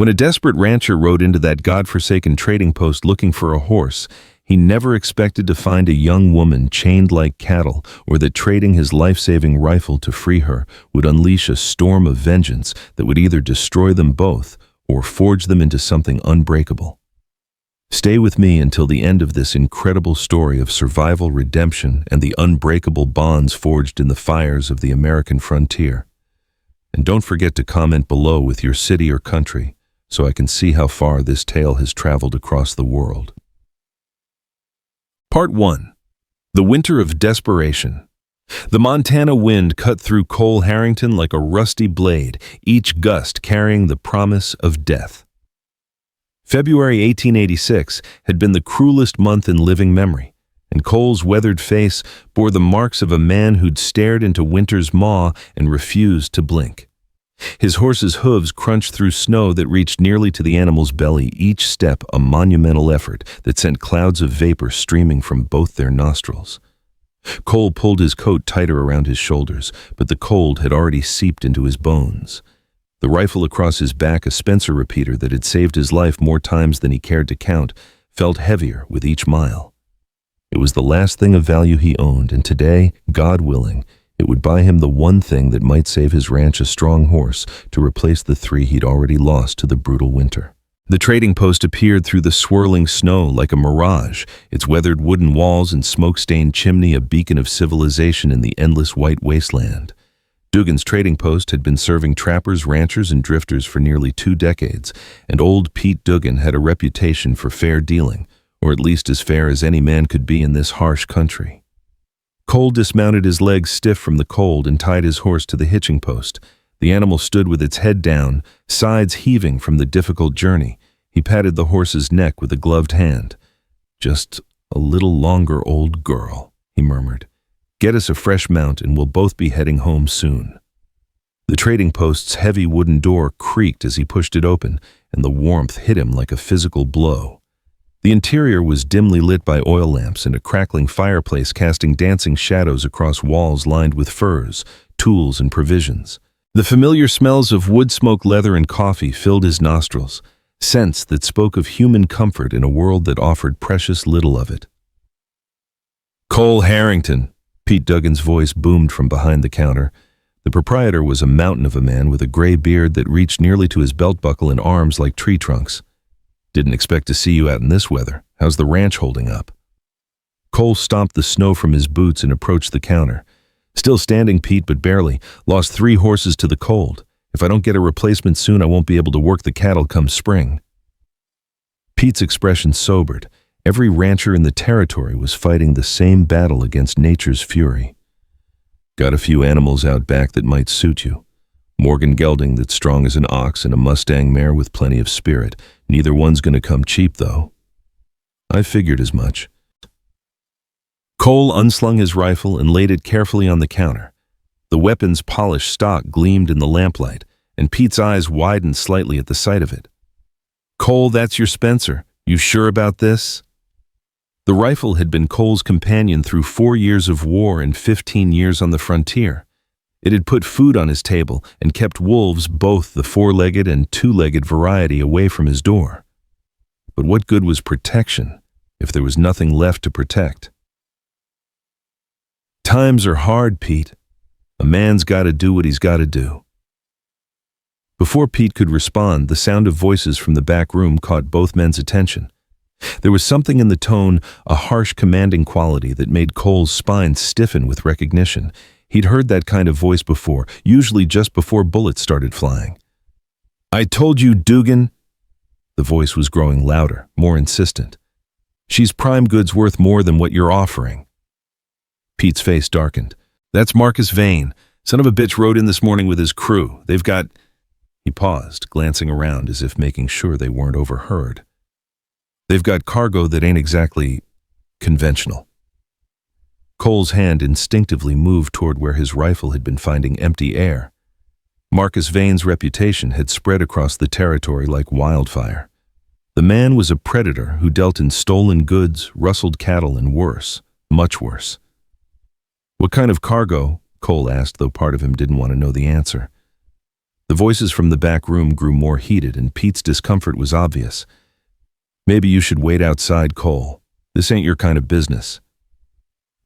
When a desperate rancher rode into that godforsaken trading post looking for a horse, he never expected to find a young woman chained like cattle, or that trading his life-saving rifle to free her would unleash a storm of vengeance that would either destroy them both or forge them into something unbreakable. Stay with me until the end of this incredible story of survival, redemption, and the unbreakable bonds forged in the fires of the American frontier. And don't forget to comment below with your city or country, so I can see how far this tale has traveled across the world. Part 1. The Winter of Desperation. The Montana wind cut through Cole Harrington like a rusty blade, each gust carrying the promise of death. February 1886 had been the cruelest month in living memory, and Cole's weathered face bore the marks of a man who'd stared into winter's maw and refused to blink. His horse's hooves crunched through snow that reached nearly to the animal's belly, each step a monumental effort that sent clouds of vapor streaming from both their nostrils. Cole pulled his coat tighter around his shoulders, but the cold had already seeped into his bones. The rifle across his back, a Spencer repeater that had saved his life more times than he cared to count, felt heavier with each mile. It was the last thing of value he owned, and today, God willing, it would buy him the one thing that might save his ranch, a strong horse, to replace the 3 he'd already lost to the brutal winter. The trading post appeared through the swirling snow like a mirage, its weathered wooden walls and smoke-stained chimney a beacon of civilization in the endless white wasteland. Duggan's trading post had been serving trappers, ranchers, and drifters for nearly 2 decades, and old Pete Duggan had a reputation for fair dealing, or at least as fair as any man could be in this harsh country. Cole dismounted, his legs stiff from the cold, and tied his horse to the hitching post. The animal stood with its head down, sides heaving from the difficult journey. He patted the horse's neck with a gloved hand. "Just a little longer, old girl," he murmured. "Get us a fresh mount and we'll both be heading home soon." The trading post's heavy wooden door creaked as he pushed it open, and the warmth hit him like a physical blow. The interior was dimly lit by oil lamps and a crackling fireplace casting dancing shadows across walls lined with furs, tools, and provisions. The familiar smells of wood smoke, leather, and coffee filled his nostrils, scents that spoke of human comfort in a world that offered precious little of it. "Cole Harrington," Pete Duggan's voice boomed from behind the counter. The proprietor was a mountain of a man with a gray beard that reached nearly to his belt buckle and arms like tree trunks. "Didn't expect to see you out in this weather. How's the ranch holding up?" Cole stomped the snow from his boots and approached the counter. "Still standing, Pete, but barely. Lost 3 horses to the cold. If I don't get a replacement soon, I won't be able to work the cattle come spring." Pete's expression sobered. Every rancher in the territory was fighting the same battle against nature's fury. "Got a few animals out back that might suit you. Morgan gelding that's strong as an ox and a Mustang mare with plenty of spirit. Neither one's going to come cheap, though." "I figured as much." Cole unslung his rifle and laid it carefully on the counter. The weapon's polished stock gleamed in the lamplight, and Pete's eyes widened slightly at the sight of it. "Cole, that's your Spencer. You sure about this?" The rifle had been Cole's companion through 4 years of war and 15 years on the frontier. It had put food on his table and kept wolves, both the 4-legged and 2-legged variety, away from his door. But what good was protection if there was nothing left to protect? "Times are hard, Pete. A man's got to do what he's got to do." Before Pete could respond, the sound of voices from the back room caught both men's attention. There was something in the tone, a harsh, commanding quality that made Cole's spine stiffen with recognition. He'd heard that kind of voice before, usually just before bullets started flying. "I told you, Duggan." The voice was growing louder, more insistent. "She's prime goods worth more than what you're offering." Pete's face darkened. "That's Marcus Vane. Son of a bitch rode in this morning with his crew. They've got—" He paused, glancing around as if making sure they weren't overheard. "They've got cargo that ain't exactly conventional." Cole's hand instinctively moved toward where his rifle had been finding empty air. Marcus Vane's reputation had spread across the territory like wildfire. The man was a predator who dealt in stolen goods, rustled cattle, and worse, much worse. "What kind of cargo?" Cole asked, though part of him didn't want to know the answer. The voices from the back room grew more heated, and Pete's discomfort was obvious. "Maybe you should wait outside, Cole. This ain't your kind of business."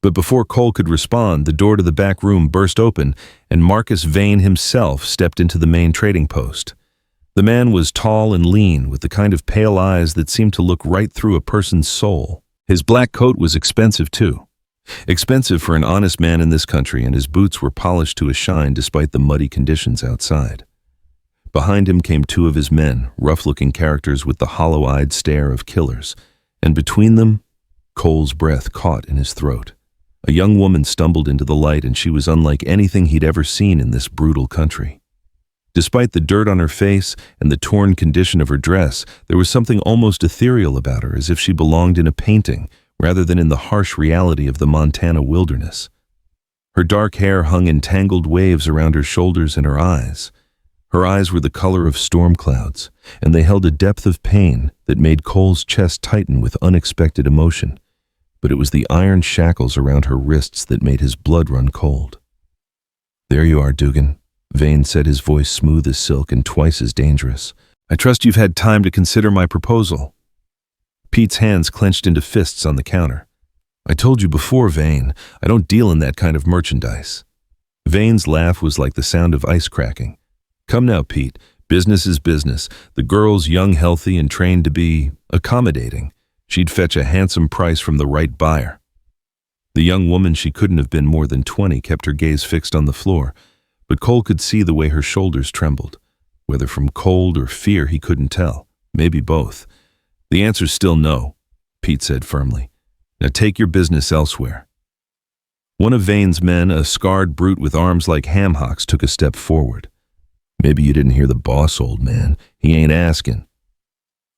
But before Cole could respond, the door to the back room burst open, and Marcus Vane himself stepped into the main trading post. The man was tall and lean, with the kind of pale eyes that seemed to look right through a person's soul. His black coat was expensive, too. Expensive for an honest man in this country, and his boots were polished to a shine despite the muddy conditions outside. Behind him came two of his men, rough-looking characters with the hollow-eyed stare of killers, and between them, Cole's breath caught in his throat. A young woman stumbled into the light, and she was unlike anything he'd ever seen in this brutal country. Despite the dirt on her face and the torn condition of her dress, there was something almost ethereal about her, as if she belonged in a painting rather than in the harsh reality of the Montana wilderness. Her dark hair hung in tangled waves around her shoulders and her eyes. Her eyes were the color of storm clouds, and they held a depth of pain that made Cole's chest tighten with unexpected emotion. But it was the iron shackles around her wrists that made his blood run cold. "There you are, Duggan," Vane said, his voice smooth as silk and twice as dangerous. "I trust you've had time to consider my proposal." Pete's hands clenched into fists on the counter. "I told you before, Vane, I don't deal in that kind of merchandise." Vane's laugh was like the sound of ice cracking. "Come now, Pete, business is business. The girl's young, healthy, and trained to be accommodating. She'd fetch a handsome price from the right buyer." The young woman, she couldn't have been more than 20, kept her gaze fixed on the floor, but Cole could see the way her shoulders trembled. Whether from cold or fear, he couldn't tell. Maybe both. "The answer's still no," Pete said firmly. "Now take your business elsewhere." One of Vane's men, a scarred brute with arms like ham hocks, took a step forward. "Maybe you didn't hear the boss, old man. He ain't asking."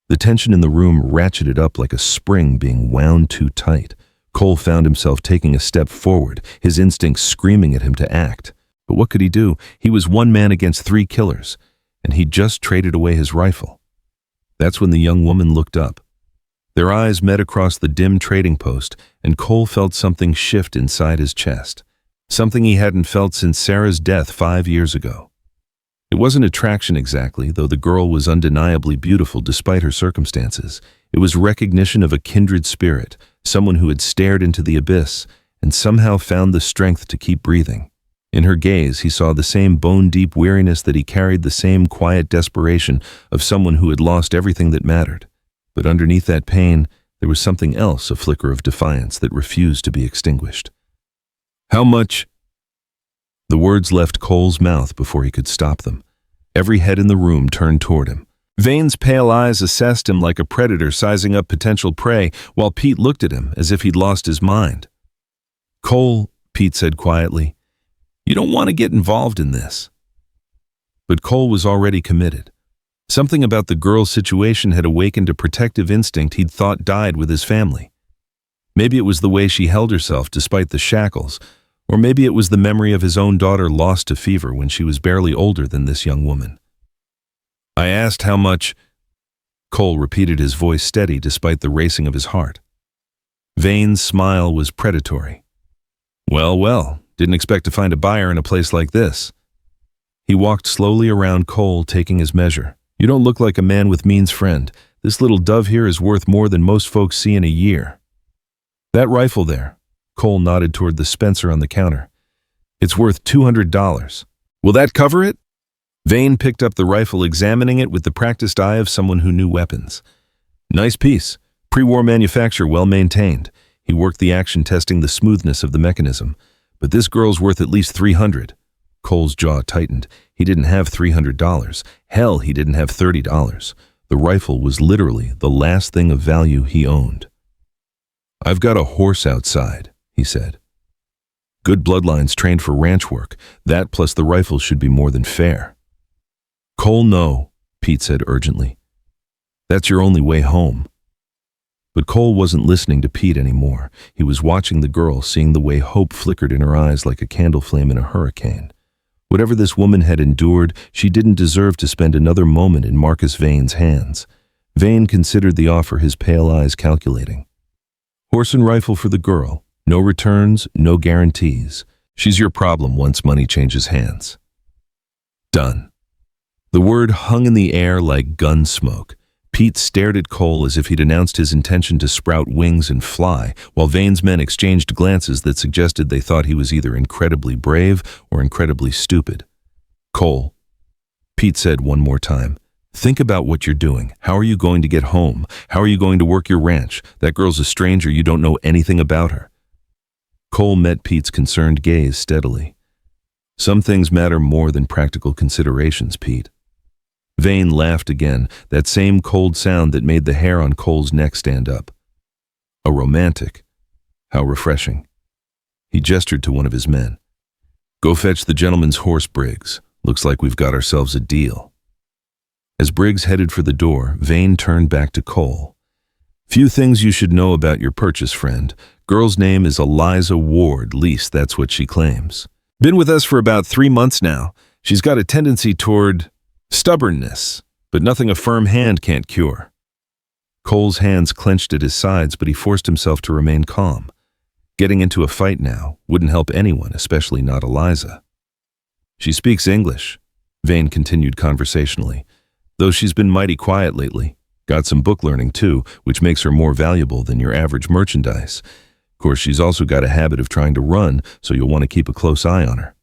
The tension in the room ratcheted up like a spring being wound too tight. Cole found himself taking a step forward, his instincts screaming at him to act. But what could he do? He was one man against three killers, and he'd just traded away his rifle. That's when the young woman looked up. Their eyes met across the dim trading post, and Cole felt something shift inside his chest. Something he hadn't felt since Sarah's death 5 years ago. It wasn't attraction exactly, though the girl was undeniably beautiful despite her circumstances. It was recognition of a kindred spirit, someone who had stared into the abyss and somehow found the strength to keep breathing. In her gaze, he saw the same bone-deep weariness that he carried, the same quiet desperation of someone who had lost everything that mattered. But underneath that pain, there was something else, a flicker of defiance that refused to be extinguished. "How much?" The words left Cole's mouth before he could stop them. Every head in the room turned toward him. Vane's pale eyes assessed him like a predator sizing up potential prey, while Pete looked at him as if he'd lost his mind. "Cole," Pete said quietly, "you don't want to get involved in this." But Cole was already committed. Something about the girl's situation had awakened a protective instinct he'd thought died with his family. Maybe it was the way she held herself despite the shackles, or maybe it was the memory of his own daughter lost to fever when she was barely older than this young woman. "I asked how much—" Cole repeated, his voice steady despite the racing of his heart. Vane's smile was predatory. "Well, well, didn't expect to find a buyer in a place like this." He walked slowly around Cole, taking his measure. "You don't look like a man with means, friend. This little dove here is worth more than most folks see in a year." "That rifle there," Cole nodded toward the Spencer on the counter. "It's worth $200. Will that cover it?" Vane picked up the rifle, examining it with the practiced eye of someone who knew weapons. "Nice piece. Pre-war manufacture, well maintained." He worked the action, testing the smoothness of the mechanism. "But this girl's worth at least $300. Cole's jaw tightened. He didn't have $300. Hell, he didn't have $30. The rifle was literally the last thing of value he owned. "I've got a horse outside," he said. "Good bloodlines trained for ranch work. That plus the rifle should be more than fair." "Cole, no," Pete said urgently. "That's your only way home." But Cole wasn't listening to Pete anymore. He was watching the girl, seeing the way hope flickered in her eyes like a candle flame in a hurricane. Whatever this woman had endured, she didn't deserve to spend another moment in Marcus Vane's hands. Vane considered the offer, his pale eyes calculating. Horse and rifle for the girl. No returns, no guarantees. She's your problem once money changes hands. Done. The word hung in the air like gun smoke. Pete stared at Cole as if he'd announced his intention to sprout wings and fly, while Vane's men exchanged glances that suggested they thought he was either incredibly brave or incredibly stupid. "Cole," Pete said one more time, "think about what you're doing. How are you going to get home? How are you going to work your ranch? That girl's a stranger, you don't know anything about her." Cole met Pete's concerned gaze steadily. "Some things matter more than practical considerations, Pete." Vane laughed again, that same cold sound that made the hair on Cole's neck stand up. "A romantic. How refreshing." He gestured to one of his men. "Go fetch the gentleman's horse, Briggs. Looks like we've got ourselves a deal." As Briggs headed for the door, Vane turned back to Cole. "Few things you should know about your purchase, friend. Girl's name is Eliza Ward, least that's what she claims. Been with us for about 3 months now. She's got a tendency toward stubbornness, but nothing a firm hand can't cure." Cole's hands clenched at his sides, but he forced himself to remain calm. Getting into a fight now wouldn't help anyone, especially not Eliza. "She speaks English," Vane continued conversationally, "though she's been mighty quiet lately. Got some book learning too, which makes her more valuable than your average merchandise. Of course, she's also got a habit of trying to run, so you'll want to keep a close eye on her."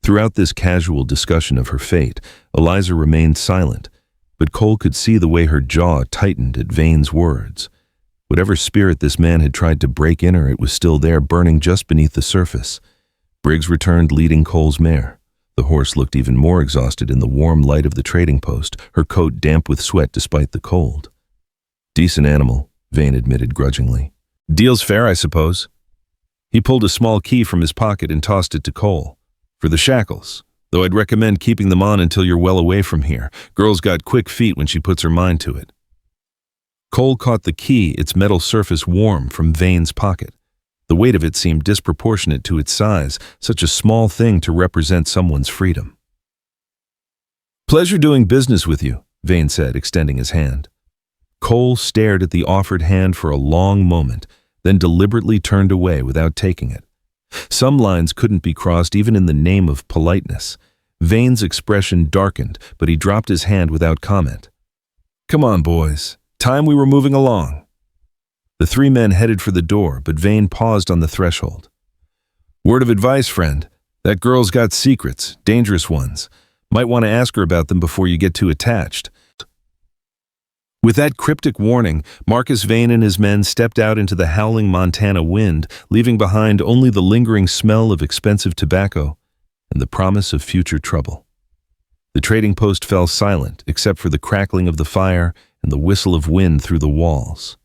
Throughout this casual discussion of her fate, Eliza remained silent, but Cole could see the way her jaw tightened at Vane's words. Whatever spirit this man had tried to break in her, it was still there, burning just beneath the surface. Briggs returned leading Cole's mare. The horse looked even more exhausted in the warm light of the trading post, her coat damp with sweat despite the cold. "Decent animal," Vane admitted grudgingly. "Deal's fair, I suppose." He pulled a small key from his pocket and tossed it to Cole. "For the shackles, though I'd recommend keeping them on until you're well away from here. Girl's got quick feet when she puts her mind to it." Cole caught the key, its metal surface warm, from Vane's pocket. The weight of it seemed disproportionate to its size, such a small thing to represent someone's freedom. "Pleasure doing business with you," Vane said, extending his hand. Cole stared at the offered hand for a long moment, then deliberately turned away without taking it. Some lines couldn't be crossed even in the name of politeness. Vane's expression darkened, but he dropped his hand without comment. "Come on, boys. Time we were moving along." The 3 men headed for the door, but Vane paused on the threshold. "Word of advice, friend. That girl's got secrets, dangerous ones. Might want to ask her about them before you get too attached." With that cryptic warning, Marcus Vane and his men stepped out into the howling Montana wind, leaving behind only the lingering smell of expensive tobacco and the promise of future trouble. The trading post fell silent, except for the crackling of the fire and the whistle of wind through the walls.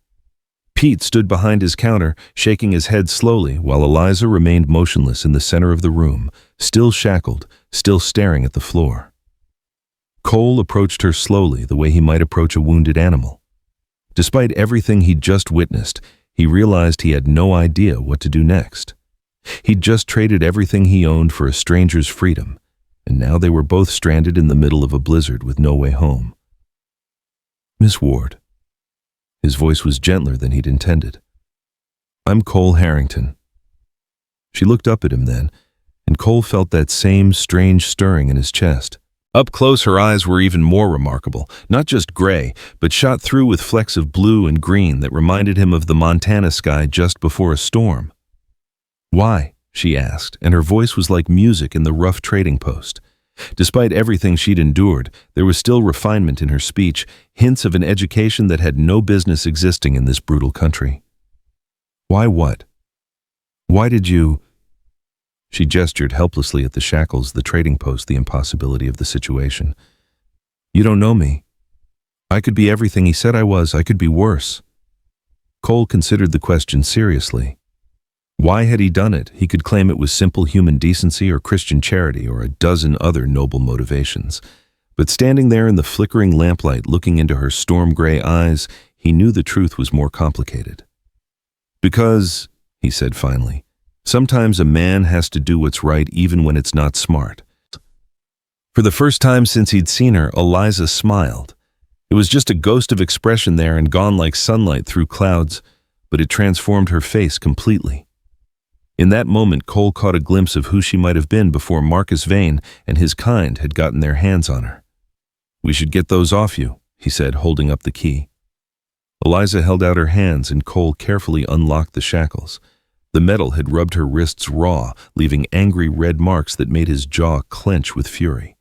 Pete stood behind his counter, shaking his head slowly, while Eliza remained motionless in the center of the room, still shackled, still staring at the floor. Cole approached her slowly, the way he might approach a wounded animal. Despite everything he'd just witnessed, he realized he had no idea what to do next. He'd just traded everything he owned for a stranger's freedom, and now they were both stranded in the middle of a blizzard with no way home. "Miss Ward." His voice was gentler than he'd intended. "I'm Cole Harrington." She looked up at him then, and Cole felt that same strange stirring in his chest. Up close, her eyes were even more remarkable, not just gray, but shot through with flecks of blue and green that reminded him of the Montana sky just before a storm. "Why?" she asked, and her voice was like music in the rough trading post. Despite everything she'd endured, there was still refinement in her speech, hints of an education that had no business existing in this brutal country. "Why what? Why did you—" She gestured helplessly at the shackles, the trading post, the impossibility of the situation. "You don't know me. I could be everything he said I was. I could be worse." Cole considered the question seriously. Why had he done it? He could claim it was simple human decency or Christian charity or a dozen other noble motivations. But standing there in the flickering lamplight looking into her storm-gray eyes, he knew the truth was more complicated. "Because," he said finally, "sometimes a man has to do what's right even when it's not smart." For the first time since he'd seen her, Eliza smiled. It was just a ghost of expression there and gone like sunlight through clouds, but it transformed her face completely. In that moment, Cole caught a glimpse of who she might have been before Marcus Vane and his kind had gotten their hands on her. "We should get those off you," he said, holding up the key. Eliza held out her hands and Cole carefully unlocked the shackles. The metal had rubbed her wrists raw, leaving angry red marks that made his jaw clench with fury.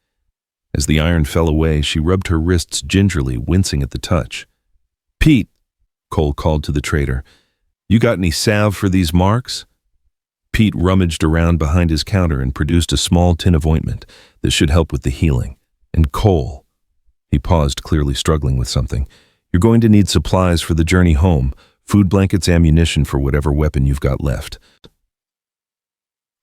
As the iron fell away, she rubbed her wrists gingerly, wincing at the touch. "Pete," Cole called to the traitor, "you got any salve for these marks?" Pete rummaged around behind his counter and produced a small tin of ointment that should help with the healing. "And Cole," he paused, clearly struggling with something, "you're going to need supplies for the journey home, food, blankets, ammunition for whatever weapon you've got left."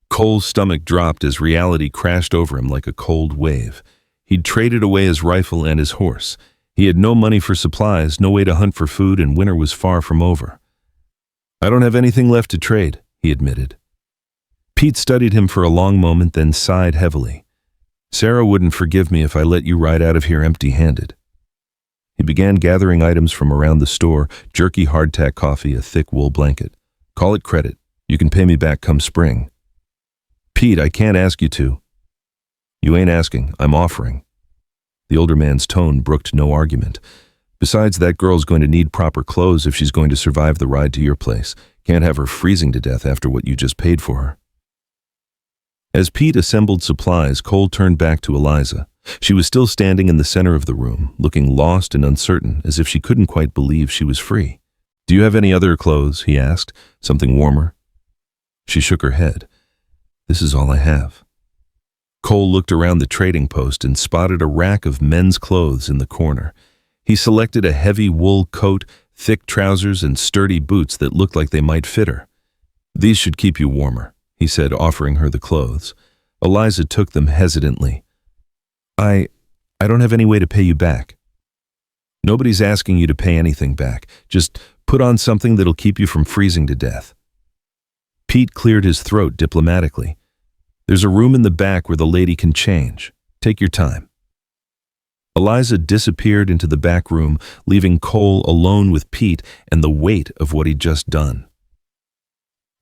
Cole's stomach dropped as reality crashed over him like a cold wave. He'd traded away his rifle and his horse. He had no money for supplies, no way to hunt for food, and winter was far from over. "I don't have anything left to trade," he admitted. Pete studied him for a long moment, then sighed heavily. "Sarah wouldn't forgive me if I let you ride out of here empty-handed." He began gathering items from around the store, jerky hardtack coffee, a thick wool blanket. "Call it credit. You can pay me back come spring." "Pete, I can't ask you to." "You ain't asking, I'm offering." The older man's tone brooked no argument. "Besides, that girl's going to need proper clothes if she's going to survive the ride to your place. Can't have her freezing to death after what you just paid for her." As Pete assembled supplies, Cole turned back to Eliza. She was still standing in the center of the room, looking lost and uncertain, as if she couldn't quite believe she was free. "Do you have any other clothes?" he asked. "Something warmer?" She shook her head. "This is all I have." Cole looked around the trading post and spotted a rack of men's clothes in the corner. He selected a heavy wool coat, thick trousers, and sturdy boots that looked like they might fit her. "These should keep you warmer," he said, offering her the clothes. Eliza took them hesitantly. I don't have any way to pay you back." "Nobody's asking you to pay anything back. Just put on something that'll keep you from freezing to death." Pete cleared his throat diplomatically. "There's a room in the back where the lady can change. Take your time." Eliza disappeared into the back room, leaving Cole alone with Pete and the weight of what he'd just done.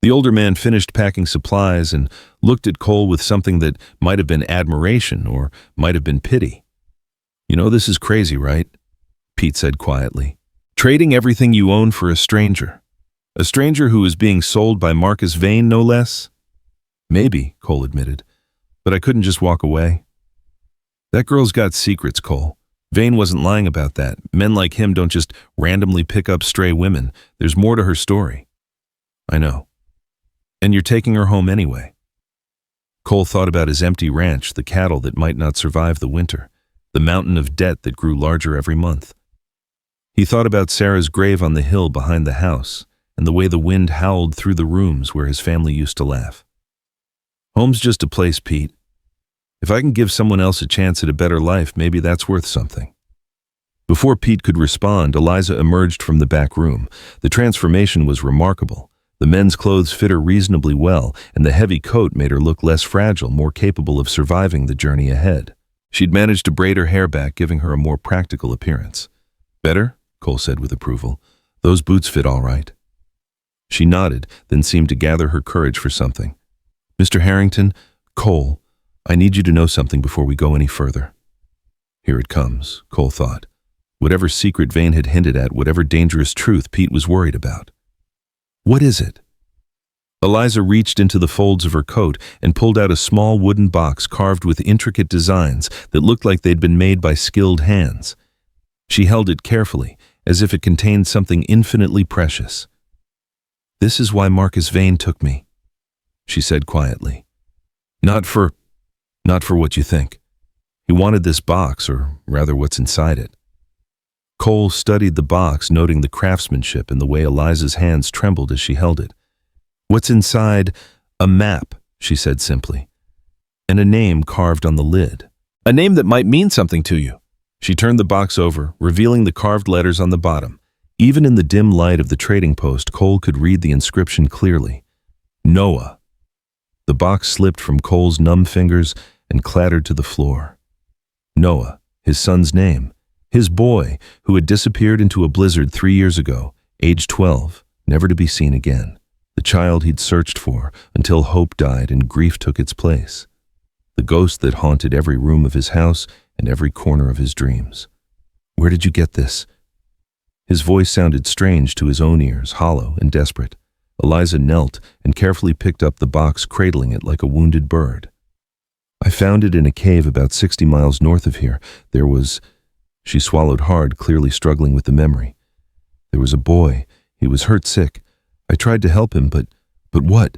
The older man finished packing supplies and looked at Cole with something that might have been admiration or might have been pity. "You know, this is crazy, right?" Pete said quietly. "Trading everything you own for a stranger. A stranger who is being sold by Marcus Vane, no less?" "Maybe," Cole admitted, "but I couldn't just walk away." "That girl's got secrets, Cole. Vane wasn't lying about that. Men like him don't just randomly pick up stray women. There's more to her story." "I know. And you're taking her home anyway." Cole thought about his empty ranch, the cattle that might not survive the winter, the mountain of debt that grew larger every month. He thought about Sarah's grave on the hill behind the house and the way the wind howled through the rooms where his family used to laugh. "Home's just a place, Pete. If I can give someone else a chance at a better life, maybe that's worth something." Before Pete could respond, Eliza emerged from the back room. The transformation was remarkable. The men's clothes fit her reasonably well, and the heavy coat made her look less fragile, more capable of surviving the journey ahead. She'd managed to braid her hair back, giving her a more practical appearance. "Better?" Cole said with approval. "Those boots fit all right." She nodded, then seemed to gather her courage for something. "Mr. Harrington, Cole, I need you to know something before we go any further." Here it comes, Cole thought. Whatever secret Vane had hinted at, whatever dangerous truth Pete was worried about. "What is it?" Eliza reached into the folds of her coat and pulled out a small wooden box carved with intricate designs that looked like they'd been made by skilled hands. She held it carefully, as if it contained something infinitely precious. "This is why Marcus Vane took me," she said quietly. Not for what you think. He wanted this box, or rather what's inside it." Cole studied the box, noting the craftsmanship and the way Eliza's hands trembled as she held it. "What's inside? A map," she said simply, "and a name carved on the lid. A name that might mean something to you." She turned the box over, revealing the carved letters on the bottom. Even in the dim light of the trading post, Cole could read the inscription clearly. Noah. The box slipped from Cole's numb fingers and clattered to the floor. Noah, his son's name. His boy, who had disappeared into a blizzard 3 years ago, age 12, never to be seen again. The child he'd searched for until hope died and grief took its place. The ghost that haunted every room of his house and every corner of his dreams. "Where did you get this?" His voice sounded strange to his own ears, hollow and desperate. Eliza knelt and carefully picked up the box, cradling it like a wounded bird. "I found it in a cave about 60 miles north of here. There was..." She swallowed hard, clearly struggling with the memory. "There was a boy. He was hurt sick. I tried to help him, but what?"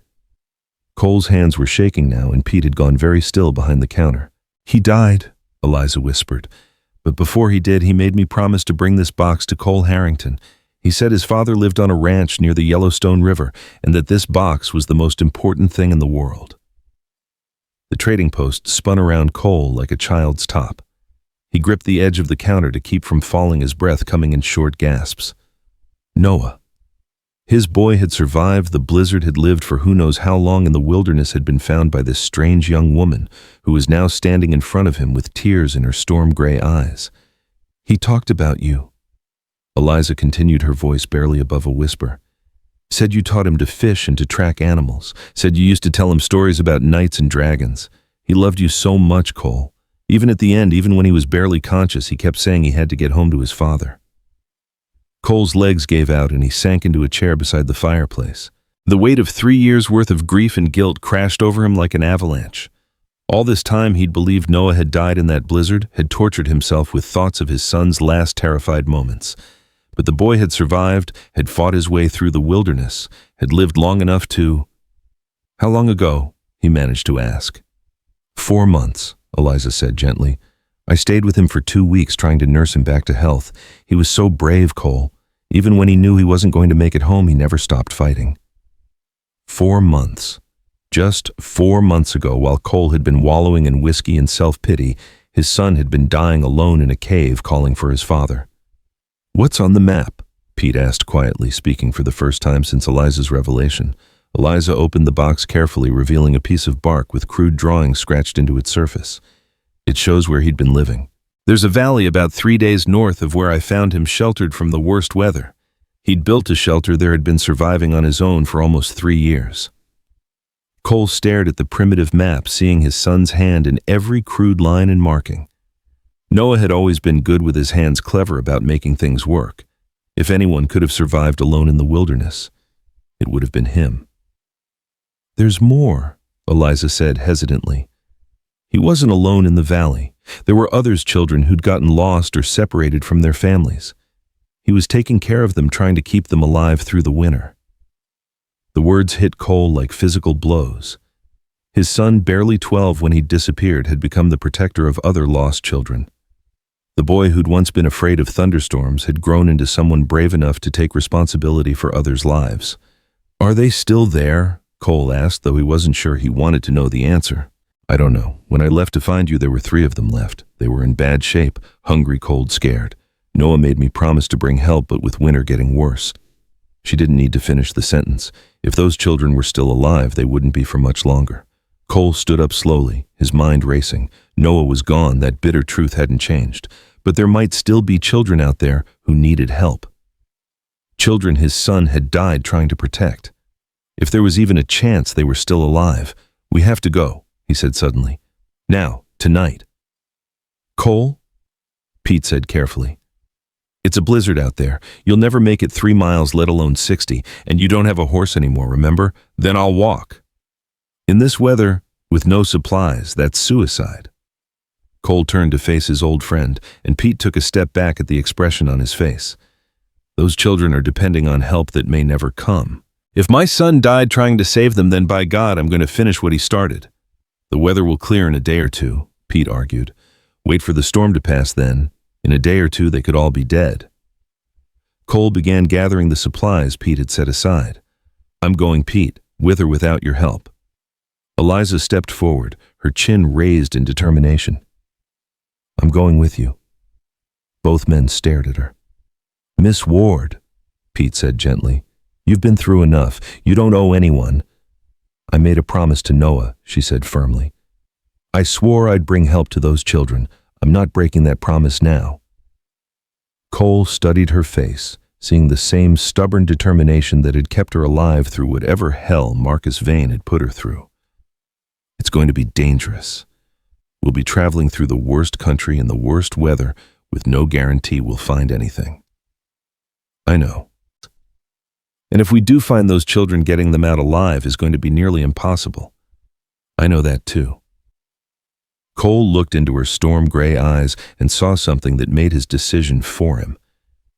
Cole's hands were shaking now, and Pete had gone very still behind the counter. "He died," Eliza whispered. "But before he did, he made me promise to bring this box to Cole Harrington. He said his father lived on a ranch near the Yellowstone River, and that this box was the most important thing in the world." The trading post spun around Cole like a child's top. He gripped the edge of the counter to keep from falling, his breath coming in short gasps. Noah. His boy had survived the blizzard, had lived for who knows how long in the wilderness, had been found by this strange young woman who was now standing in front of him with tears in her storm-gray eyes. "He talked about you." Eliza continued, her voice barely above a whisper. "Said you taught him to fish and to track animals. Said you used to tell him stories about knights and dragons. He loved you so much, Cole. Even at the end, even when he was barely conscious, he kept saying he had to get home to his father." Cole's legs gave out and he sank into a chair beside the fireplace. The weight of 3 years' worth of grief and guilt crashed over him like an avalanche. All this time he'd believed Noah had died in that blizzard, had tortured himself with thoughts of his son's last terrified moments. But the boy had survived, had fought his way through the wilderness, had lived long enough to... "How long ago?" he managed to ask. 4 months, Eliza said gently. "I stayed with him for 2 weeks trying to nurse him back to health. He was so brave, Cole. Even when he knew he wasn't going to make it home, he never stopped fighting." 4 months. Just 4 months ago, while Cole had been wallowing in whiskey and self-pity, his son had been dying alone in a cave calling for his father. "What's on the map?" Pete asked quietly, speaking for the first time since Eliza's revelation. Eliza opened the box carefully, revealing a piece of bark with crude drawings scratched into its surface. "It shows where he'd been living. There's a valley about 3 days north of where I found him, sheltered from the worst weather. He'd built a shelter there, had been surviving on his own for almost 3 years. Cole stared at the primitive map, seeing his son's hand in every crude line and marking. Noah had always been good with his hands, clever about making things work. If anyone could have survived alone in the wilderness, it would have been him. "There's more," Eliza said hesitantly. "He wasn't alone in the valley. There were others, children who'd gotten lost or separated from their families. He was taking care of them, trying to keep them alive through the winter." The words hit Cole like physical blows. His son, barely 12 when he disappeared, had become the protector of other lost children. The boy who'd once been afraid of thunderstorms had grown into someone brave enough to take responsibility for others' lives. "Are they still there?" Cole asked, though he wasn't sure he wanted to know the answer. "I don't know. When I left to find you, there were 3 of them left. They were in bad shape, hungry, cold, scared. Noah made me promise to bring help, but with winter getting worse." She didn't need to finish the sentence. If those children were still alive, they wouldn't be for much longer. Cole stood up slowly, his mind racing. Noah was gone, that bitter truth hadn't changed. But there might still be children out there who needed help. Children his son had died trying to protect. If there was even a chance they were still alive. "We have to go," he said suddenly. "Now, tonight." "Cole?" Pete said carefully. "It's a blizzard out there. You'll never make it 3 miles, let alone 60, and you don't have a horse anymore, remember? Then I'll walk. In this weather, with no supplies, that's suicide." Cole turned to face his old friend, and Pete took a step back at the expression on his face. "Those children are depending on help that may never come. If my son died trying to save them, then by God, I'm going to finish what he started. The weather will clear in a day or 2, Pete argued. Wait for the storm to pass then. In a day or 2, they could all be dead. Cole began gathering the supplies Pete had set aside. "I'm going, Pete, with or without your help." Eliza stepped forward, her chin raised in determination. "I'm going with you." Both men stared at her. "Miss Ward," Pete said gently, "you've been through enough. You don't owe anyone." "I made a promise to Noah," she said firmly. "I swore I'd bring help to those children. I'm not breaking that promise now." Cole studied her face, seeing the same stubborn determination that had kept her alive through whatever hell Marcus Vane had put her through. It's going to be dangerous. We'll be traveling through the worst country in the worst weather with no guarantee we'll find anything. I know. And if we do find those children, getting them out alive is going to be nearly impossible. I know that too. Cole looked into her storm-gray eyes and saw something that made his decision for him.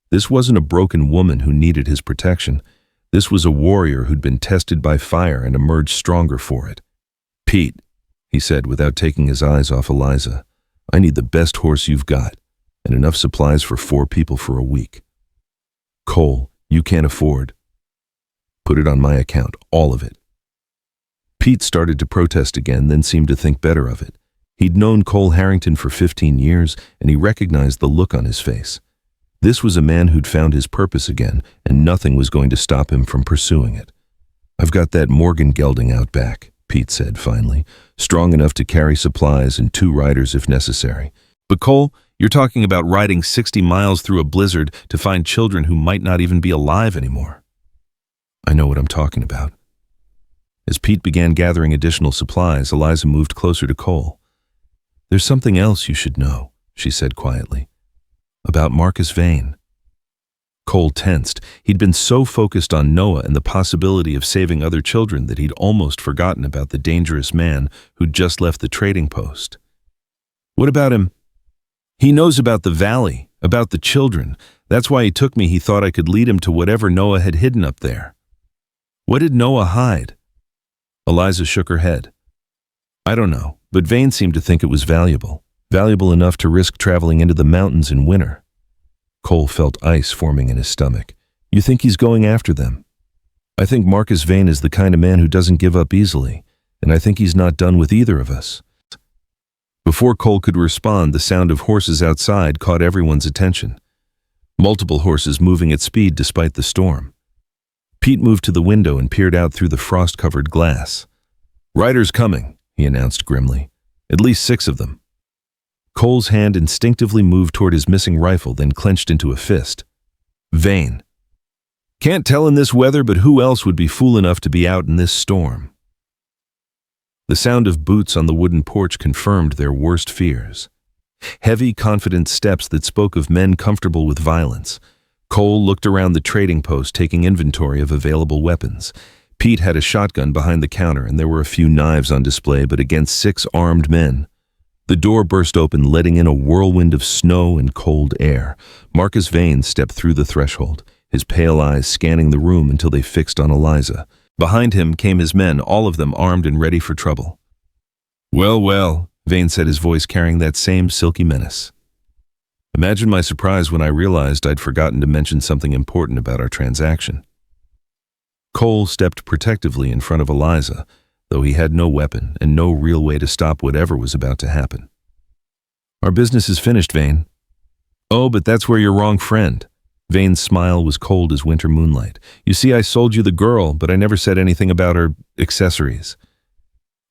This wasn't a broken woman who needed his protection. This was a warrior who'd been tested by fire and emerged stronger for it. "Pete," he said without taking his eyes off Eliza, "I need the best horse you've got, and enough supplies for 4 people for a week. Cole, you can't afford. Put it on my account, all of it." Pete started to protest again, then seemed to think better of it. He'd known Cole Harrington for 15 years, and he recognized the look on his face. This was a man who'd found his purpose again, and nothing was going to stop him from pursuing it. "I've got that Morgan gelding out back," Pete said finally, "strong enough to carry supplies and 2 riders if necessary." "But Cole, you're talking about riding 60 miles through a blizzard to find children who might not even be alive anymore." "I know what I'm talking about." As Pete began gathering additional supplies, Eliza moved closer to Cole. "There's something else you should know," she said quietly. "About Marcus Vane." Cole tensed. He'd been so focused on Noah and the possibility of saving other children that he'd almost forgotten about the dangerous man who'd just left the trading post. "What about him?" "He knows about the valley, about the children. That's why he took me. He thought I could lead him to whatever Noah had hidden up there." "What did Noah hide?" Eliza shook her head. "I don't know, but Vane seemed to think it was valuable enough to risk traveling into the mountains in winter." Cole felt ice forming in his stomach. "You think he's going after them?" "I think Marcus Vane is the kind of man who doesn't give up easily, and I think he's not done with either of us." Before Cole could respond, the sound of horses outside caught everyone's attention. Multiple horses moving at speed despite the storm. Pete moved to the window and peered out through the frost-covered glass. "Riders coming," he announced grimly. "At least 6 of them." Cole's hand instinctively moved toward his missing rifle, then clenched into a fist. "Vane. Can't tell in this weather, but who else would be fool enough to be out in this storm?" The sound of boots on the wooden porch confirmed their worst fears. Heavy, confident steps that spoke of men comfortable with violence. Cole looked around the trading post, taking inventory of available weapons. Pete had a shotgun behind the counter, and there were a few knives on display, but against 6 armed men. The door burst open, letting in a whirlwind of snow and cold air. Marcus Vane stepped through the threshold, his pale eyes scanning the room until they fixed on Eliza. Behind him came his men, all of them armed and ready for trouble. "Well, well," Vane said, his voice carrying that same silky menace. Imagine my surprise when I realized I'd forgotten to mention something important about our transaction. Cole stepped protectively in front of Eliza, though he had no weapon and no real way to stop whatever was about to happen. "Our business is finished, Vane." "Oh, but that's where you're wrong, friend." Vane's smile was cold as winter moonlight. "You see, I sold you the girl, but I never said anything about her accessories."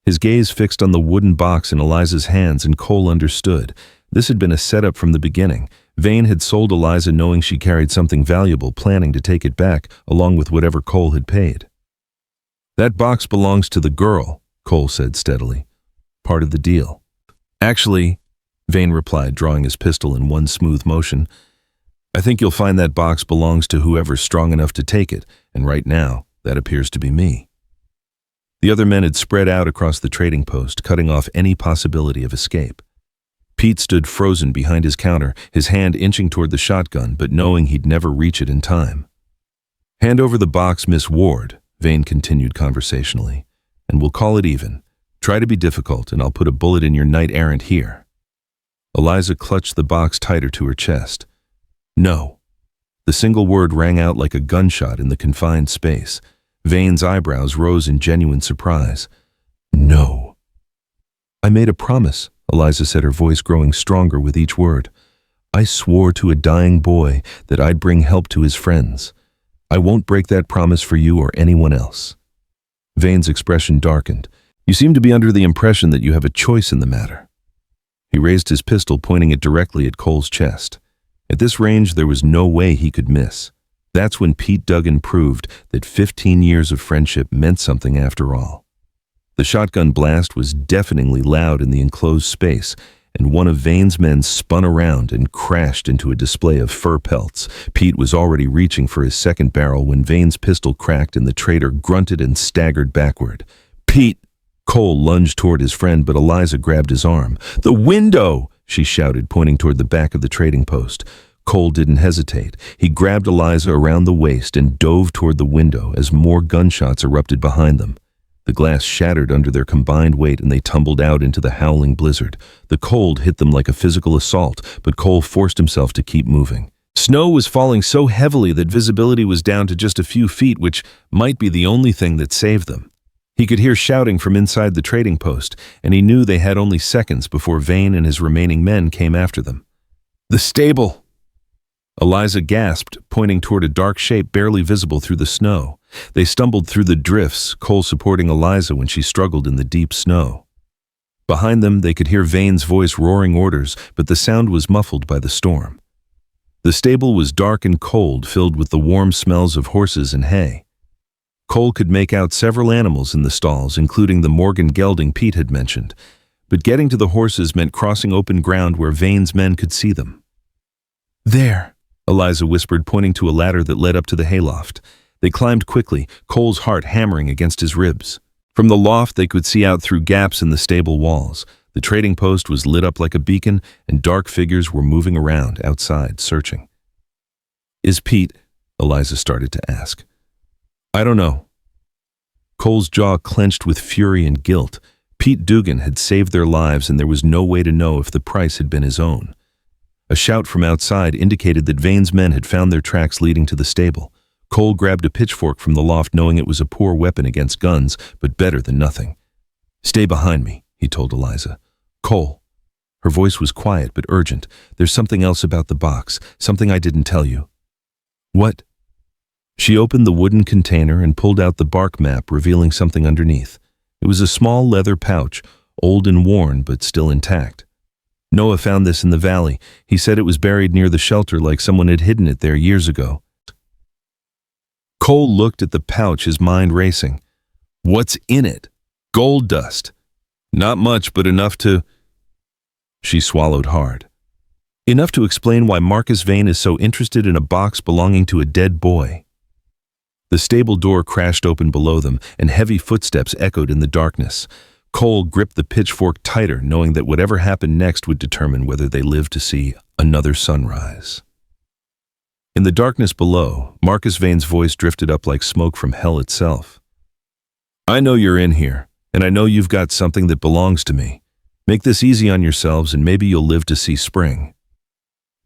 His gaze fixed on the wooden box in Eliza's hands, and Cole understood. This had been a setup from the beginning. Vane had sold Eliza knowing she carried something valuable, planning to take it back, along with whatever Cole had paid. "That box belongs to the girl," Cole said steadily. "Part of the deal." "Actually," Vane replied, drawing his pistol in one smooth motion, "I think you'll find that box belongs to whoever's strong enough to take it, and right now, that appears to be me." The other men had spread out across the trading post, cutting off any possibility of escape. Pete stood frozen behind his counter, his hand inching toward the shotgun, but knowing he'd never reach it in time. "Hand over the box, Miss Ward," Vane continued conversationally, "and we'll call it even. Try to be difficult, and I'll put a bullet in your knight-errant here." Eliza clutched the box tighter to her chest. "No." The single word rang out like a gunshot in the confined space. Vane's eyebrows rose in genuine surprise. "No." "I made a promise," Eliza said, her voice growing stronger with each word. "I swore to a dying boy that I'd bring help to his friends. I won't break that promise for you or anyone else." Vane's expression darkened. "You seem to be under the impression that you have a choice in the matter." He raised his pistol, pointing it directly at Cole's chest. At this range, there was no way he could miss. That's when Pete Duggan proved that 15 years of friendship meant something after all. The shotgun blast was deafeningly loud in the enclosed space, and one of Vane's men spun around and crashed into a display of fur pelts. Pete was already reaching for his second barrel when Vane's pistol cracked and the traitor grunted and staggered backward. "Pete!" Cole lunged toward his friend, but Eliza grabbed his arm. "The window!" she shouted, pointing toward the back of the trading post. Cole didn't hesitate. He grabbed Eliza around the waist and dove toward the window as more gunshots erupted behind them. The glass shattered under their combined weight and they tumbled out into the howling blizzard. The cold hit them like a physical assault, but Cole forced himself to keep moving. Snow was falling so heavily that visibility was down to just a few feet, which might be the only thing that saved them. He could hear shouting from inside the trading post, and he knew they had only seconds before Vane and his remaining men came after them. "The stable!" Eliza gasped, pointing toward a dark shape barely visible through the snow. They stumbled through the drifts, Cole supporting Eliza when she struggled in the deep snow. Behind them, they could hear Vane's voice roaring orders, but the sound was muffled by the storm. The stable was dark and cold, filled with the warm smells of horses and hay. Cole could make out several animals in the stalls, including the Morgan gelding Pete had mentioned, but getting to the horses meant crossing open ground where Vane's men could see them. "There," Eliza whispered, pointing to a ladder that led up to the hayloft. They climbed quickly, Cole's heart hammering against his ribs. From the loft, they could see out through gaps in the stable walls. The trading post was lit up like a beacon, and dark figures were moving around outside, searching. "Is Pete?" Eliza started to ask. "I don't know." Cole's jaw clenched with fury and guilt. Pete Duggan had saved their lives, and there was no way to know if the price had been his own. A shout from outside indicated that Vane's men had found their tracks leading to the stable. Cole grabbed a pitchfork from the loft, knowing it was a poor weapon against guns, but better than nothing. "Stay behind me," he told Eliza. "Cole." Her voice was quiet but urgent. "There's something else about the box, something I didn't tell you." "What?" She opened the wooden container and pulled out the bark map, revealing something underneath. It was a small leather pouch, old and worn but still intact. "Noah found this in the valley. He said it was buried near the shelter like someone had hidden it there years ago." Cole looked at the pouch, his mind racing. "What's in it?" "Gold dust." "Not much, but enough to—" She swallowed hard. "Enough to explain why Marcus Vane is so interested in a box belonging to a dead boy." The stable door crashed open below them, and heavy footsteps echoed in the darkness. Cole gripped the pitchfork tighter, knowing that whatever happened next would determine whether they lived to see another sunrise. In the darkness below, Marcus Vane's voice drifted up like smoke from hell itself. "I know you're in here, and I know you've got something that belongs to me. Make this easy on yourselves, and maybe you'll live to see spring."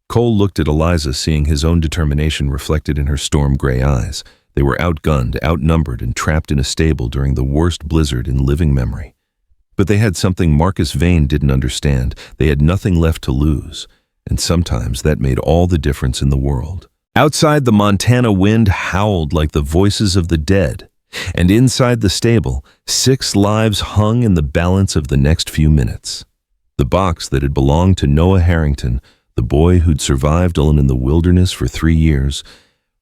Cole looked at Eliza, seeing his own determination reflected in her storm-gray eyes. They were outgunned, outnumbered, and trapped in a stable during the worst blizzard in living memory. But they had something Marcus Vane didn't understand. They had nothing left to lose, and sometimes that made all the difference in the world. Outside, the Montana wind howled like the voices of the dead, and inside the stable, 6 lives hung in the balance of the next few minutes. The box that had belonged to Noah Harrington, the boy who'd survived alone in the wilderness for 3 years,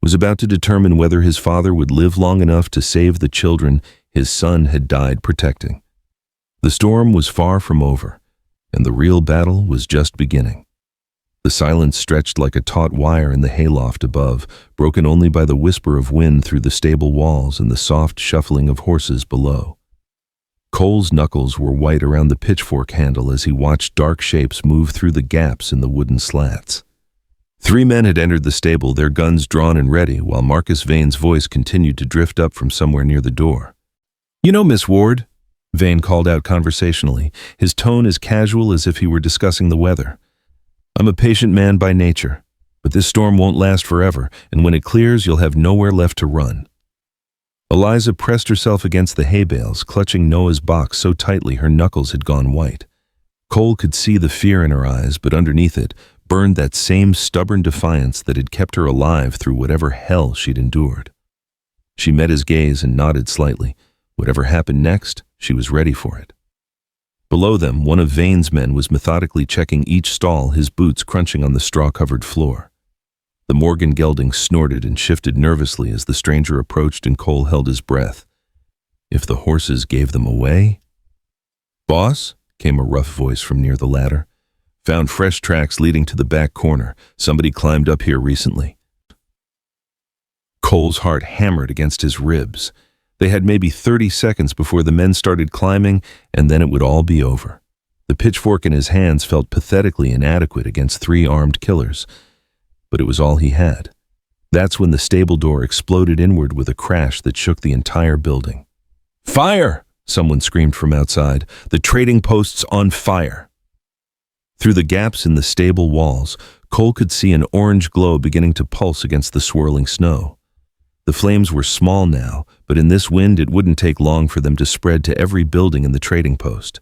was about to determine whether his father would live long enough to save the children his son had died protecting. The storm was far from over, and the real battle was just beginning. The silence stretched like a taut wire in the hayloft above, broken only by the whisper of wind through the stable walls and the soft shuffling of horses below. Cole's knuckles were white around the pitchfork handle as he watched dark shapes move through the gaps in the wooden slats. 3 men had entered the stable, their guns drawn and ready, while Marcus Vane's voice continued to drift up from somewhere near the door. "You know, Miss Ward," Vane called out conversationally, his tone as casual as if he were discussing the weather. "I'm a patient man by nature, but this storm won't last forever, and when it clears, you'll have nowhere left to run." Eliza pressed herself against the hay bales, clutching Noah's box so tightly her knuckles had gone white. Cole could see the fear in her eyes, but underneath it burned that same stubborn defiance that had kept her alive through whatever hell she'd endured. She met his gaze and nodded slightly. Whatever happened next, she was ready for it. Below them, one of Vane's men was methodically checking each stall, his boots crunching on the straw-covered floor. The Morgan gelding snorted and shifted nervously as the stranger approached, and Cole held his breath. If the horses gave them away? "Boss?" came a rough voice from near the ladder. "Found fresh tracks leading to the back corner. Somebody climbed up here recently." Cole's heart hammered against his ribs. They had maybe 30 seconds before the men started climbing, and then it would all be over. The pitchfork in his hands felt pathetically inadequate against 3 armed killers, but it was all he had. That's when the stable door exploded inward with a crash that shook the entire building. "Fire!" someone screamed from outside. "The trading post's on fire." Through the gaps in the stable walls, Cole could see an orange glow beginning to pulse against the swirling snow. The flames were small now, but in this wind it wouldn't take long for them to spread to every building in the trading post.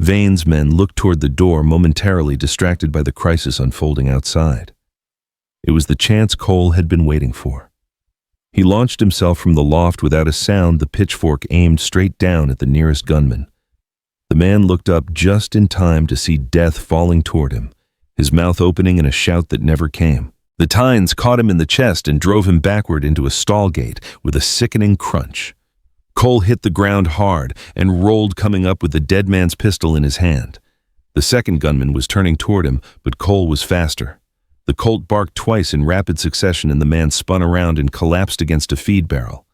Vane's men looked toward the door, momentarily distracted by the crisis unfolding outside. It was the chance Cole had been waiting for. He launched himself from the loft without a sound, the pitchfork aimed straight down at the nearest gunman. The man looked up just in time to see death falling toward him, his mouth opening in a shout that never came. The tines caught him in the chest and drove him backward into a stall gate with a sickening crunch. Cole hit the ground hard and rolled, coming up with the dead man's pistol in his hand. The second gunman was turning toward him, but Cole was faster. The Colt barked twice in rapid succession, and the man spun around and collapsed against a feed barrel.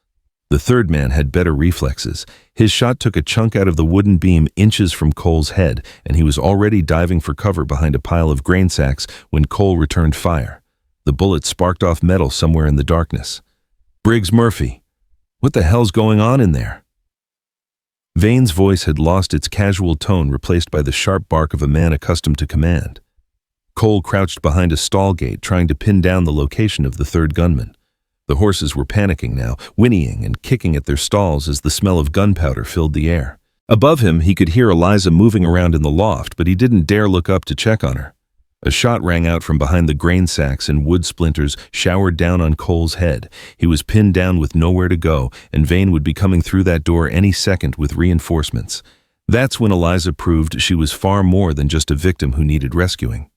The third man had better reflexes. His shot took a chunk out of the wooden beam inches from Cole's head, and he was already diving for cover behind a pile of grain sacks when Cole returned fire. The bullet sparked off metal somewhere in the darkness. "Briggs Murphy, what the hell's going on in there?" Vane's voice had lost its casual tone, replaced by the sharp bark of a man accustomed to command. Cole crouched behind a stall gate, trying to pin down the location of the third gunman. The horses were panicking now, whinnying and kicking at their stalls as the smell of gunpowder filled the air. Above him, he could hear Eliza moving around in the loft, but he didn't dare look up to check on her. A shot rang out from behind the grain sacks, and wood splinters showered down on Cole's head. He was pinned down with nowhere to go, and Vane would be coming through that door any second with reinforcements. That's when Eliza proved she was far more than just a victim who needed rescuing.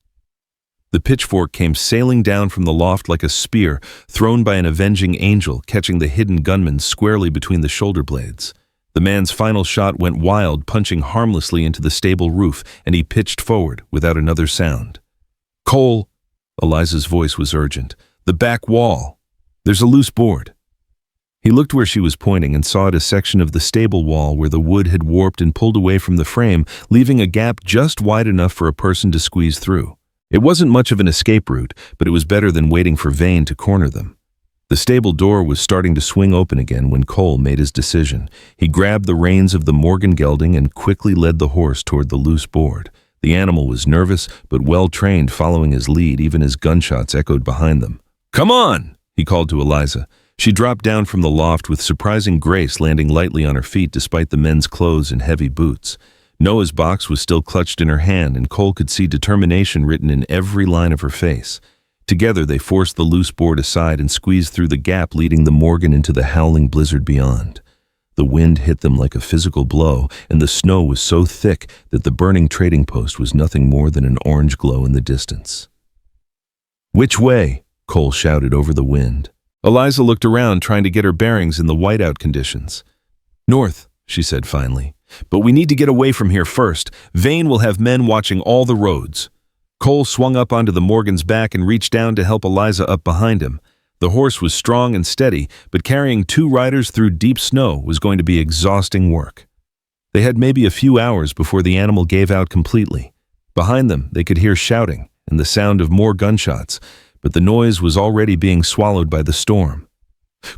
The pitchfork came sailing down from the loft like a spear thrown by an avenging angel, catching the hidden gunman squarely between the shoulder blades. The man's final shot went wild, punching harmlessly into the stable roof, and he pitched forward without another sound. "Cole," Eliza's voice was urgent. "The back wall. There's a loose board." He looked where she was pointing and saw it a section of the stable wall where the wood had warped and pulled away from the frame, leaving a gap just wide enough for a person to squeeze through. It wasn't much of an escape route, but it was better than waiting for Vane to corner them. The stable door was starting to swing open again when Cole made his decision. He grabbed the reins of the Morgan gelding and quickly led the horse toward the loose board. The animal was nervous, but well-trained, following his lead even as gunshots echoed behind them. "Come on!" he called to Eliza. She dropped down from the loft with surprising grace, landing lightly on her feet despite the men's clothes and heavy boots. Noah's box was still clutched in her hand, and Cole could see determination written in every line of her face. Together, they forced the loose board aside and squeezed through the gap, leading the Morgan into the howling blizzard beyond. The wind hit them like a physical blow, and the snow was so thick that the burning trading post was nothing more than an orange glow in the distance. "Which way?" Cole shouted over the wind. Eliza looked around, trying to get her bearings in the whiteout conditions. "North," she said finally. "But we need to get away from here first. Vane will have men watching all the roads." Cole swung up onto the Morgan's back and reached down to help Eliza up behind him. The horse was strong and steady, but carrying 2 riders through deep snow was going to be exhausting work. They had maybe a few hours before the animal gave out completely. Behind them, they could hear shouting and the sound of more gunshots, but the noise was already being swallowed by the storm.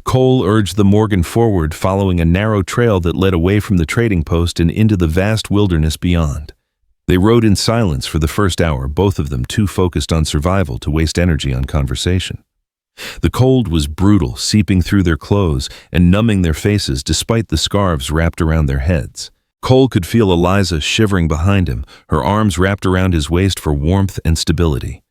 Cole urged the Morgan forward, following a narrow trail that led away from the trading post and into the vast wilderness beyond. They rode in silence for the first hour, both of them too focused on survival to waste energy on conversation. The cold was brutal, seeping through their clothes and numbing their faces despite the scarves wrapped around their heads. Cole could feel Eliza shivering behind him, her arms wrapped around his waist for warmth and stability.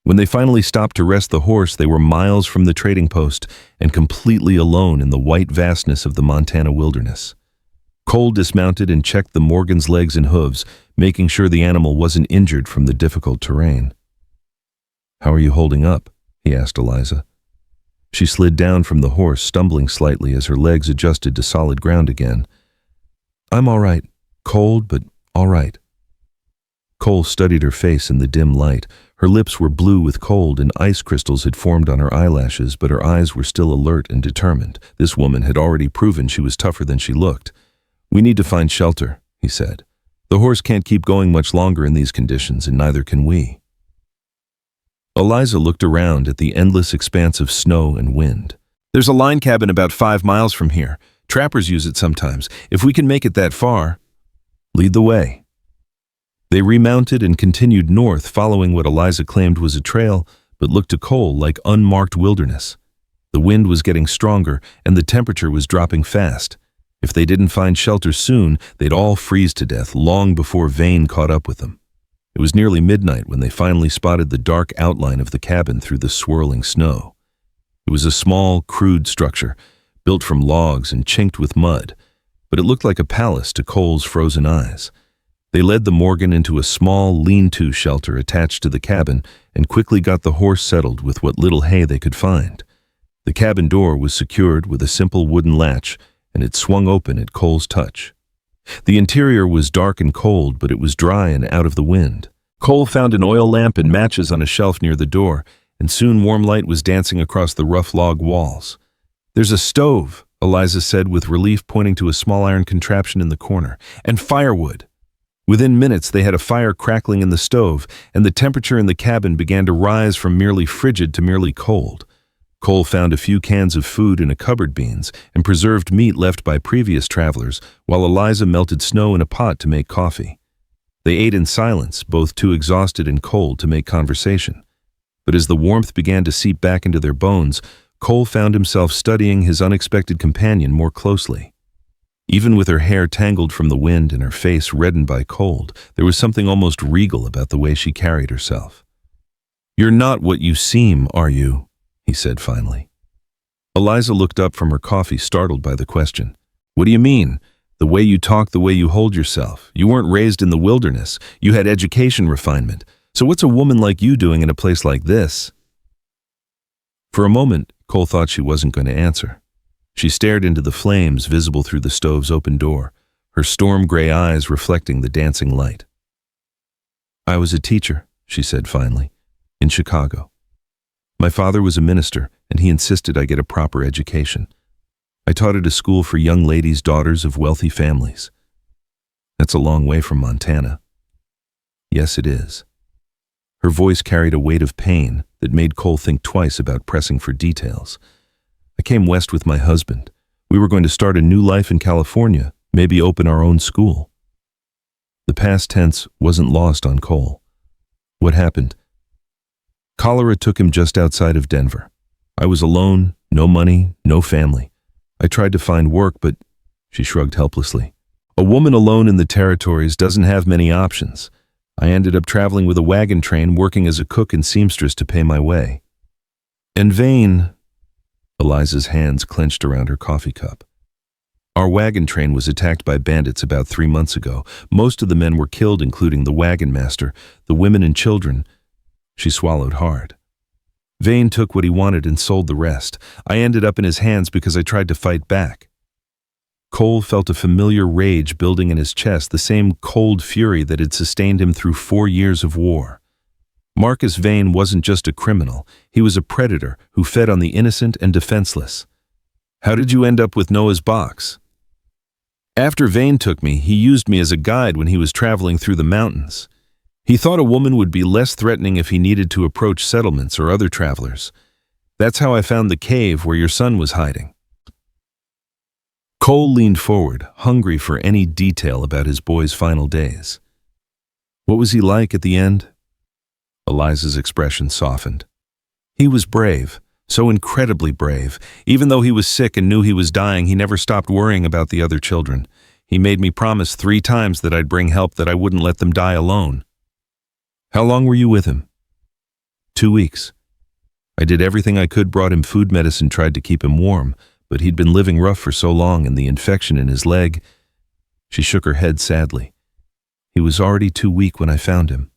When they finally stopped to rest the horse, they were miles from the trading post and completely alone in the white vastness of the Montana wilderness. Cole dismounted and checked the Morgan's legs and hooves, making sure the animal wasn't injured from the difficult terrain. "How are you holding up?" he asked Eliza. She slid down from the horse, stumbling slightly as her legs adjusted to solid ground again. I'm all right. Cold, but all right. Cole studied her face in the dim light. Her lips were blue with cold and ice crystals had formed on her eyelashes, but her eyes were still alert and determined. This woman had already proven she was tougher than she looked. We need to find shelter, he said. The horse can't keep going much longer in these conditions, and neither can we. Eliza looked around at the endless expanse of snow and wind. There's a line cabin about 5 miles from here. Trappers use it sometimes. If we can make it that far, lead the way. They remounted and continued north, following what Eliza claimed was a trail, but looked to Cole like unmarked wilderness. The wind was getting stronger, and the temperature was dropping fast. If they didn't find shelter soon, they'd all freeze to death long before Vane caught up with them. It was nearly midnight when they finally spotted the dark outline of the cabin through the swirling snow. It was a small, crude structure, built from logs and chinked with mud, but it looked like a palace to Cole's frozen eyes. They led the Morgan into a small, lean-to shelter attached to the cabin and quickly got the horse settled with what little hay they could find. The cabin door was secured with a simple wooden latch, and it swung open at Cole's touch. The interior was dark and cold, but it was dry and out of the wind. Cole found an oil lamp and matches on a shelf near the door, and soon warm light was dancing across the rough log walls. There's a stove, Eliza said with relief, pointing to a small iron contraption in the corner, and firewood. Within minutes they had a fire crackling in the stove, and the temperature in the cabin began to rise from merely frigid to merely cold. Cole found a few cans of food and a cupboard beans and preserved meat left by previous travelers, while Eliza melted snow in a pot to make coffee. They ate in silence, both too exhausted and cold to make conversation. But as the warmth began to seep back into their bones, Cole found himself studying his unexpected companion more closely. Even with her hair tangled from the wind and her face reddened by cold, there was something almost regal about the way she carried herself. "You're not what you seem, are you?" he said finally. Eliza looked up from her coffee, startled by the question. "What do you mean? The way you talk, the way you hold yourself. You weren't raised in the wilderness. You had education refinement. So what's a woman like you doing in a place like this?" For a moment, Cole thought she wasn't going to answer. She stared into the flames visible through the stove's open door, her storm-gray eyes reflecting the dancing light. "I was a teacher," she said finally, "in Chicago. My father was a minister, and he insisted I get a proper education. I taught at a school for young ladies' daughters of wealthy families. That's a long way from Montana." "Yes, it is." Her voice carried a weight of pain that made Cole think twice about pressing for details. "I came west with my husband. We were going to start a new life in California, maybe open our own school." The past tense wasn't lost on Cole. "What happened?" "Cholera took him just outside of Denver. I was alone, no money, no family. I tried to find work, but..." She shrugged helplessly. "A woman alone in the territories doesn't have many options. I ended up traveling with a wagon train, working as a cook and seamstress to pay my way. And Vane..." Eliza's hands clenched around her coffee cup. "Our wagon train was attacked by bandits about 3 months ago. Most of the men were killed, including the wagon master, the women and children." She swallowed hard. "Vane took what he wanted and sold the rest. I ended up in his hands because I tried to fight back." Cole felt a familiar rage building in his chest, the same cold fury that had sustained him through 4 years of war. Marcus Vane wasn't just a criminal, he was a predator who fed on the innocent and defenseless. "How did you end up with Noah's box?" "After Vane took me, he used me as a guide when he was traveling through the mountains. He thought a woman would be less threatening if he needed to approach settlements or other travelers. That's how I found the cave where your son was hiding." Cole leaned forward, hungry for any detail about his boy's final days. "What was he like at the end?" Eliza's expression softened. "He was brave, so incredibly brave. Even though he was sick and knew he was dying, he never stopped worrying about the other children. He made me promise 3 times that I'd bring help, that I wouldn't let them die alone." "How long were you with him?" 2 weeks. I did everything I could, brought him food, medicine, tried to keep him warm, but he'd been living rough for so long, and the infection in his leg..." She shook her head sadly. "He was already too weak when I found him."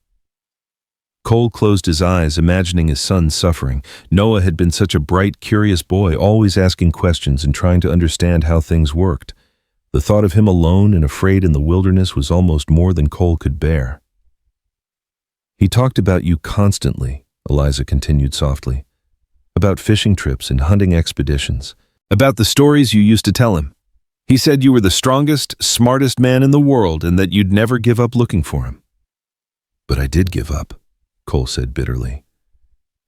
Cole closed his eyes, imagining his son's suffering. Noah had been such a bright, curious boy, always asking questions and trying to understand how things worked. The thought of him alone and afraid in the wilderness was almost more than Cole could bear. "He talked about you constantly," Eliza continued softly. "About fishing trips and hunting expeditions. About the stories you used to tell him. He said you were the strongest, smartest man in the world and that you'd never give up looking for him." "But I did give up," Cole said bitterly.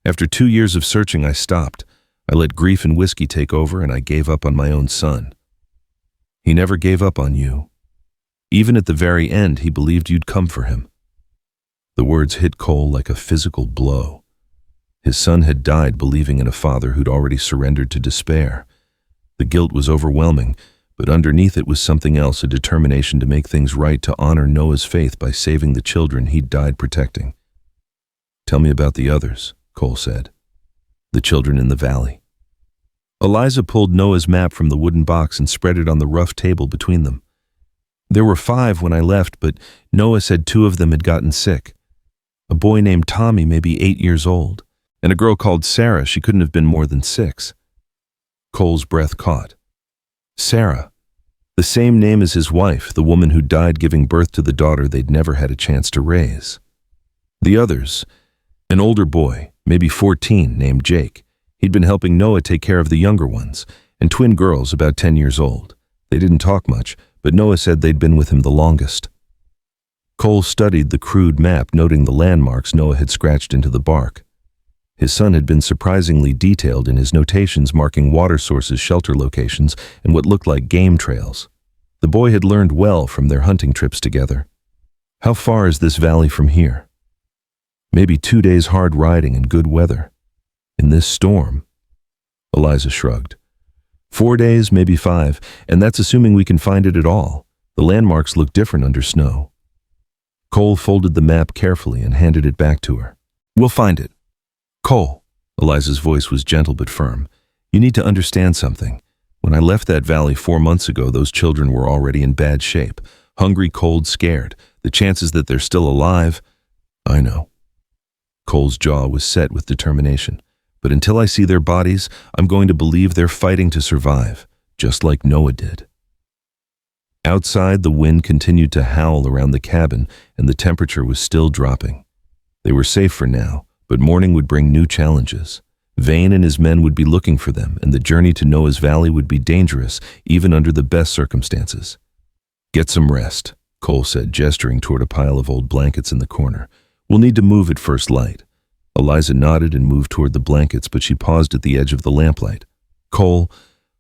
"After 2 years of searching, I stopped. I let grief and whiskey take over, and I gave up on my own son. He never gave up on you. Even at the very end, he believed you'd come for him." The words hit Cole like a physical blow. His son had died believing in a father who'd already surrendered to despair. The guilt was overwhelming, but underneath it was something else, a determination to make things right, to honor Noah's faith by saving the children he'd died protecting. "Tell me about the others," Cole said. "The children in the valley." Eliza pulled Noah's map from the wooden box and spread it on the rough table between them. "There were 5 when I left, but Noah said 2 of them had gotten sick. A boy named Tommy, maybe 8 years old, and a girl called Sarah. She couldn't have been more than 6. Cole's breath caught. Sarah. The same name as his wife, the woman who died giving birth to the daughter they'd never had a chance to raise. The others, an older boy, maybe 14, named Jake. He'd been helping Noah take care of the younger ones, and twin girls about 10 years old. They didn't talk much, but Noah said they'd been with him the longest. Cole studied the crude map, noting the landmarks Noah had scratched into the bark. His son had been surprisingly detailed in his notations, marking water sources, shelter locations, and what looked like game trails. The boy had learned well from their hunting trips together. "How far is this valley from here?" "Maybe 2 days hard riding and good weather. In this storm?" Eliza shrugged. 4 days, maybe 5, and that's assuming we can find it at all. The landmarks look different under snow. Cole folded the map carefully and handed it back to her. "We'll find it." "Cole," Eliza's voice was gentle but firm, "you need to understand something. When I left that valley 4 months ago, those children were already in bad shape. Hungry, cold, scared. The chances that they're still alive—" "I know." Cole's jaw was set with determination. "But until I see their bodies, I'm going to believe they're fighting to survive, just like Noah did." Outside, the wind continued to howl around the cabin, and the temperature was still dropping. They were safe for now, but morning would bring new challenges. Vane and his men would be looking for them, and the journey to Noah's Valley would be dangerous, even under the best circumstances. "Get some rest," Cole said, gesturing toward a pile of old blankets in the corner. "We'll need to move at first light." Eliza nodded and moved toward the blankets, but she paused at the edge of the lamplight. "Cole,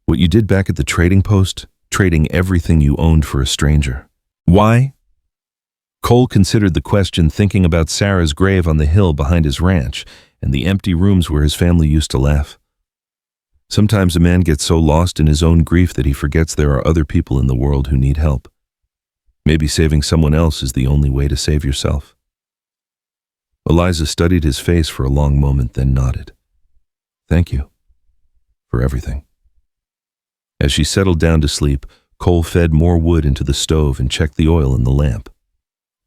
what you did back at the trading post, trading everything you owned for a stranger. Why?" Cole considered the question, thinking about Sarah's grave on the hill behind his ranch and the empty rooms where his family used to laugh. Sometimes a man gets so lost in his own grief that he forgets there are other people in the world who need help. Maybe saving someone else is the only way to save yourself. Eliza studied his face for a long moment, then nodded. "Thank you for everything." As she settled down to sleep, Cole fed more wood into the stove and checked the oil in the lamp.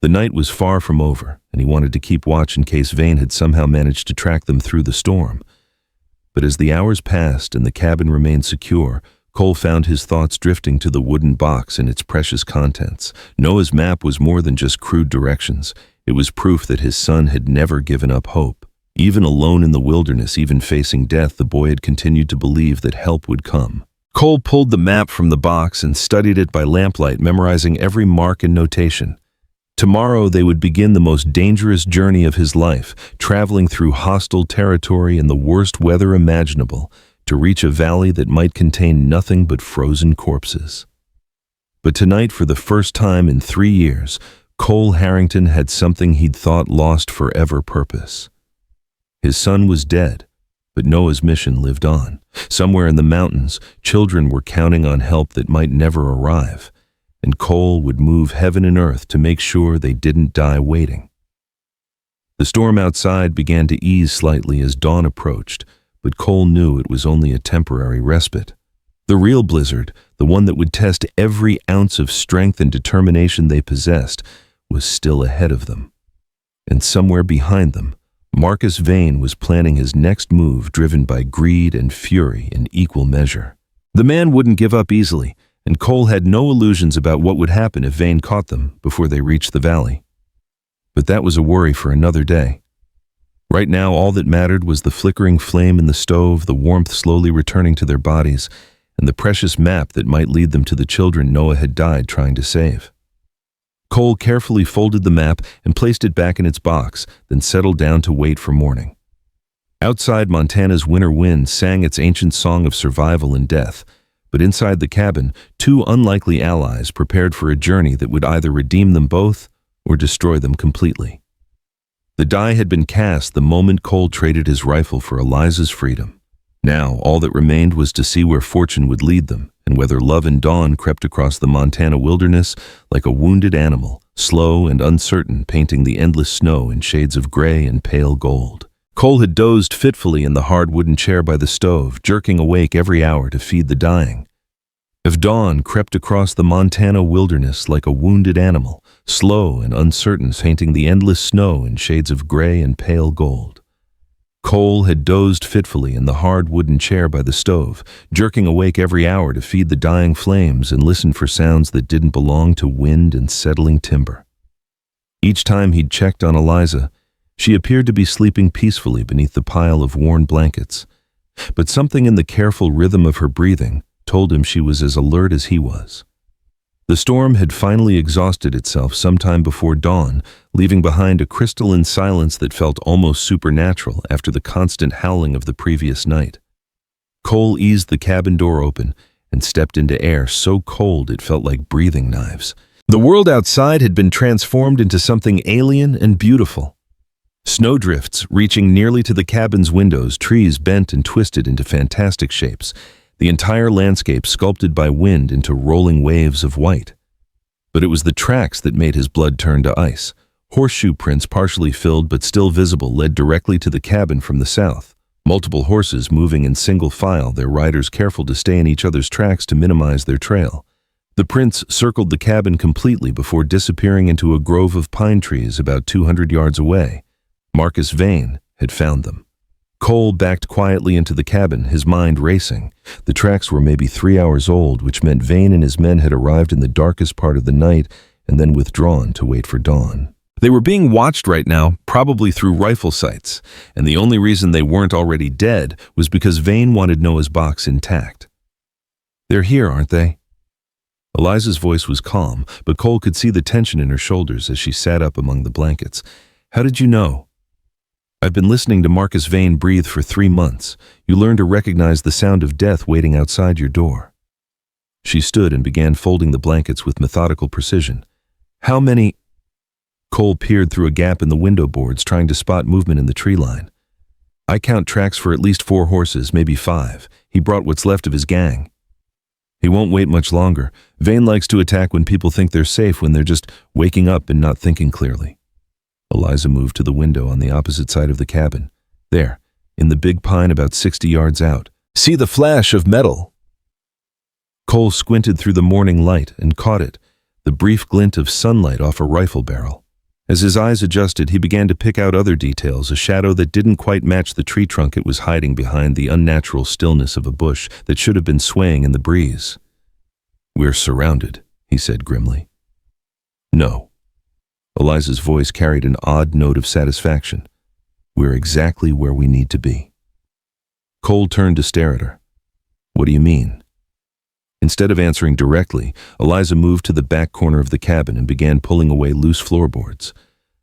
The night was far from over, and he wanted to keep watch in case Vane had somehow managed to track them through the storm. But as the hours passed and the cabin remained secure, Cole found his thoughts drifting to the wooden box and its precious contents. Noah's map was more than just crude directions. It was proof that his son had never given up hope. Even alone in the wilderness, even facing death, the boy had continued to believe that help would come. Cole pulled the map from the box and studied it by lamplight, memorizing every mark and notation. Tomorrow they would begin the most dangerous journey of his life, traveling through hostile territory in the worst weather imaginable, to reach a valley that might contain nothing but frozen corpses. But tonight, for the first time in 3 years, Cole Harrington had something he'd thought lost forever: purpose. His son was dead, but Noah's mission lived on. Somewhere in the mountains, children were counting on help that might never arrive, and Cole would move heaven and earth to make sure they didn't die waiting. The storm outside began to ease slightly as dawn approached, but Cole knew it was only a temporary respite. The real blizzard, the one that would test every ounce of strength and determination they possessed, was still ahead of them. And somewhere behind them, Marcus Vane was planning his next move, driven by greed and fury in equal measure. The man wouldn't give up easily, and Cole had no illusions about what would happen if Vane caught them before they reached the valley. But that was a worry for another day. Right now, all that mattered was the flickering flame in the stove, the warmth slowly returning to their bodies, and the precious map that might lead them to the children Noah had died trying to save. Cole carefully folded the map and placed it back in its box, then settled down to wait for morning. Outside, Montana's winter wind sang its ancient song of survival and death, but inside the cabin, two unlikely allies prepared for a journey that would either redeem them both or destroy them completely. The die had been cast the moment Cole traded his rifle for Eliza's freedom. Now, all that remained was to see where fortune would lead them, and whether love and dawn crept across the Montana wilderness like a wounded animal, slow and uncertain, painting the endless snow in shades of gray and pale gold. Cole had dozed fitfully in the hard wooden chair by the stove, jerking awake every hour to feed the dying. If dawn crept across the Montana wilderness like a wounded animal, slow and uncertain, painting the endless snow in shades of gray and pale gold. Cole had dozed fitfully in the hard wooden chair by the stove, jerking awake every hour to feed the dying flames and listen for sounds that didn't belong to wind and settling timber. Each time he'd checked on Eliza, she appeared to be sleeping peacefully beneath the pile of worn blankets, but something in the careful rhythm of her breathing told him she was as alert as he was. The storm had finally exhausted itself sometime before dawn, leaving behind a crystalline silence that felt almost supernatural after the constant howling of the previous night. Cole eased the cabin door open and stepped into air so cold it felt like breathing knives. The world outside had been transformed into something alien and beautiful. Snowdrifts reaching nearly to the cabin's windows, trees bent and twisted into fantastic shapes, the entire landscape sculpted by wind into rolling waves of white. But it was the tracks that made his blood turn to ice. Horseshoe prints, partially filled but still visible, led directly to the cabin from the south. Multiple horses moving in single file, their riders careful to stay in each other's tracks to minimize their trail. The prints circled the cabin completely before disappearing into a grove of pine trees about 200 yards away. Marcus Vane had found them. Cole backed quietly into the cabin, his mind racing. The tracks were maybe 3 hours old, which meant Vane and his men had arrived in the darkest part of the night and then withdrawn to wait for dawn. They were being watched right now, probably through rifle sights, and the only reason they weren't already dead was because Vane wanted Noah's box intact. "They're here, aren't they?" Eliza's voice was calm, but Cole could see the tension in her shoulders as she sat up among the blankets. "How did you know?" "I've been listening to Marcus Vane breathe for 3 months. You learn to recognize the sound of death waiting outside your door." She stood and began folding the blankets with methodical precision. "How many—" Cole peered through a gap in the window boards, trying to spot movement in the tree line. "I count tracks for at least 4 horses, maybe 5. He brought what's left of his gang." "He won't wait much longer. Vane likes to attack when people think they're safe, when they're just waking up and not thinking clearly." Eliza moved to the window on the opposite side of the cabin. "There, in the big pine about 60 yards out. See the flash of metal." Cole squinted through the morning light and caught it, the brief glint of sunlight off a rifle barrel. As his eyes adjusted, he began to pick out other details, a shadow that didn't quite match the tree trunk it was hiding behind, the unnatural stillness of a bush that should have been swaying in the breeze. "We're surrounded," he said grimly. "No." Eliza's voice carried an odd note of satisfaction. "We're exactly where we need to be." Cole turned to stare at her. "What do you mean?" Instead of answering directly, Eliza moved to the back corner of the cabin and began pulling away loose floorboards.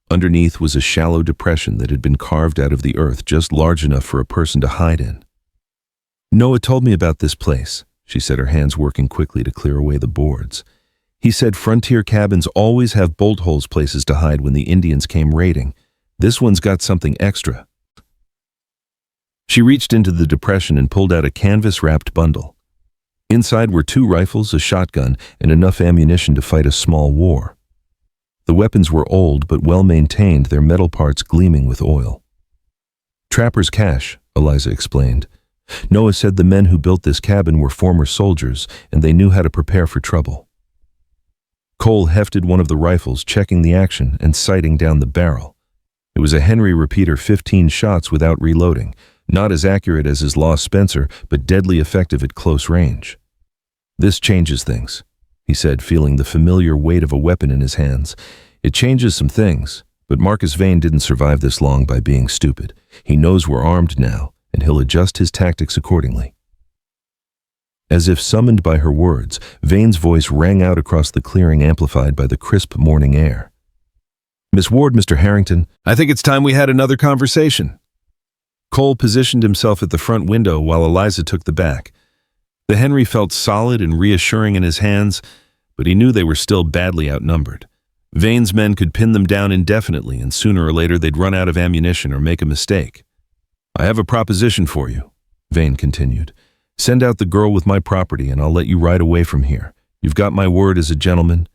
Underneath was a shallow depression that had been carved out of the earth, just large enough for a person to hide in. "Noah told me about this place," she said, her hands working quickly to clear away the boards. "He said frontier cabins always have bolt holes, places to hide when the Indians came raiding. This one's got something extra." She reached into the depression and pulled out a canvas-wrapped bundle. Inside were 2 rifles, a shotgun, and enough ammunition to fight a small war. The weapons were old but well-maintained, their metal parts gleaming with oil. "Trapper's cache," Eliza explained. "Noah said the men who built this cabin were former soldiers, and they knew how to prepare for trouble." Cole hefted one of the rifles, checking the action and sighting down the barrel. It was a Henry repeater, 15 shots without reloading, not as accurate as his lost Spencer, but deadly effective at close range. "This changes things," he said, feeling the familiar weight of a weapon in his hands. "It changes some things, but Marcus Vane didn't survive this long by being stupid. He knows we're armed now, and he'll adjust his tactics accordingly." As if summoned by her words, Vane's voice rang out across the clearing, amplified by the crisp morning air. "Miss Ward, Mr. Harrington, I think it's time we had another conversation." Cole positioned himself at the front window while Eliza took the back. The Henry felt solid and reassuring in his hands, but he knew they were still badly outnumbered. Vane's men could pin them down indefinitely, and sooner or later they'd run out of ammunition or make a mistake. "I have a proposition for you," Vane continued. "Send out the girl with my property and I'll let you ride away from here. You've got my word as a gentleman."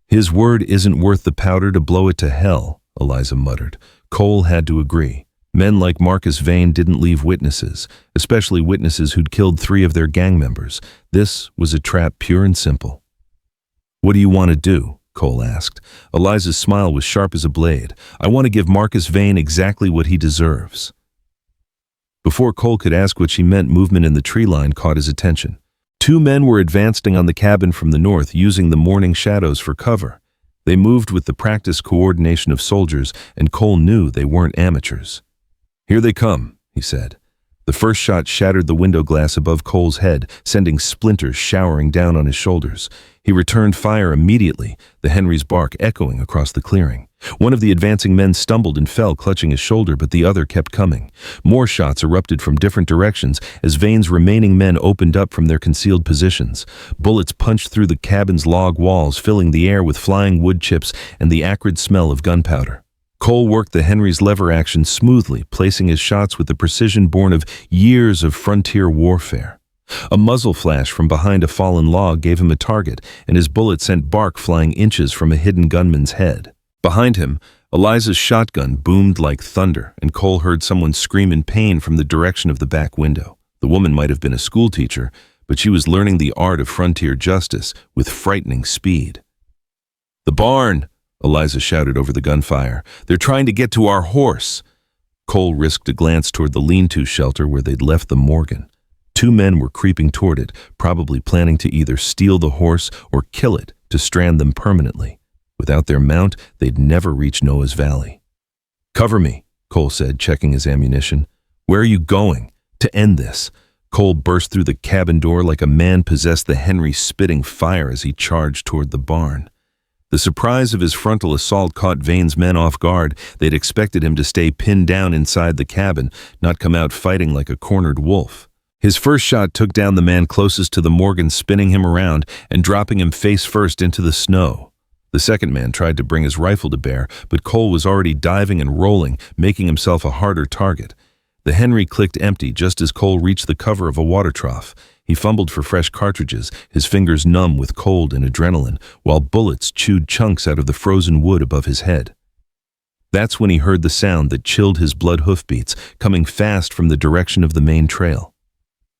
"His word isn't worth the powder to blow it to hell," Eliza muttered. Cole had to agree. Men like Marcus Vane didn't leave witnesses, especially witnesses who'd killed 3 of their gang members. This was a trap, pure and simple. "What do you want to do?" Cole asked. Eliza's smile was sharp as a blade. "I want to give Marcus Vane exactly what he deserves." Before Cole could ask what she meant, movement in the tree line caught his attention. 2 men were advancing on the cabin from the north, using the morning shadows for cover. They moved with the practiced coordination of soldiers, and Cole knew they weren't amateurs. "Here they come," he said. The first shot shattered the window glass above Cole's head, sending splinters showering down on his shoulders. He returned fire immediately, the Henry's bark echoing across the clearing. One of the advancing men stumbled and fell, clutching his shoulder, but the other kept coming. More shots erupted from different directions as Vane's remaining men opened up from their concealed positions. Bullets punched through the cabin's log walls, filling the air with flying wood chips and the acrid smell of gunpowder. Cole worked the Henry's lever action smoothly, placing his shots with the precision born of years of frontier warfare. A muzzle flash from behind a fallen log gave him a target, and his bullet sent bark flying inches from a hidden gunman's head. Behind him, Eliza's shotgun boomed like thunder, and Cole heard someone scream in pain from the direction of the back window. The woman might have been a schoolteacher, but she was learning the art of frontier justice with frightening speed. "The barn!" Eliza shouted over the gunfire. "They're trying to get to our horse." Cole risked a glance toward the lean-to shelter where they'd left the Morgan. 2 men were creeping toward it, probably planning to either steal the horse or kill it to strand them permanently. Without their mount, they'd never reach Noah's Valley. "Cover me," Cole said, checking his ammunition. "Where are you going?" "To end this." Cole burst through the cabin door like a man possessed, the Henry spitting fire as he charged toward the barn. The surprise of his frontal assault caught Vane's men off guard. They'd expected him to stay pinned down inside the cabin, not come out fighting like a cornered wolf. His first shot took down the man closest to the Morgan, spinning him around and dropping him face first into the snow. The second man tried to bring his rifle to bear, but Cole was already diving and rolling, making himself a harder target. The Henry clicked empty just as Cole reached the cover of a water trough. He fumbled for fresh cartridges, his fingers numb with cold and adrenaline, while bullets chewed chunks out of the frozen wood above his head. That's when he heard the sound that chilled his blood hoofbeats, coming fast from the direction of the main trail.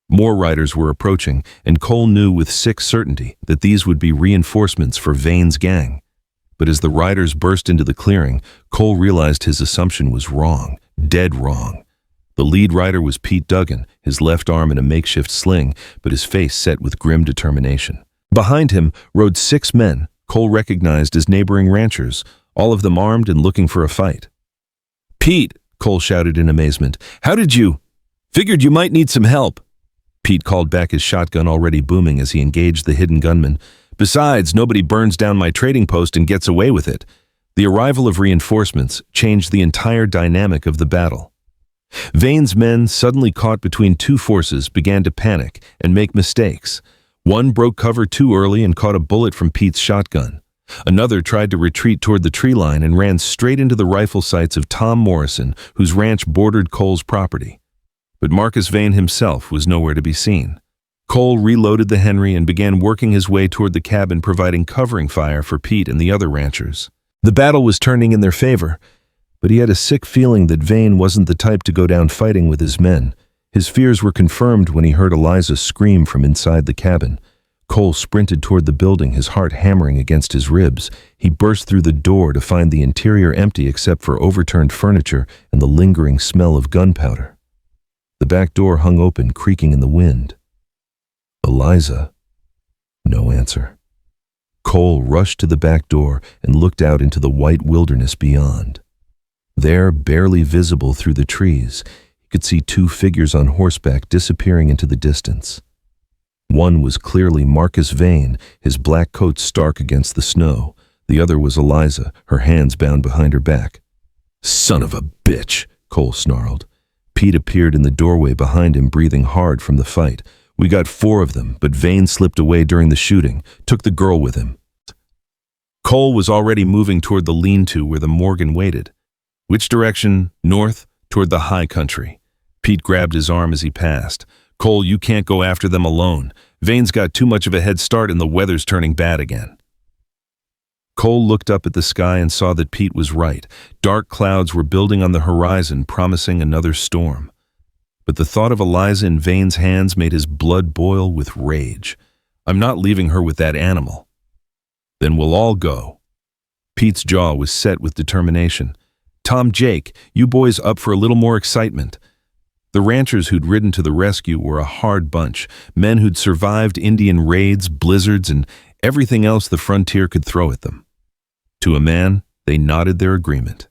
More riders were approaching, and Cole knew with sick certainty that these would be reinforcements for Vane's gang. But as the riders burst into the clearing, Cole realized his assumption was wrong, dead wrong. The lead rider was Pete Duggan, his left arm in a makeshift sling, but his face set with grim determination. Behind him rode 6 men, Cole recognized as neighboring ranchers, all of them armed and looking for a fight. "Pete," Cole shouted in amazement, "how did you? Figured you might need some help." Pete called back, his shotgun already booming as he engaged the hidden gunman. "Besides, nobody burns down my trading post and gets away with it." The arrival of reinforcements changed the entire dynamic of the battle. Vane's men, suddenly caught between 2 forces, began to panic and make mistakes. One broke cover too early and caught a bullet from Pete's shotgun. Another tried to retreat toward the tree line and ran straight into the rifle sights of Tom Morrison, whose ranch bordered Cole's property. But Marcus Vane himself was nowhere to be seen. Cole reloaded the Henry and began working his way toward the cabin, providing covering fire for Pete and the other ranchers. The battle was turning in their favor, but he had a sick feeling that Vane wasn't the type to go down fighting with his men. His fears were confirmed when he heard Eliza scream from inside the cabin. Cole sprinted toward the building, his heart hammering against his ribs. He burst through the door to find the interior empty except for overturned furniture and the lingering smell of gunpowder. The back door hung open, creaking in the wind. Eliza. No answer. Cole rushed to the back door and looked out into the white wilderness beyond. There, barely visible through the trees, he could see two figures on horseback disappearing into the distance. One was clearly Marcus Vane, his black coat stark against the snow. The other was Eliza, her hands bound behind her back. "Son of a bitch," Cole snarled. Pete appeared in the doorway behind him, breathing hard from the fight. "We got 4 of them, but Vane slipped away during the shooting, took the girl with him." Cole was already moving toward the lean-to where the Morgan waited. Which direction? North, toward the high country. Pete grabbed his arm as he passed. "Cole, you can't go after them alone. Vane's got too much of a head start and the weather's turning bad again." Cole looked up at the sky and saw that Pete was right. Dark clouds were building on the horizon, promising another storm. But the thought of Eliza in Vane's hands made his blood boil with rage. "I'm not leaving her with that animal." "Then we'll all go." Pete's jaw was set with determination. "Tom, Jake, you boys up for a little more excitement?" The ranchers who'd ridden to the rescue were a hard bunch, men who'd survived Indian raids, blizzards, and everything else the frontier could throw at them. To a man, they nodded their agreement.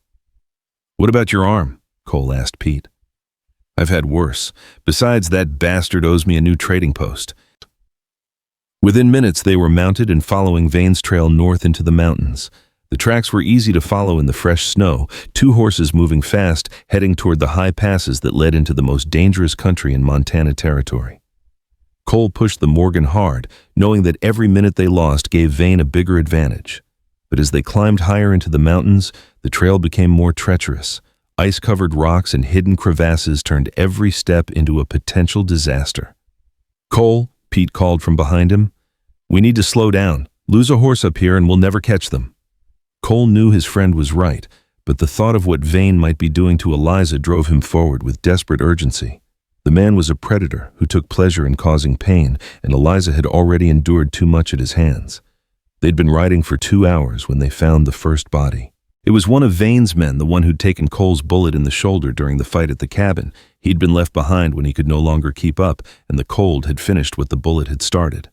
"What about your arm?" Cole asked Pete. "I've had worse. Besides, that bastard owes me a new trading post." Within minutes, they were mounted and following Vane's trail north into the mountains. The tracks were easy to follow in the fresh snow, 2 horses moving fast, heading toward the high passes that led into the most dangerous country in Montana territory. Cole pushed the Morgan hard, knowing that every minute they lost gave Vane a bigger advantage. But as they climbed higher into the mountains, the trail became more treacherous. Ice-covered rocks and hidden crevasses turned every step into a potential disaster. "Cole," Pete called from behind him, "we need to slow down. Lose a horse up here and we'll never catch them." Cole knew his friend was right, but the thought of what Vane might be doing to Eliza drove him forward with desperate urgency. The man was a predator who took pleasure in causing pain, and Eliza had already endured too much at his hands. They'd been riding for 2 hours when they found the first body. It was one of Vane's men, the one who'd taken Cole's bullet in the shoulder during the fight at the cabin. He'd been left behind when he could no longer keep up, and the cold had finished what the bullet had started.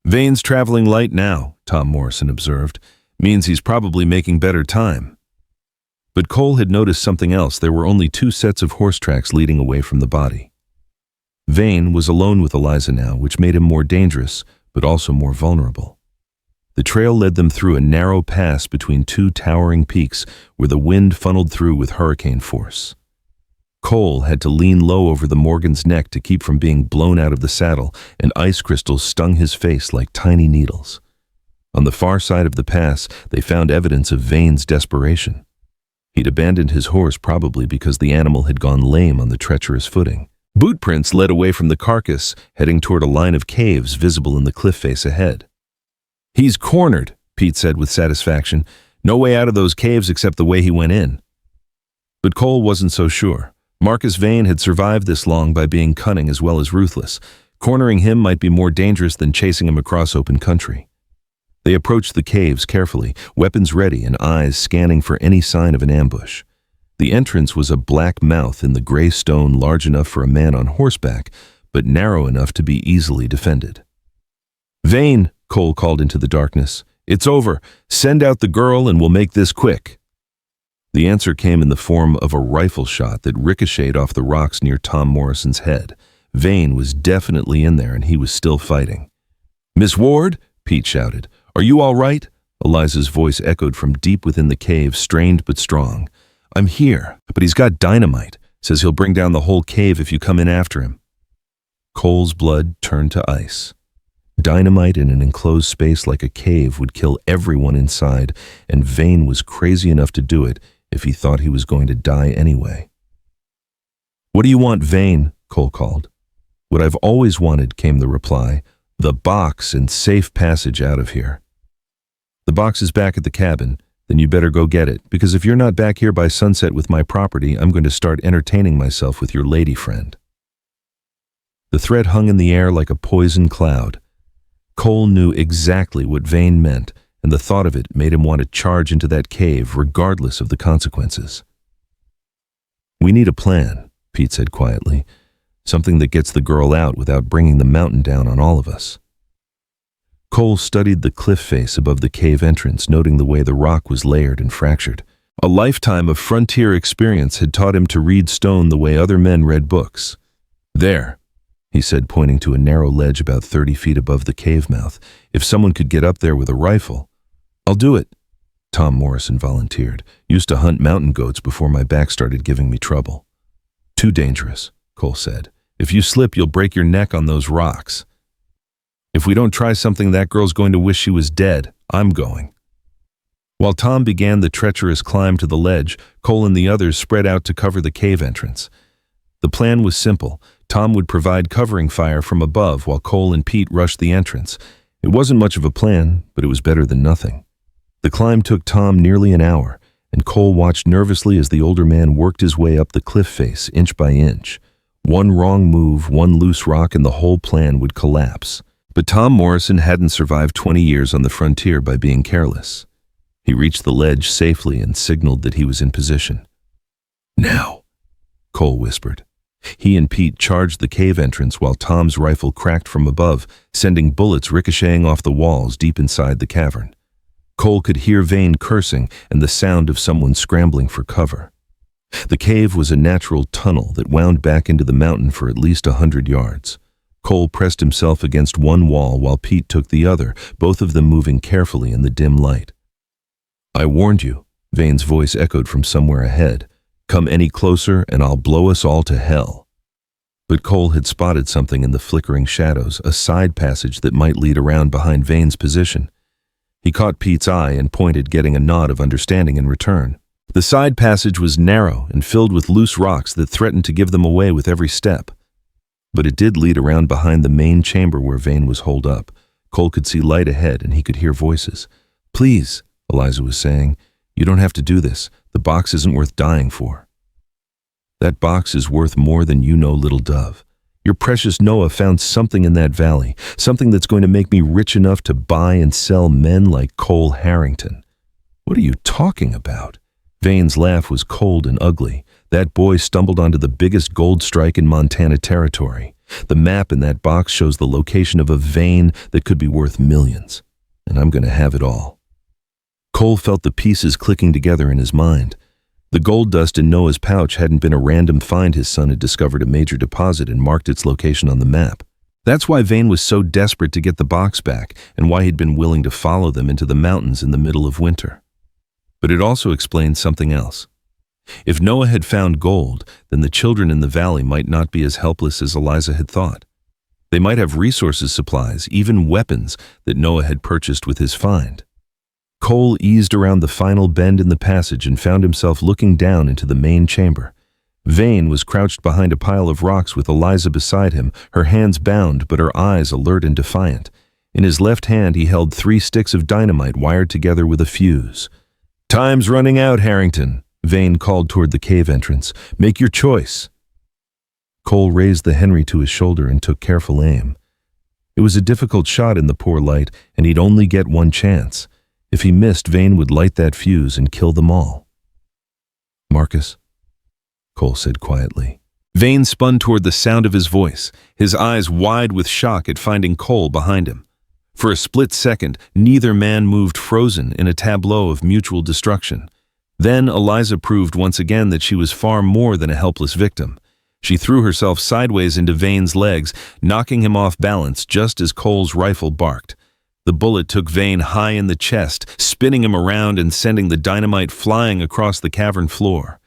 "Vane's traveling light now," Tom Morrison observed. "Means he's probably making better time." But Cole had noticed something else. There were only 2 sets of horse tracks leading away from the body. Vane was alone with Eliza now, which made him more dangerous, but also more vulnerable. The trail led them through a narrow pass between 2 towering peaks where the wind funneled through with hurricane force. Cole had to lean low over the Morgan's neck to keep from being blown out of the saddle, and ice crystals stung his face like tiny needles. On the far side of the pass, they found evidence of Vane's desperation. He'd abandoned his horse probably because the animal had gone lame on the treacherous footing. Boot prints led away from the carcass, heading toward a line of caves visible in the cliff face ahead. "He's cornered," Pete said with satisfaction. "No way out of those caves except the way he went in." But Cole wasn't so sure. Marcus Vane had survived this long by being cunning as well as ruthless. Cornering him might be more dangerous than chasing him across open country. They approached the caves carefully, weapons ready and eyes scanning for any sign of an ambush. The entrance was a black mouth in the gray stone large enough for a man on horseback, but narrow enough to be easily defended. "Vane," Cole called into the darkness. "It's over. Send out the girl and we'll make this quick." The answer came in the form of a rifle shot that ricocheted off the rocks near Tom Morrison's head. Vane was definitely in there and he was still fighting. "Miss Ward," Pete shouted. "Are you all right?" Eliza's voice echoed from deep within the cave, strained but strong. "I'm here, but he's got dynamite. Says he'll bring down the whole cave if you come in after him." Cole's blood turned to ice. Dynamite in an enclosed space like a cave would kill everyone inside, and Vane was crazy enough to do it if he thought he was going to die anyway. "What do you want, Vane?" Cole called. "What I've always wanted," came the reply. "The box and safe passage out of here." "The box is back at the cabin. Then you better go get it, because if you're not back here by sunset with my property, I'm going to start entertaining myself with your lady friend." The threat hung in the air like a poison cloud. Cole knew exactly what Vane meant, and the thought of it made him want to charge into that cave regardless of the consequences. "We need a plan," Pete said quietly. "Something that gets the girl out without bringing the mountain down on all of us." Cole studied the cliff face above the cave entrance, noting the way the rock was layered and fractured. A lifetime of frontier experience had taught him to read stone the way other men read books. "There," he said, pointing to a narrow ledge about 30 feet above the cave mouth. "If someone could get up there with a rifle." "I'll do it," Tom Morrison volunteered. "Used to hunt mountain goats before my back started giving me trouble." "Too dangerous," Cole said. "If you slip, you'll break your neck on those rocks." "If we don't try something, that girl's going to wish she was dead. I'm going." While Tom began the treacherous climb to the ledge, Cole and the others spread out to cover the cave entrance. The plan was simple. Tom would provide covering fire from above while Cole and Pete rushed the entrance. It wasn't much of a plan, but it was better than nothing. The climb took Tom nearly an hour, and Cole watched nervously as the older man worked his way up the cliff face, inch by inch. One wrong move, one loose rock, and the whole plan would collapse. But Tom Morrison hadn't survived 20 years on the frontier by being careless. He reached the ledge safely and signaled that he was in position. "Now," Cole whispered. He and Pete charged the cave entrance while Tom's rifle cracked from above, sending bullets ricocheting off the walls deep inside the cavern. Cole could hear Vane cursing and the sound of someone scrambling for cover. The cave was a natural tunnel that wound back into the mountain for at least 100 yards. Cole pressed himself against one wall while Pete took the other, both of them moving carefully in the dim light. "I warned you," Vane's voice echoed from somewhere ahead. "Come any closer and I'll blow us all to hell." But Cole had spotted something in the flickering shadows, a side passage that might lead around behind Vane's position. He caught Pete's eye and pointed, getting a nod of understanding in return. The side passage was narrow and filled with loose rocks that threatened to give them away with every step. But it did lead around behind the main chamber where Vane was holed up. Cole could see light ahead and he could hear voices. "Please," Eliza was saying, "you don't have to do this. The box isn't worth dying for." "That box is worth more than you know, little dove. Your precious Noah found something in that valley, something that's going to make me rich enough to buy and sell men like Cole Harrington." "What are you talking about?" Vane's laugh was cold and ugly. "That boy stumbled onto the biggest gold strike in Montana territory. The map in that box shows the location of a vein that could be worth millions. And I'm going to have it all." Cole felt the pieces clicking together in his mind. The gold dust in Noah's pouch hadn't been a random find. His son had discovered a major deposit and marked its location on the map. That's why Vane was so desperate to get the box back, and why he'd been willing to follow them into the mountains in the middle of winter. But it also explained something else. If Noah had found gold, then the children in the valley might not be as helpless as Eliza had thought. They might have resources, supplies, even weapons that Noah had purchased with his find. Cole eased around the final bend in the passage and found himself looking down into the main chamber. Vane was crouched behind a pile of rocks with Eliza beside him, her hands bound but her eyes alert and defiant. In his left hand he held 3 sticks of dynamite wired together with a fuse. "Time's running out, Harrington," Vane called toward the cave entrance. "Make your choice." Cole raised the Henry to his shoulder and took careful aim. It was a difficult shot in the poor light, and he'd only get one chance. If he missed, Vane would light that fuse and kill them all. "Marcus," Cole said quietly. Vane spun toward the sound of his voice, his eyes wide with shock at finding Cole behind him. For a split second, neither man moved, frozen in a tableau of mutual destruction. Then Eliza proved once again that she was far more than a helpless victim. She threw herself sideways into Vane's legs, knocking him off balance just as Cole's rifle barked. The bullet took Vane high in the chest, spinning him around and sending the dynamite flying across the cavern floor.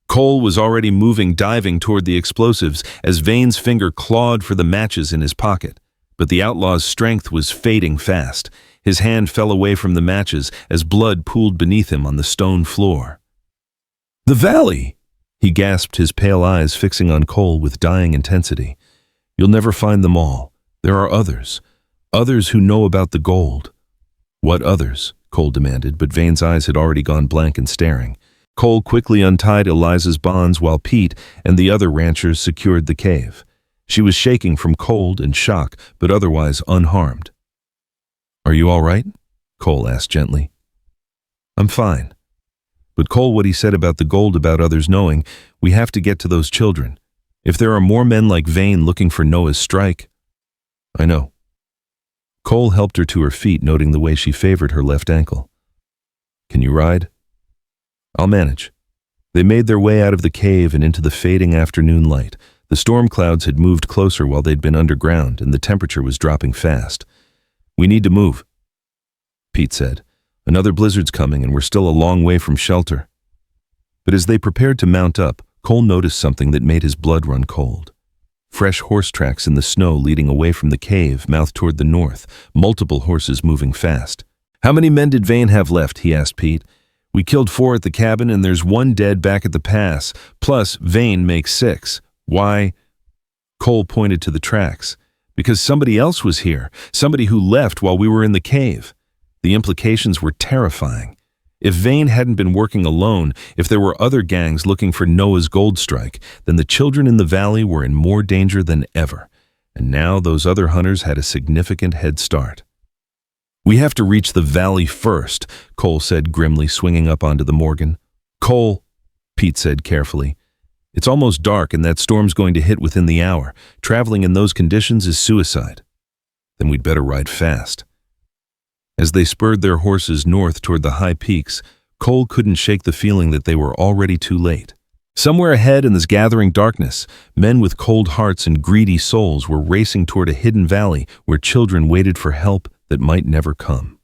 Cole was already moving, diving toward the explosives as Vane's finger clawed for the matches in his pocket. But the outlaw's strength was fading fast. His hand fell away from the matches as blood pooled beneath him on the stone floor. "The valley!" he gasped, his pale eyes fixing on Cole with dying intensity. "You'll never find them all. There are others. Others who know about the gold." "What others?" Cole demanded, but Vane's eyes had already gone blank and staring. Cole quickly untied Eliza's bonds while Pete and the other ranchers secured the cave. She was shaking from cold and shock, but otherwise unharmed. "Are you all right?" Cole asked gently. "I'm fine. But Cole, what he said about the gold, about others knowing, we have to get to those children. If there are more men like Vane looking for Noah's strike..." "I know." Cole helped her to her feet, noting the way she favored her left ankle. "Can you ride?" "I'll manage." They made their way out of the cave and into the fading afternoon light. The storm clouds had moved closer while they'd been underground, and the temperature was dropping fast. "We need to move," Pete said. "Another blizzard's coming, and we're still a long way from shelter." But as they prepared to mount up, Cole noticed something that made his blood run cold. Fresh horse tracks in the snow leading away from the cave, mouthed toward the north, multiple horses moving fast. "How many men did Vane have left?" he asked Pete. "We killed 4 at the cabin, and there's 1 dead back at the pass. Plus, Vane makes 6. Why?" Cole pointed to the tracks. "Because somebody else was here, somebody who left while we were in the cave." The implications were terrifying. If Vane hadn't been working alone, if there were other gangs looking for Noah's gold strike, then the children in the valley were in more danger than ever. And now those other hunters had a significant head start. "We have to reach the valley first," Cole said grimly, swinging up onto the Morgan. "Cole," Pete said carefully, "it's almost dark and that storm's going to hit within the hour. Traveling in those conditions is suicide." "Then we'd better ride fast." As they spurred their horses north toward the high peaks, Cole couldn't shake the feeling that they were already too late. Somewhere ahead in this gathering darkness, men with cold hearts and greedy souls were racing toward a hidden valley where children waited for help that might never come.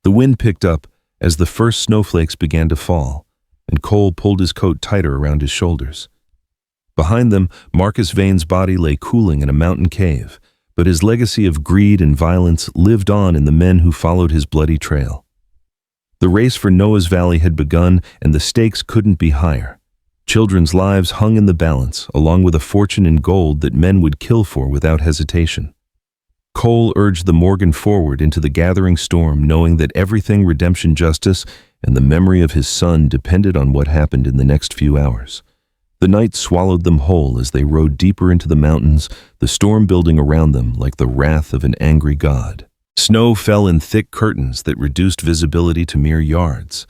The wind picked up as the first snowflakes began to fall, and Cole pulled his coat tighter around his shoulders. Behind them, Marcus Vane's body lay cooling in a mountain cave, but his legacy of greed and violence lived on in the men who followed his bloody trail. The race for Noah's Valley had begun, and the stakes couldn't be higher. Children's lives hung in the balance, along with a fortune in gold that men would kill for without hesitation. Cole urged the Morgan forward into the gathering storm, knowing that everything redemption, justice, and the memory of his son depended on what happened in the next few hours. The night swallowed them whole as they rode deeper into the mountains, the storm building around them like the wrath of an angry god. Snow fell in thick curtains that reduced visibility to mere yards,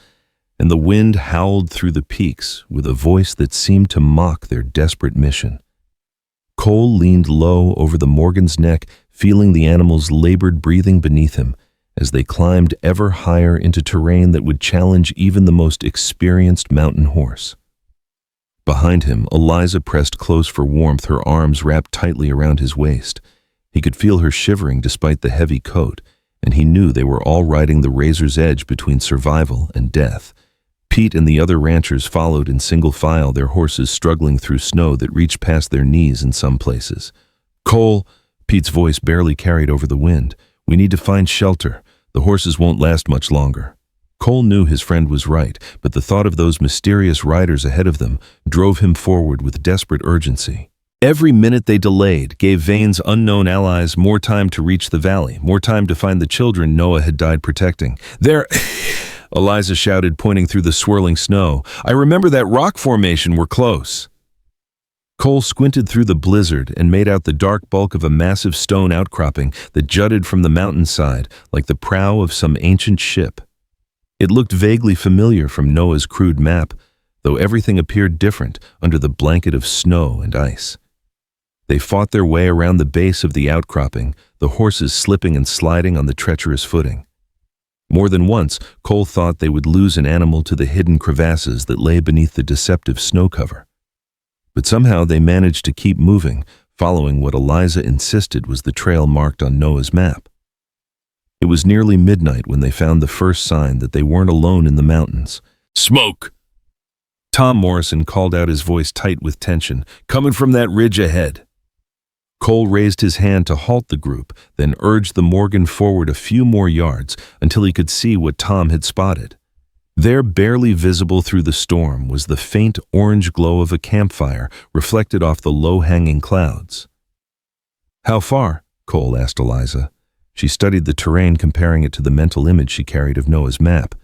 and the wind howled through the peaks with a voice that seemed to mock their desperate mission. Cole leaned low over the Morgan's neck, feeling the animal's labored breathing beneath him as they climbed ever higher into terrain that would challenge even the most experienced mountain horse. Behind him, Eliza pressed close for warmth, her arms wrapped tightly around his waist. He could feel her shivering despite the heavy coat, and he knew they were all riding the razor's edge between survival and death. Pete and the other ranchers followed in single file, their horses struggling through snow that reached past their knees in some places. "Cole," Pete's voice barely carried over the wind, "we need to find shelter. The horses won't last much longer." Cole knew his friend was right, but the thought of those mysterious riders ahead of them drove him forward with desperate urgency. Every minute they delayed gave Vane's unknown allies more time to reach the valley, more time to find the children Noah had died protecting. "There," Eliza shouted, pointing through the swirling snow. "I remember that rock formation. We're close." Cole squinted through the blizzard and made out the dark bulk of a massive stone outcropping that jutted from the mountainside like the prow of some ancient ship. It looked vaguely familiar from Noah's crude map, though everything appeared different under the blanket of snow and ice. They fought their way around the base of the outcropping, the horses slipping and sliding on the treacherous footing. More than once, Cole thought they would lose an animal to the hidden crevasses that lay beneath the deceptive snow cover. But somehow they managed to keep moving, following what Eliza insisted was the trail marked on Noah's map. It was nearly midnight when they found the first sign that they weren't alone in the mountains. "Smoke!" Tom Morrison called out, his voice tight with tension. "Coming from that ridge ahead." Cole raised his hand to halt the group, then urged the Morgan forward a few more yards until he could see what Tom had spotted. There, barely visible through the storm, was the faint orange glow of a campfire reflected off the low-hanging clouds. "How far?" Cole asked Eliza. She studied the terrain, comparing it to the mental image she carried of Noah's map.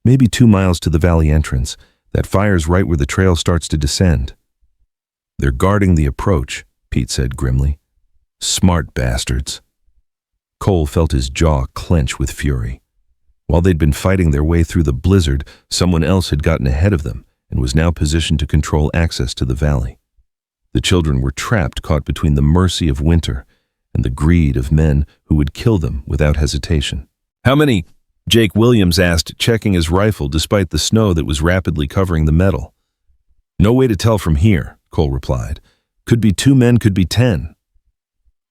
"Maybe 2 miles to the valley entrance. That fire's right where the trail starts to descend." "They're guarding the approach," Pete said grimly. "Smart bastards." Cole felt his jaw clench with fury. While they'd been fighting their way through the blizzard, someone else had gotten ahead of them and was now positioned to control access to the valley. The children were trapped, caught between the mercy of winter and the greed of men who would kill them without hesitation. "How many?" Jake Williams asked, checking his rifle despite the snow that was rapidly covering the metal. "No way to tell from here," Cole replied. "Could be 2 men, could be 10.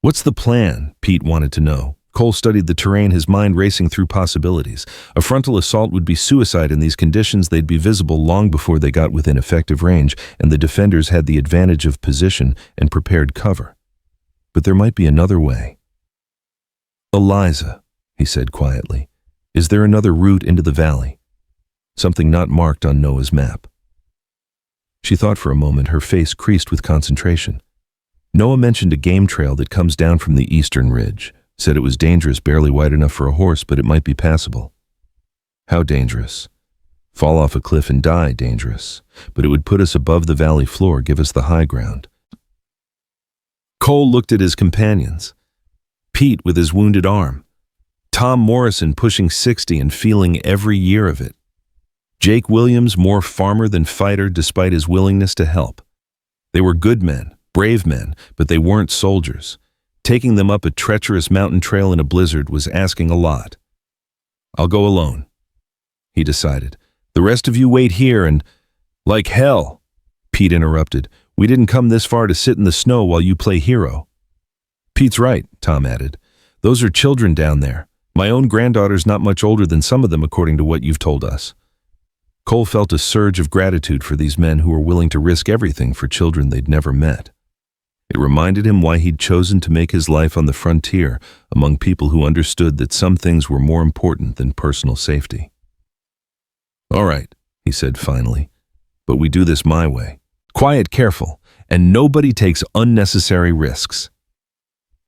"What's the plan?" Pete wanted to know. Cole studied the terrain, his mind racing through possibilities. A frontal assault would be suicide in these conditions. They'd be visible long before they got within effective range, and the defenders had the advantage of position and prepared cover. But there might be another way. "Eliza," he said quietly, "is there another route into the valley? Something not marked on Noah's map?" She thought for a moment, her face creased with concentration. Noah mentioned a game trail that comes down from the eastern ridge. Said it was dangerous, barely wide enough for a horse, but it might be passable. How dangerous? Fall off a cliff and die, dangerous. But it would put us above the valley floor, give us the high ground. Cole looked at his companions. Pete with his wounded arm. Tom Morrison pushing 60 and feeling every year of it. Jake Williams more farmer than fighter despite his willingness to help. They were good men, brave men, but they weren't soldiers. Taking them up a treacherous mountain trail in a blizzard was asking a lot. "I'll go alone," he decided. "The rest of you wait here and—" "Like hell," Pete interrupted. "We didn't come this far to sit in the snow while you play hero." "Pete's right," Tom added. "Those are children down there. My own granddaughter's not much older than some of them, according to what you've told us." Cole felt a surge of gratitude for these men who were willing to risk everything for children they'd never met. It reminded him why he'd chosen to make his life on the frontier among people who understood that some things were more important than personal safety. "All right," he said finally, "but we do this my way. Quiet, careful, and nobody takes unnecessary risks."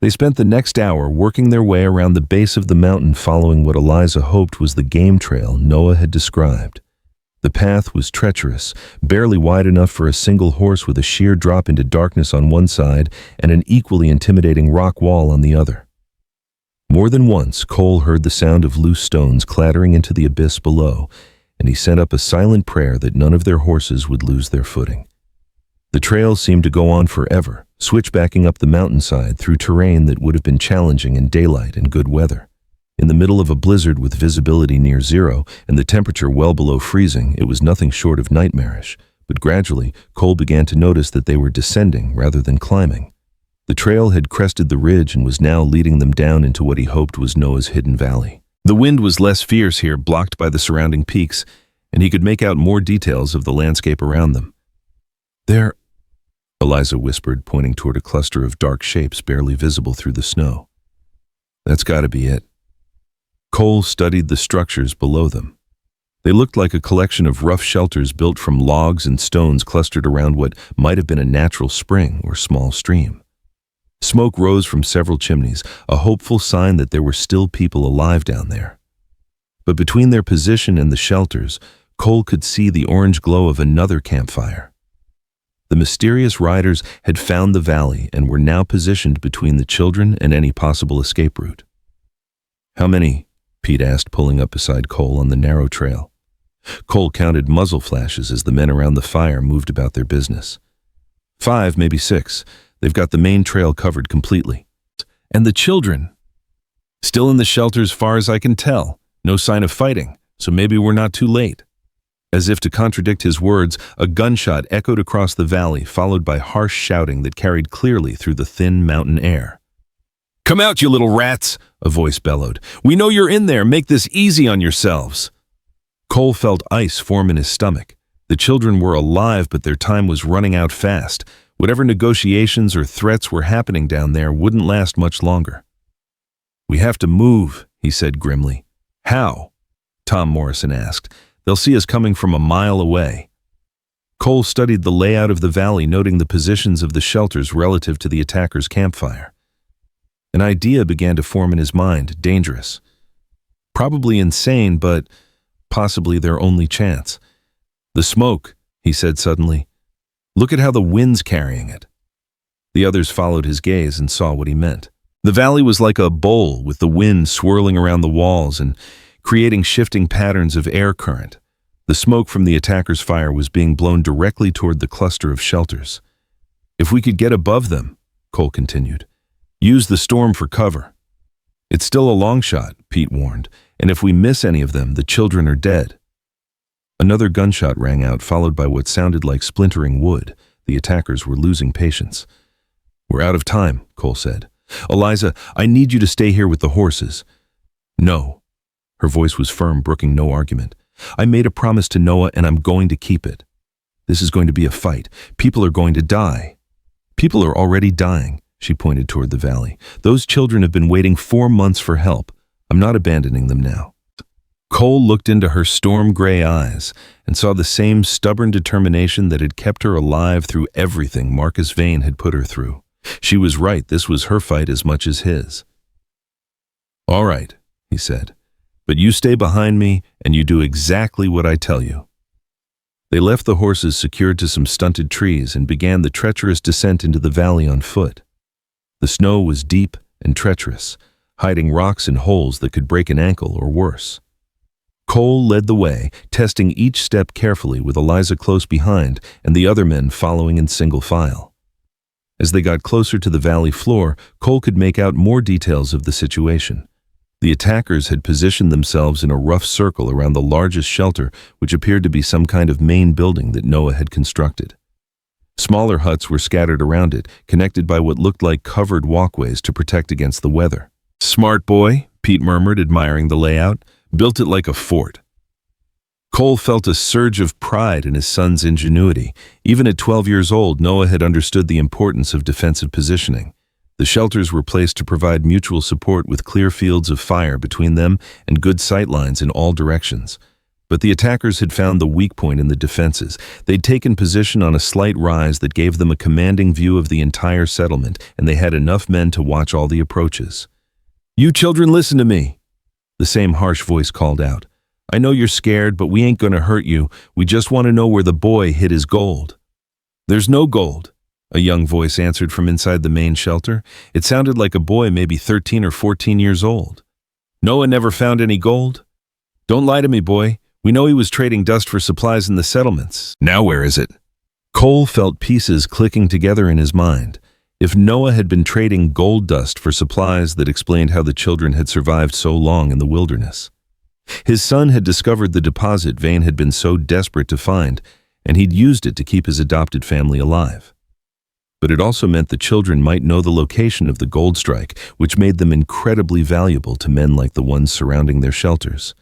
They spent the next hour working their way around the base of the mountain, following what Eliza hoped was the game trail Noah had described. The path was treacherous, barely wide enough for a single horse, with a sheer drop into darkness on one side and an equally intimidating rock wall on the other. More than once, Cole heard the sound of loose stones clattering into the abyss below, and he sent up a silent prayer that none of their horses would lose their footing. The trail seemed to go on forever, switchbacking up the mountainside through terrain that would have been challenging in daylight and good weather. In the middle of a blizzard with visibility near zero and the temperature well below freezing, it was nothing short of nightmarish, but gradually Cole began to notice that they were descending rather than climbing. The trail had crested the ridge and was now leading them down into what he hoped was Noah's hidden valley. The wind was less fierce here, blocked by the surrounding peaks, and he could make out more details of the landscape around them. "There," Eliza whispered, pointing toward a cluster of dark shapes barely visible through the snow. "That's got to be it." Cole studied the structures below them. They looked like a collection of rough shelters built from logs and stones clustered around what might have been a natural spring or small stream. Smoke rose from several chimneys, a hopeful sign that there were still people alive down there. But between their position and the shelters, Cole could see the orange glow of another campfire. The mysterious riders had found the valley and were now positioned between the children and any possible escape route. "How many?" Pete asked, pulling up beside Cole on the narrow trail. Cole counted muzzle flashes as the men around the fire moved about their business. 5, maybe 6. They've got the main trail covered completely. "And the children?" "Still in the shelters, far as I can tell. No sign of fighting, so maybe we're not too late." As if to contradict his words, a gunshot echoed across the valley, followed by harsh shouting that carried clearly through the thin mountain air. "Come out, you little rats!" a voice bellowed. "We know you're in there. Make this easy on yourselves." Cole felt ice form in his stomach. The children were alive, but their time was running out fast. Whatever negotiations or threats were happening down there wouldn't last much longer. "We have to move," he said grimly. "How?" Tom Morrison asked. "They'll see us coming from a mile away." Cole studied the layout of the valley, noting the positions of the shelters relative to the attackers' campfire. An idea began to form in his mind, dangerous. Probably insane, but possibly their only chance. "The smoke," he said suddenly. "Look at how the wind's carrying it." The others followed his gaze and saw what he meant. The valley was like a bowl with the wind swirling around the walls and creating shifting patterns of air current. The smoke from the attackers' fire was being blown directly toward the cluster of shelters. "If we could get above them," Cole continued, "use the storm for cover." "It's still a long shot," Pete warned, "and if we miss any of them, the children are dead." Another gunshot rang out, followed by what sounded like splintering wood. The attackers were losing patience. "We're out of time," Cole said. "Eliza, I need you to stay here with the horses." "No." Her voice was firm, brooking no argument. "I made a promise to Noah, and I'm going to keep it. This is going to be a fight. People are going to die." "People are already dying," she pointed toward the valley. "Those children have been waiting 4 months for help. I'm not abandoning them now." Cole looked into her storm-gray eyes and saw the same stubborn determination that had kept her alive through everything Marcus Vane had put her through. She was right, this was her fight as much as his. "All right," he said, "but you stay behind me and you do exactly what I tell you." They left the horses secured to some stunted trees and began the treacherous descent into the valley on foot. The snow was deep and treacherous, hiding rocks and holes that could break an ankle or worse. Cole led the way, testing each step carefully with Eliza close behind and the other men following in single file. As they got closer to the valley floor, Cole could make out more details of the situation. The attackers had positioned themselves in a rough circle around the largest shelter, which appeared to be some kind of main building that Noah had constructed. Smaller huts were scattered around it, connected by what looked like covered walkways to protect against the weather. "Smart boy," Pete murmured, admiring the layout. "Built it like a fort." Cole felt a surge of pride in his son's ingenuity. Even at 12 years old, Noah had understood the importance of defensive positioning. The shelters were placed to provide mutual support with clear fields of fire between them and good sight lines in all directions. But the attackers had found the weak point in the defenses. They'd taken position on a slight rise that gave them a commanding view of the entire settlement, and they had enough men to watch all the approaches. "You children, listen to me," the same harsh voice called out. "I know you're scared, but we ain't gonna hurt you. We just want to know where the boy hid his gold." "There's no gold," a young voice answered from inside the main shelter. It sounded like a boy maybe 13 or 14 years old. "Noah never found any gold?" "Don't lie to me, boy. We know he was trading dust for supplies in the settlements. Now where is it?" Cole felt pieces clicking together in his mind. If Noah had been trading gold dust for supplies, that explained how the children had survived so long in the wilderness. His son had discovered the deposit Vane had been so desperate to find, and he'd used it to keep his adopted family alive. But it also meant the children might know the location of the gold strike, which made them incredibly valuable to men like the ones surrounding their shelters.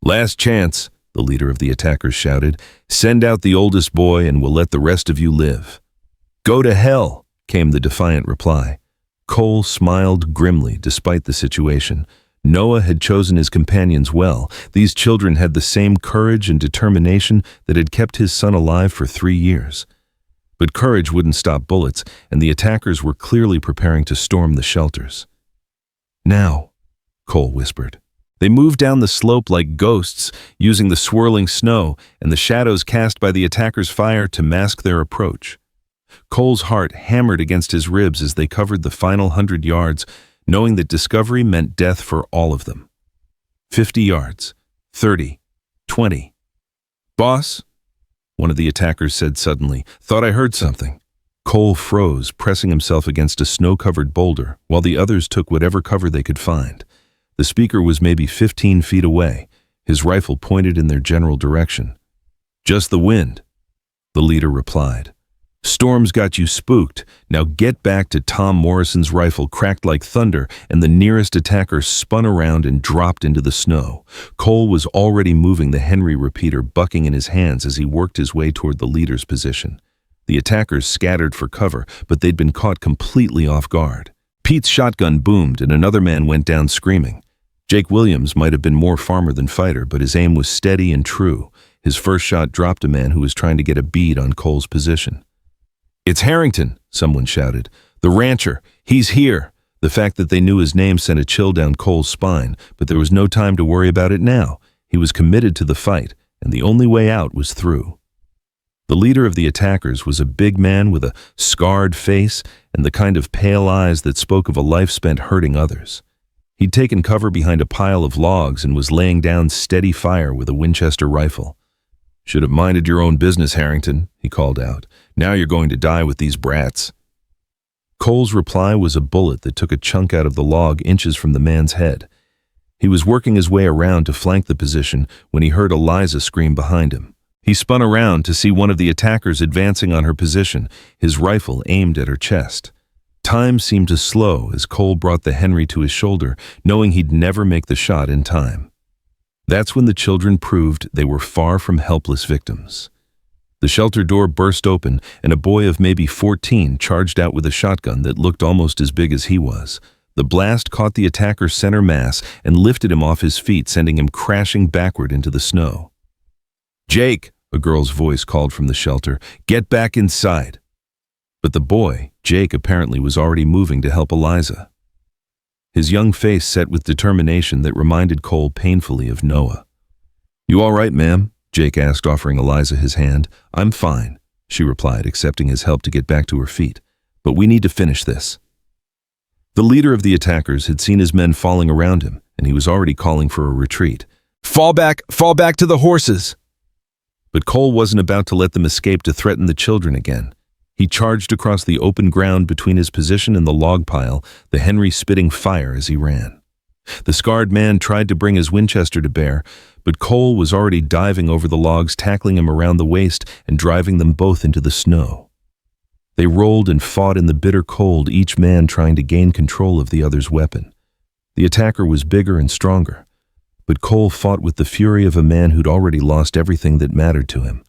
"Last chance," the leader of the attackers shouted. "Send out the oldest boy and we'll let the rest of you live." "Go to hell," came the defiant reply. Cole smiled grimly despite the situation. Noah had chosen his companions well. These children had the same courage and determination that had kept his son alive for 3 years. But courage wouldn't stop bullets, and the attackers were clearly preparing to storm the shelters. "Now," Cole whispered. They moved down the slope like ghosts, using the swirling snow and the shadows cast by the attackers' fire to mask their approach. Cole's heart hammered against his ribs as they covered the final 100 yards, knowing that discovery meant death for all of them. 50 yards, 30, 20. "Boss," one of the attackers said suddenly, "thought I heard something." Cole froze, pressing himself against a snow-covered boulder, while the others took whatever cover they could find. The speaker was maybe 15 feet away, his rifle pointed in their general direction. "Just the wind," the leader replied. "Storm's got you spooked. Now get back to Tom Morrison's rifle cracked like thunder, and the nearest attacker spun around and dropped into the snow. Cole was already moving the Henry repeater bucking in his hands as he worked his way toward the leader's position. The attackers scattered for cover, but they'd been caught completely off guard. Pete's shotgun boomed and another man went down screaming. Jake Williams might have been more farmer than fighter, but his aim was steady and true. His first shot dropped a man who was trying to get a bead on Cole's position. "It's Harrington," someone shouted. "The rancher. He's here." The fact that they knew his name sent a chill down Cole's spine, but there was no time to worry about it now. He was committed to the fight, and the only way out was through. The leader of the attackers was a big man with a scarred face and the kind of pale eyes that spoke of a life spent hurting others. He'd taken cover behind a pile of logs and was laying down steady fire with a Winchester rifle. "Should have minded your own business, Harrington," he called out. "Now you're going to die with these brats." Cole's reply was a bullet that took a chunk out of the log inches from the man's head. He was working his way around to flank the position when he heard Eliza scream behind him. He spun around to see one of the attackers advancing on her position, his rifle aimed at her chest. Time seemed to slow as Cole brought the Henry to his shoulder, knowing he'd never make the shot in time. That's when the children proved they were far from helpless victims. The shelter door burst open, and a boy of maybe 14 charged out with a shotgun that looked almost as big as he was. The blast caught the attacker's center mass and lifted him off his feet, sending him crashing backward into the snow. "Jake," a girl's voice called from the shelter, "get back inside." But the boy, Jake, apparently was already moving to help Eliza. His young face set with determination that reminded Cole painfully of Noah. "You all right, ma'am?" Jake asked, offering Eliza his hand. "I'm fine," she replied, accepting his help to get back to her feet. "But we need to finish this." The leader of the attackers had seen his men falling around him, and he was already calling for a retreat. Fall back to the horses!" But Cole wasn't about to let them escape to threaten the children again. He charged across the open ground between his position and the log pile, the Henry spitting fire as he ran. The scarred man tried to bring his Winchester to bear, but Cole was already diving over the logs, tackling him around the waist and driving them both into the snow. They rolled and fought in the bitter cold, each man trying to gain control of the other's weapon. The attacker was bigger and stronger, but Cole fought with the fury of a man who'd already lost everything that mattered to him.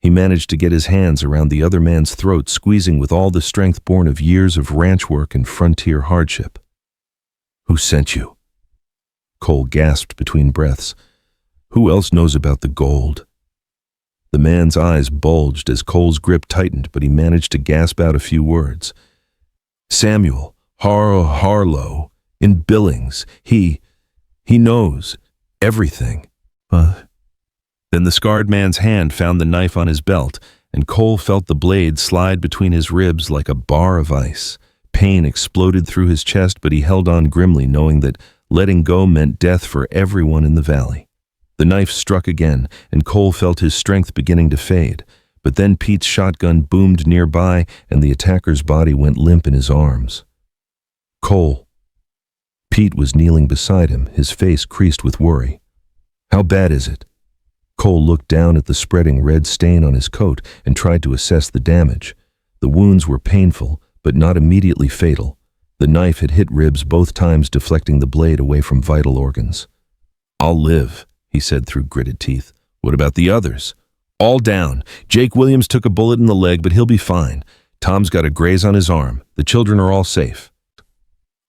He managed to get his hands around the other man's throat, squeezing with all the strength born of years of ranch work and frontier hardship. "Who sent you?" Cole gasped between breaths. "Who else knows about the gold?" The man's eyes bulged as Cole's grip tightened, but he managed to gasp out a few words. "Samuel Harlow in Billings. He knows everything." Then the scarred man's hand found the knife on his belt, and Cole felt the blade slide between his ribs like a bar of ice. Pain exploded through his chest, but he held on grimly, knowing that letting go meant death for everyone in the valley. The knife struck again, and Cole felt his strength beginning to fade. But then Pete's shotgun boomed nearby, and the attacker's body went limp in his arms. "Cole." Pete was kneeling beside him, his face creased with worry. "How bad is it?" Cole looked down at the spreading red stain on his coat and tried to assess the damage. The wounds were painful, but not immediately fatal. The knife had hit ribs both times, deflecting the blade away from vital organs. "I'll live," he said through gritted teeth. "What about the others?" "All down. Jake Williams took a bullet in the leg, but he'll be fine. Tom's got a graze on his arm. The children are all safe."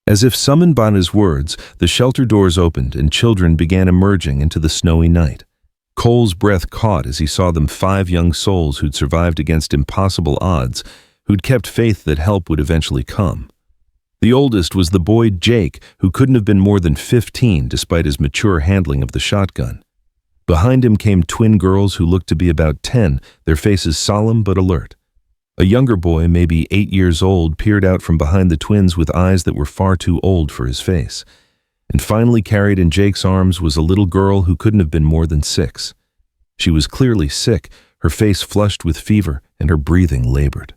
As if summoned by his words, the shelter doors opened and children began emerging into the snowy night. Cole's breath caught as he saw them, 5 young souls who'd survived against impossible odds, who'd kept faith that help would eventually come. The oldest was the boy Jake, who couldn't have been more than 15 despite his mature handling of the shotgun. Behind him came twin girls who looked to be about 10, their faces solemn but alert. A younger boy, maybe 8 years old, peered out from behind the twins with eyes that were far too old for his face. And finally carried in Jake's arms was a little girl who couldn't have been more than 6. She was clearly sick, her face flushed with fever, and her breathing labored.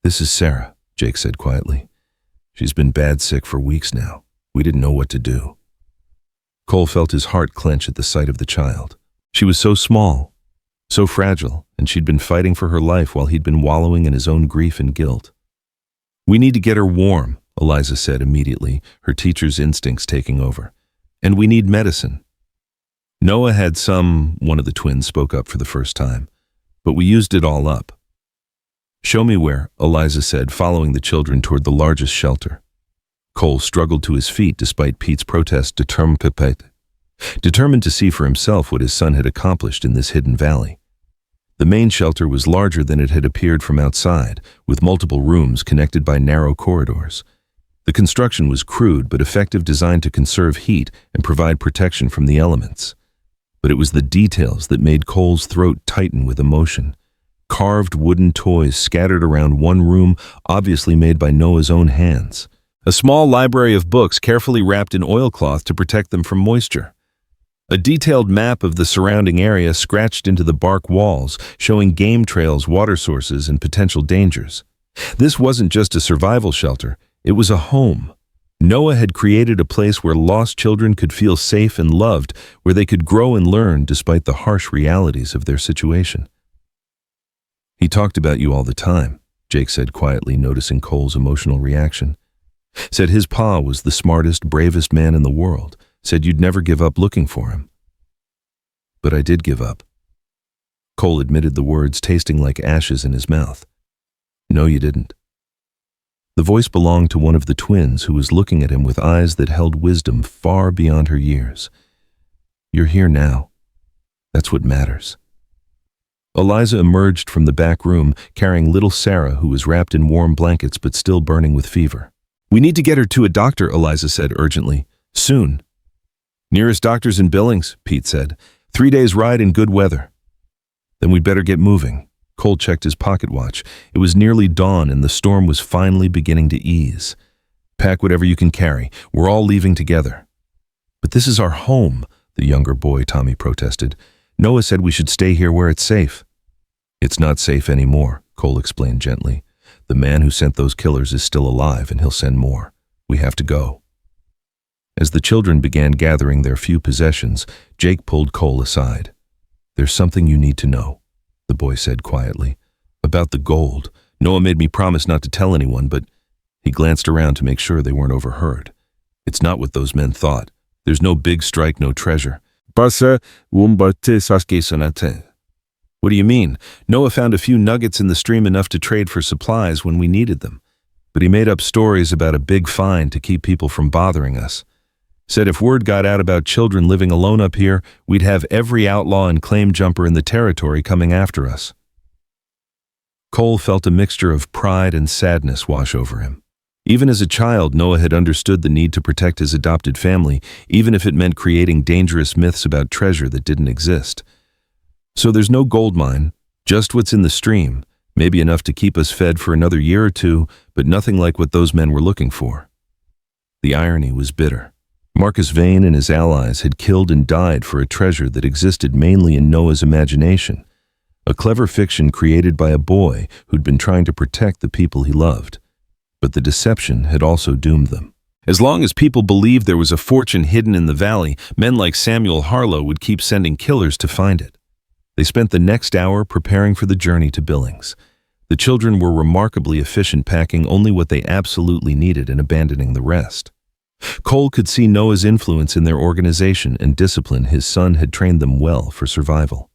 "This is Sarah," Jake said quietly. "She's been bad sick for weeks now. We didn't know what to do." Cole felt his heart clench at the sight of the child. She was so small, so fragile, and she'd been fighting for her life while he'd been wallowing in his own grief and guilt. "We need to get her warm," Eliza said immediately, her teacher's instincts taking over. "And we need medicine." "Noah had some," one of the twins spoke up for the first time, "but we used it all up." "Show me where," Eliza said, following the children toward the largest shelter. Cole struggled to his feet despite Pete's protest, determined to see for himself what his son had accomplished in this hidden valley. The main shelter was larger than it had appeared from outside, with multiple rooms connected by narrow corridors. The construction was crude but effective, designed to conserve heat and provide protection from the elements. But it was the details that made Cole's throat tighten with emotion. carved wooden toys scattered around one room, obviously made by Noah's own hands. A small library of books carefully wrapped in oilcloth to protect them from moisture. A detailed map of the surrounding area scratched into the bark walls, showing game trails, water sources, and potential dangers. This wasn't just a survival shelter, it was a home. Noah had created a place where lost children could feel safe and loved, where they could grow and learn despite the harsh realities of their situation. "He talked about you all the time," Jake said quietly, noticing Cole's emotional reaction. "Said his pa was the smartest, bravest man in the world. Said you'd never give up looking for him." "But I did give up." Cole admitted the words, tasting like ashes in his mouth. "No, you didn't." The voice belonged to one of the twins who was looking at him with eyes that held wisdom far beyond her years. "You're here now. That's what matters." Eliza emerged from the back room, carrying little Sarah, who was wrapped in warm blankets but still burning with fever. "We need to get her to a doctor," Eliza said urgently. "Soon." "Nearest doctor's in Billings," Pete said. 3 days' ride in good weather." "Then we'd better get moving." Cole checked his pocket watch. It was nearly dawn and the storm was finally beginning to ease. "Pack whatever you can carry. We're all leaving together." "But this is our home," the younger boy Tommy protested. "Noah said we should stay here where it's safe." "It's not safe anymore," Cole explained gently. "The man who sent those killers is still alive and he'll send more. We have to go." As the children began gathering their few possessions, Jake pulled Cole aside. "There's something you need to know," the boy said quietly. "About the gold. Noah made me promise not to tell anyone, but..." He glanced around to make sure they weren't overheard. "It's not what those men thought. There's no big strike, no treasure." "What do you mean? Noah found a few nuggets in the stream, enough to trade for supplies when we needed them. But he made up stories about a big find to keep people from bothering us. Said if word got out about children living alone up here, we'd have every outlaw and claim jumper in the territory coming after us." Cole felt a mixture of pride and sadness wash over him. Even as a child, Noah had understood the need to protect his adopted family, even if it meant creating dangerous myths about treasure that didn't exist. "So there's no gold mine, just what's in the stream, maybe enough to keep us fed for another year or two, but nothing like what those men were looking for." The irony was bitter. Marcus Vane and his allies had killed and died for a treasure that existed mainly in Noah's imagination, a clever fiction created by a boy who'd been trying to protect the people he loved. But the deception had also doomed them. As long as people believed there was a fortune hidden in the valley, men like Samuel Harlow would keep sending killers to find it. They spent the next hour preparing for the journey to Billings. The children were remarkably efficient, packing only what they absolutely needed and abandoning the rest. Cole could see Noah's influence in their organization and discipline. His son had trained them well for survival.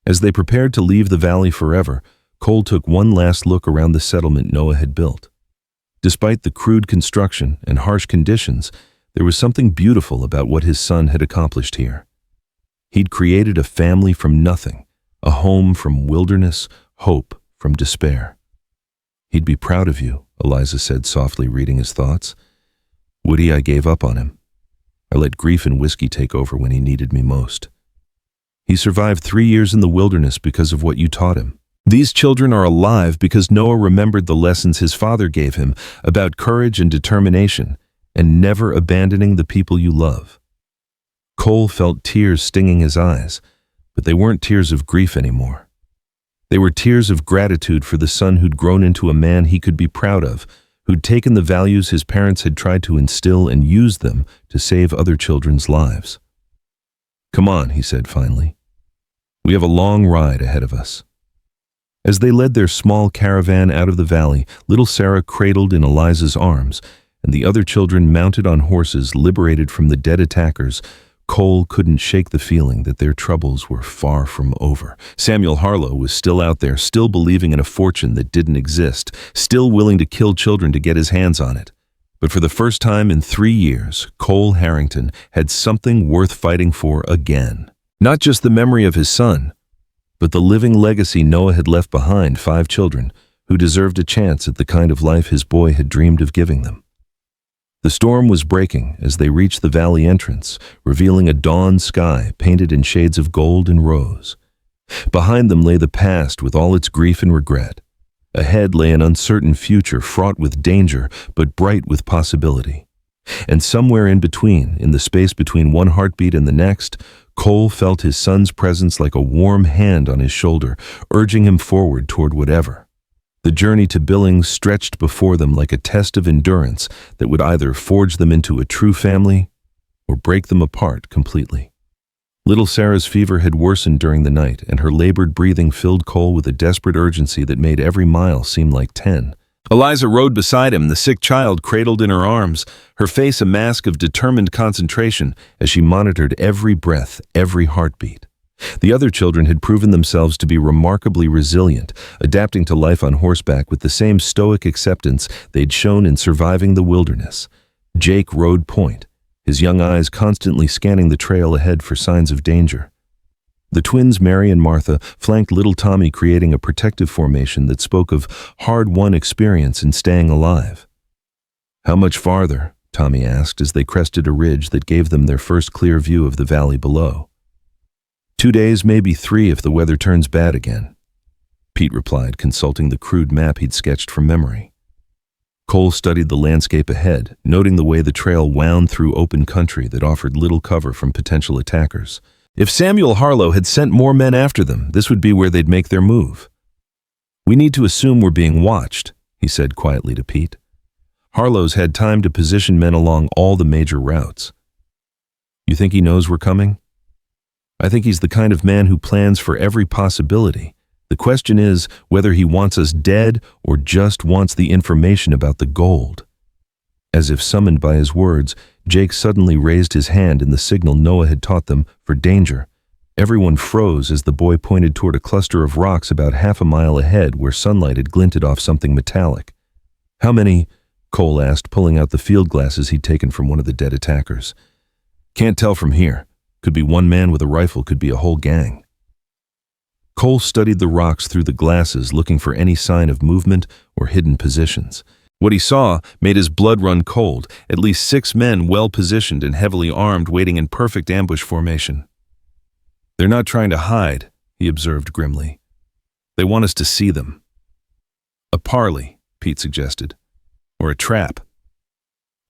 As they prepared to leave the valley forever, Cole took one last look around the settlement Noah had built. Despite the crude construction and harsh conditions, there was something beautiful about what his son had accomplished here. He'd created a family from nothing, a home from wilderness, hope from despair. "He'd be proud of you," Eliza said softly, reading his thoughts. "Woody, I gave up on him. I let grief and whiskey take over when he needed me most. He survived 3 years in the wilderness because of what you taught him. These children are alive because Noah remembered the lessons his father gave him about courage and determination and never abandoning the people you love." Cole felt tears stinging his eyes, but they weren't tears of grief anymore. They were tears of gratitude for the son who'd grown into a man he could be proud of, who'd taken the values his parents had tried to instill and used them to save other children's lives. "Come on," he said finally. "We have a long ride ahead of us." As they led their small caravan out of the valley, little Sarah cradled in Eliza's arms, and the other children mounted on horses liberated from the dead attackers, Cole couldn't shake the feeling that their troubles were far from over. Samuel Harlow was still out there, still believing in a fortune that didn't exist, still willing to kill children to get his hands on it. But for the first time in 3 years, Cole Harrington had something worth fighting for again. Not just the memory of his son, but the living legacy Noah had left behind, 5 children, who deserved a chance at the kind of life his boy had dreamed of giving them. The storm was breaking as they reached the valley entrance, revealing a dawn sky painted in shades of gold and rose. Behind them lay the past with all its grief and regret. Ahead lay an uncertain future fraught with danger but bright with possibility. And somewhere in between, in the space between one heartbeat and the next, Cole felt his son's presence like a warm hand on his shoulder, urging him forward toward whatever. The journey to Billings stretched before them like a test of endurance that would either forge them into a true family or break them apart completely. Little Sarah's fever had worsened during the night, and her labored breathing filled Cole with a desperate urgency that made every mile seem like 10. Eliza rode beside him, the sick child cradled in her arms, her face a mask of determined concentration as she monitored every breath, every heartbeat. The other children had proven themselves to be remarkably resilient, adapting to life on horseback with the same stoic acceptance they'd shown in surviving the wilderness. Jake rode point, his young eyes constantly scanning the trail ahead for signs of danger. The twins, Mary and Martha, flanked little Tommy, creating a protective formation that spoke of hard-won experience in staying alive. "How much farther?" Tommy asked as they crested a ridge that gave them their first clear view of the valley below. 2 days, maybe 3 if the weather turns bad again, Pete replied, consulting the crude map he'd sketched from memory. Cole studied the landscape ahead, noting the way the trail wound through open country that offered little cover from potential attackers. If Samuel Harlow had sent more men after them, this would be where they'd make their move. "We need to assume we're being watched," he said quietly to Pete. "Harlow's had time to position men along all the major routes." "You think he knows we're coming?" "I think he's the kind of man who plans for every possibility. The question is whether he wants us dead or just wants the information about the gold." As if summoned by his words, Jake suddenly raised his hand in the signal Noah had taught them for danger. Everyone froze as the boy pointed toward a cluster of rocks about half a mile ahead where sunlight had glinted off something metallic. "How many?" Cole asked, pulling out the field glasses he'd taken from one of the dead attackers. "Can't tell from here. Could be one man with a rifle, could be a whole gang." Cole studied the rocks through the glasses, looking for any sign of movement or hidden positions. What he saw made his blood run cold, at least 6 men well-positioned and heavily armed, waiting in perfect ambush formation. "They're not trying to hide," he observed grimly. "They want us to see them." "A parley," Pete suggested. "Or a trap."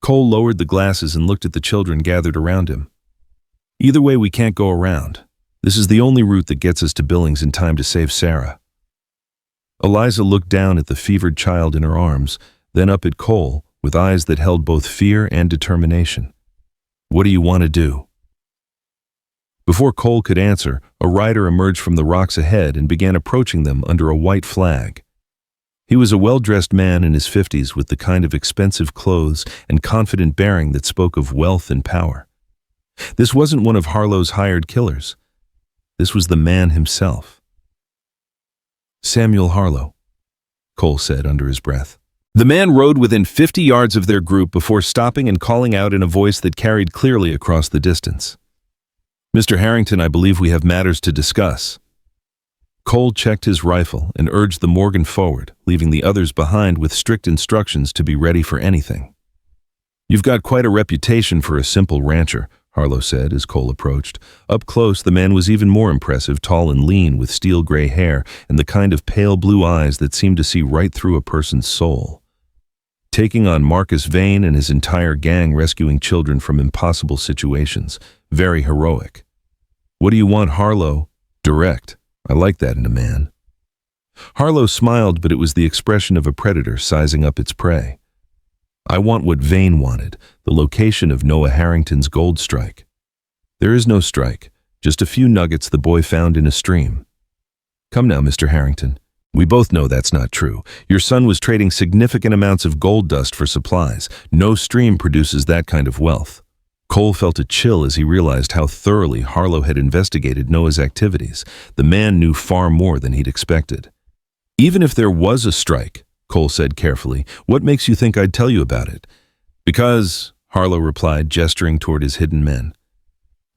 Cole lowered the glasses and looked at the children gathered around him. "Either way, we can't go around. This is the only route that gets us to Billings in time to save Sarah." Eliza looked down at the fevered child in her arms, then up at Cole, with eyes that held both fear and determination. "What do you want to do?" Before Cole could answer, a rider emerged from the rocks ahead and began approaching them under a white flag. He was a well-dressed man in his 50s with the kind of expensive clothes and confident bearing that spoke of wealth and power. This wasn't one of Harlow's hired killers. This was the man himself. "Samuel Harlow," Cole said under his breath. The man rode within 50 yards of their group before stopping and calling out in a voice that carried clearly across the distance. "Mr. Harrington, I believe we have matters to discuss." Cole checked his rifle and urged the Morgan forward, leaving the others behind with strict instructions to be ready for anything. "You've got quite a reputation for a simple rancher," Harlow said as Cole approached. Up close, the man was even more impressive, tall and lean, with steel gray hair and the kind of pale blue eyes that seemed to see right through a person's soul. Taking on Marcus Vane and his entire gang, rescuing children from impossible situations. Very heroic. "What do you want, Harlow?" Direct. I like that in a man. Harlow smiled, but it was the expression of a predator sizing up its prey. "I want what Vane wanted, the location of Noah Harrington's gold strike." "There is no strike, just a few nuggets the boy found in a stream." "Come now, Mr. Harrington. We both know that's not true. Your son was trading significant amounts of gold dust for supplies. No stream produces that kind of wealth." Cole felt a chill as he realized how thoroughly Harlow had investigated Noah's activities. The man knew far more than he'd expected. "Even if there was a strike," Cole said carefully, "what makes you think I'd tell you about it?" "Because," Harlow replied, gesturing toward his hidden men,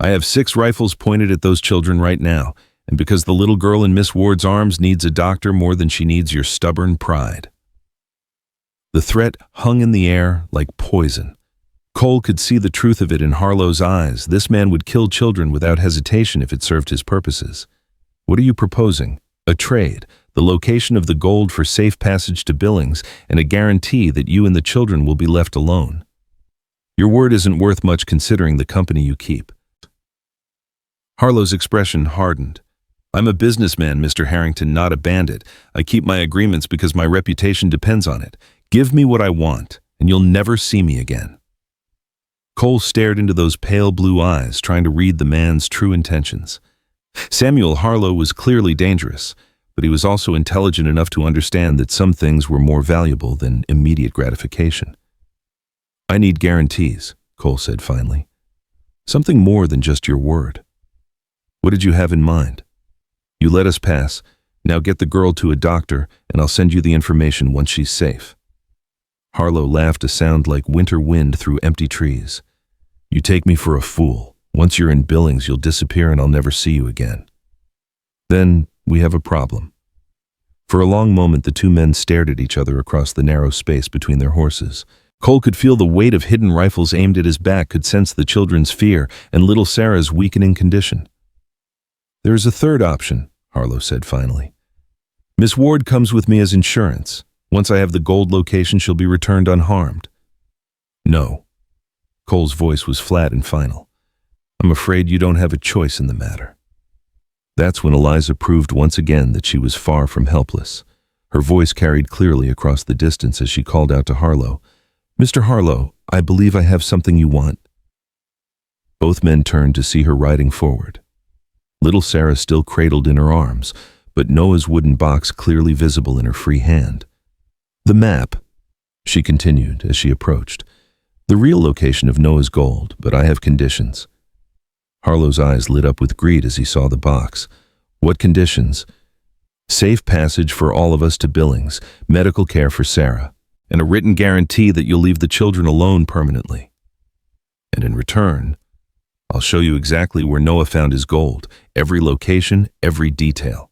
"I have 6 rifles pointed at those children right now, and because the little girl in Miss Ward's arms needs a doctor more than she needs your stubborn pride." The threat hung in the air like poison. Cole could see the truth of it in Harlow's eyes. This man would kill children without hesitation if it served his purposes. What are you proposing? A trade, the location of the gold for safe passage to Billings, and a guarantee that you and the children will be left alone. Your word isn't worth much considering the company you keep. Harlow's expression hardened. I'm a businessman, Mr. Harrington, not a bandit. I keep my agreements because my reputation depends on it. Give me what I want, and you'll never see me again. Cole stared into those pale blue eyes, trying to read the man's true intentions. Samuel Harlow was clearly dangerous, but he was also intelligent enough to understand that some things were more valuable than immediate gratification. I need guarantees, Cole said finally. Something more than just your word. What did you have in mind? You let us pass. Now get the girl to a doctor, and I'll send you the information once she's safe. Harlow laughed, a sound like winter wind through empty trees. You take me for a fool. Once you're in Billings, you'll disappear and I'll never see you again. Then we have a problem. For a long moment, the two men stared at each other across the narrow space between their horses. Cole could feel the weight of hidden rifles aimed at his back, could sense the children's fear and little Sarah's weakening condition. There is a third option, Harlow said finally. Miss Ward comes with me as insurance. Once I have the gold location, she'll be returned unharmed. No. Cole's voice was flat and final. I'm afraid you don't have a choice in the matter. That's when Eliza proved once again that she was far from helpless. Her voice carried clearly across the distance as she called out to Harlow, Mr. Harlow, I believe I have something you want. Both men turned to see her riding forward. Little Sarah still cradled in her arms, but Noah's wooden box clearly visible in her free hand. The map, she continued as she approached. The real location of Noah's gold, but I have conditions. Harlow's eyes lit up with greed as he saw the box. What conditions? Safe passage for all of us to Billings, medical care for Sarah, and a written guarantee that you'll leave the children alone permanently. And in return, I'll show you exactly where Noah found his gold, every location, every detail.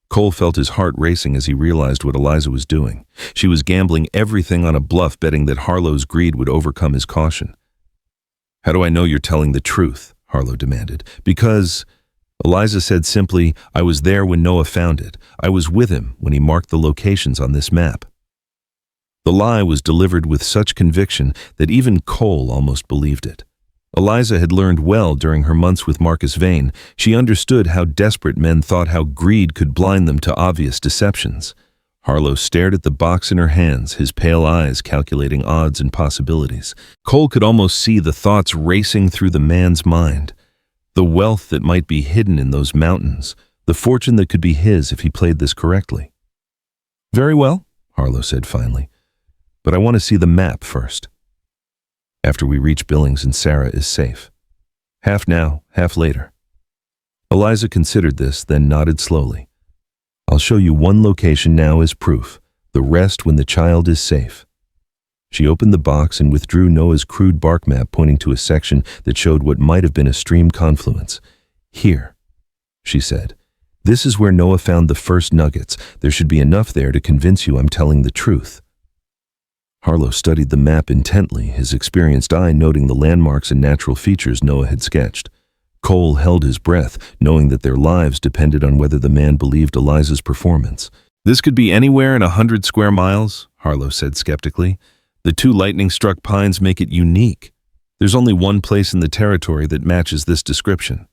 Cole felt his heart racing as he realized what Eliza was doing. She was gambling everything on a bluff, betting that Harlow's greed would overcome his caution. How do I know you're telling the truth? Harlow demanded. Because, Eliza said simply, I was there when Noah found it. I was with him when he marked the locations on this map. The lie was delivered with such conviction that even Cole almost believed it. Eliza had learned well during her months with Marcus Vane. She understood how desperate men thought, how greed could blind them to obvious deceptions. Harlow stared at the box in her hands, his pale eyes calculating odds and possibilities. Cole could almost see the thoughts racing through the man's mind. The wealth that might be hidden in those mountains, the fortune that could be his if he played this correctly. Very well, Harlow said finally, but I want to see the map first. After we reach Billings and Sarah is safe. Half now, half later. Eliza considered this, then nodded slowly. I'll show you one location now as proof, the rest when the child is safe. She opened the box and withdrew Noah's crude bark map, pointing to a section that showed what might have been a stream confluence. Here, she said. This is where Noah found the first nuggets. There should be enough there to convince you I'm telling the truth. Harlow studied the map intently, his experienced eye noting the landmarks and natural features Noah had sketched. Cole held his breath, knowing that their lives depended on whether the man believed Eliza's performance. This could be anywhere in 100 square miles, Harlow said skeptically. The two lightning-struck pines make it unique. There's only one place in the territory that matches this description.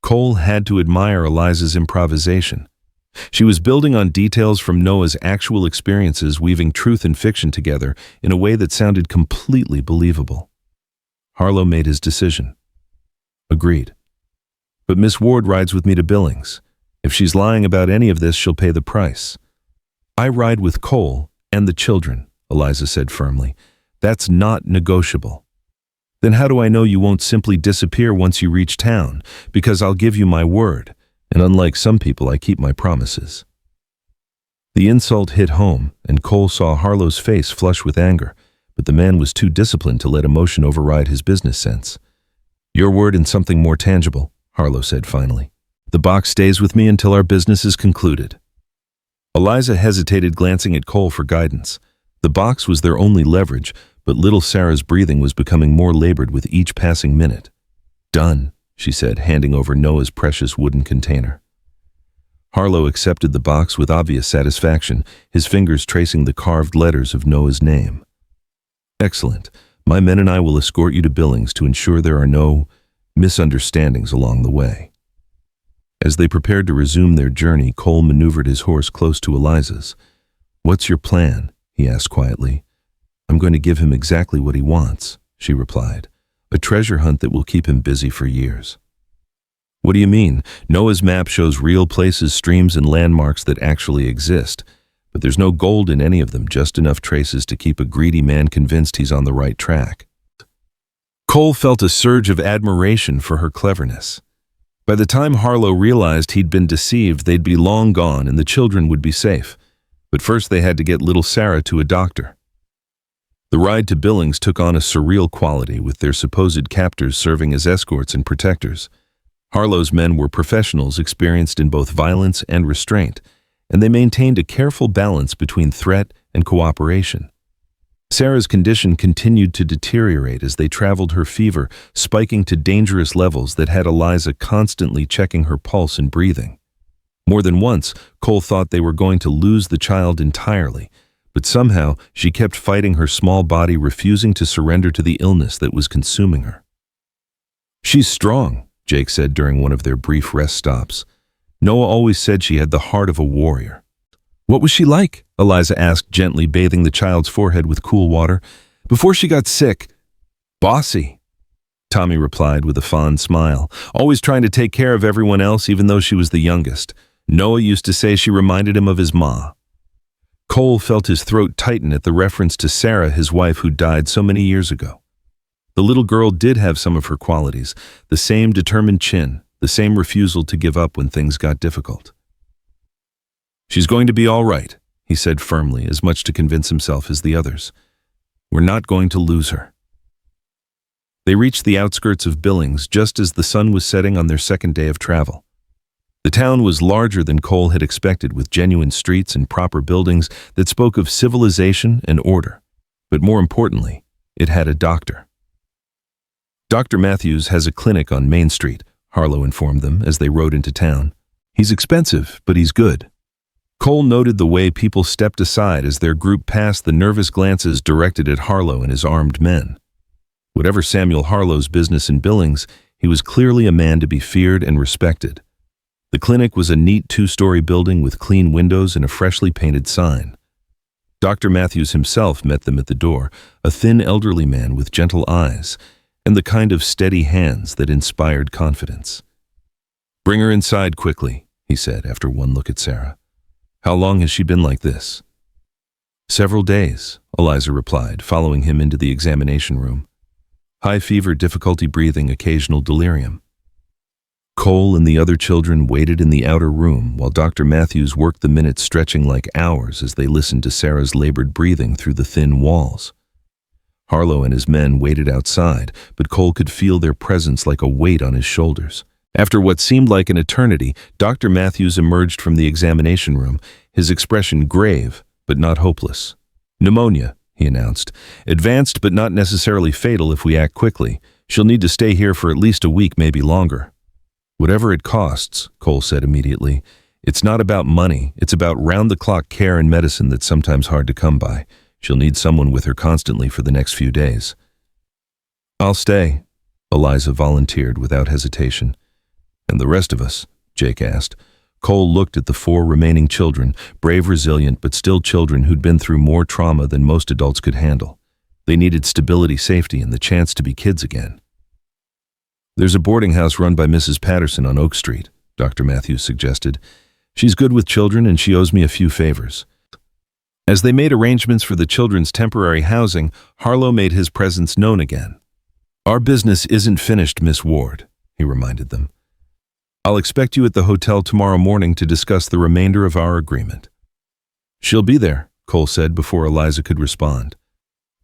Cole had to admire Eliza's improvisation. She was building on details from Noah's actual experiences, weaving truth and fiction together in a way that sounded completely believable. Harlow made his decision. Agreed. But Miss Ward rides with me to Billings. If she's lying about any of this, she'll pay the price. I ride with Cole and the children, Eliza said firmly. That's not negotiable. Then how do I know you won't simply disappear once you reach town? Because I'll give you my word, and unlike some people, I keep my promises. The insult hit home, and Cole saw Harlow's face flush with anger, but the man was too disciplined to let emotion override his business sense. Your word and something more tangible, Harlow said finally. The box stays with me until our business is concluded. Eliza hesitated, glancing at Cole for guidance. The box was their only leverage, but little Sarah's breathing was becoming more labored with each passing minute. Done, she said, handing over Noah's precious wooden container. Harlow accepted the box with obvious satisfaction, his fingers tracing the carved letters of Noah's name. Excellent. My men and I will escort you to Billings to ensure there are no misunderstandings along the way. As they prepared to resume their journey, Cole maneuvered his horse close to Eliza's. "What's your plan?" he asked quietly. "I'm going to give him exactly what he wants," she replied. "A treasure hunt that will keep him busy for years." "What do you mean? Noah's map shows real places, streams, and landmarks that actually exist. But there's no gold in any of them, just enough traces to keep a greedy man convinced he's on the right track." Cole felt a surge of admiration for her cleverness. By the time Harlow realized he'd been deceived, they'd be long gone and the children would be safe. But first they had to get little Sarah to a doctor. The ride to Billings took on a surreal quality, with their supposed captors serving as escorts and protectors. Harlow's men were professionals experienced in both violence and restraint, and they maintained a careful balance between threat and cooperation. Sarah's condition continued to deteriorate as they traveled, her fever spiking to dangerous levels that had Eliza constantly checking her pulse and breathing. More than once, Cole thought they were going to lose the child entirely, but somehow she kept fighting her small body, refusing to surrender to the illness that was consuming her. "She's strong," Jake said during one of their brief rest stops. "Noah always said she had the heart of a warrior." "What was she like?" Eliza asked, gently bathing the child's forehead with cool water. "Before she got sick." "Bossy," Tommy replied with a fond smile, "always trying to take care of everyone else even though she was the youngest. Noah used to say she reminded him of his ma." Cole felt his throat tighten at the reference to Sarah, his wife who died so many years ago. The little girl did have some of her qualities, the same determined chin, the same refusal to give up when things got difficult. "She's going to be all right," he said firmly, as much to convince himself as the others. "We're not going to lose her." They reached the outskirts of Billings just as the sun was setting on their second day of travel. The town was larger than Cole had expected, with genuine streets and proper buildings that spoke of civilization and order. But more importantly, it had a doctor. "Dr. Matthews has a clinic on Main Street," Harlow informed them as they rode into town. "He's expensive, but he's good." Cole noted the way people stepped aside as their group passed, the nervous glances directed at Harlow and his armed men. Whatever Samuel Harlow's business in Billings, he was clearly a man to be feared and respected. The clinic was a neat two-story building with clean windows and a freshly painted sign. Dr. Matthews himself met them at the door, a thin elderly man with gentle eyes and the kind of steady hands that inspired confidence. "Bring her inside quickly," he said after one look at Sarah. "How long has she been like this?" "Several days," Eliza replied, following him into the examination room. "High fever, difficulty breathing, occasional delirium." Cole and the other children waited in the outer room while Dr. Matthews worked the minutes, stretching like hours as they listened to Sarah's labored breathing through the thin walls. Harlow and his men waited outside, but Cole could feel their presence like a weight on his shoulders. After what seemed like an eternity, Dr. Matthews emerged from the examination room, his expression grave but not hopeless. "Pneumonia," he announced. "Advanced but not necessarily fatal if we act quickly. She'll need to stay here for at least a week, maybe longer." "Whatever it costs," Cole said immediately. "It's not about money, it's about round-the-clock care and medicine that's sometimes hard to come by. She'll need someone with her constantly for the next few days." "I'll stay," Eliza volunteered without hesitation. "And the rest of us?" Jake asked. Cole looked at the 4 remaining children, brave, resilient, but still children who'd been through more trauma than most adults could handle. They needed stability, safety, and the chance to be kids again. "There's a boarding house run by Mrs. Patterson on Oak Street," Dr. Matthews suggested. "She's good with children and she owes me a few favors." As they made arrangements for the children's temporary housing, Harlow made his presence known again. "Our business isn't finished, Miss Ward," he reminded them. "I'll expect you at the hotel tomorrow morning to discuss the remainder of our agreement." "She'll be there," Cole said before Eliza could respond.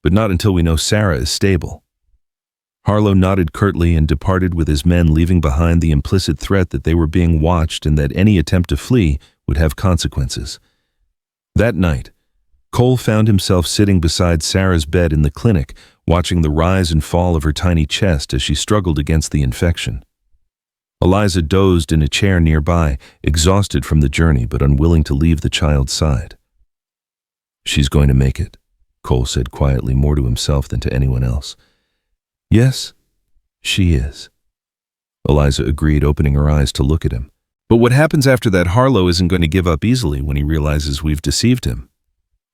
"But not until we know Sarah is stable." Harlow nodded curtly and departed with his men, leaving behind the implicit threat that they were being watched and that any attempt to flee would have consequences. That night, Cole found himself sitting beside Sarah's bed in the clinic, watching the rise and fall of her tiny chest as she struggled against the infection. Eliza dozed in a chair nearby, exhausted from the journey but unwilling to leave the child's side. "She's going to make it," Cole said quietly, more to himself than to anyone else. "Yes, she is," Eliza agreed, opening her eyes to look at him. "But what happens after that? Harlow isn't going to give up easily when he realizes we've deceived him.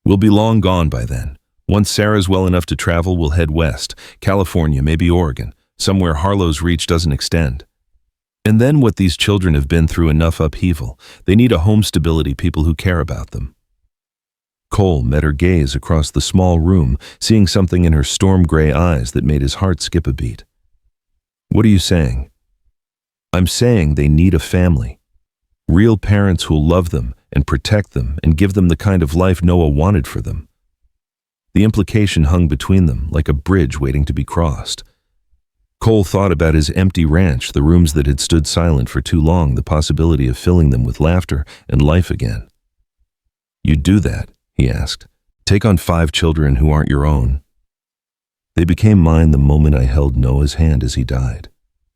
We'll be long gone by then. Once Sarah's well enough to travel, we'll head west, California, maybe Oregon, somewhere Harlow's reach doesn't extend. And then what these children have been through enough upheaval. They need a home stability, people who care about them." Cole met her gaze across the small room, seeing something in her storm-gray eyes that made his heart skip a beat. "What are you saying?" "I'm saying they need a family. Real parents who'll love them and protect them and give them the kind of life Noah wanted for them." The implication hung between them like a bridge waiting to be crossed. Cole thought about his empty ranch, the rooms that had stood silent for too long, the possibility of filling them with laughter and life again. "You'd do that?" he asked. "Take on 5 children who aren't your own?" "They became mine the moment I held Noah's hand as he died,"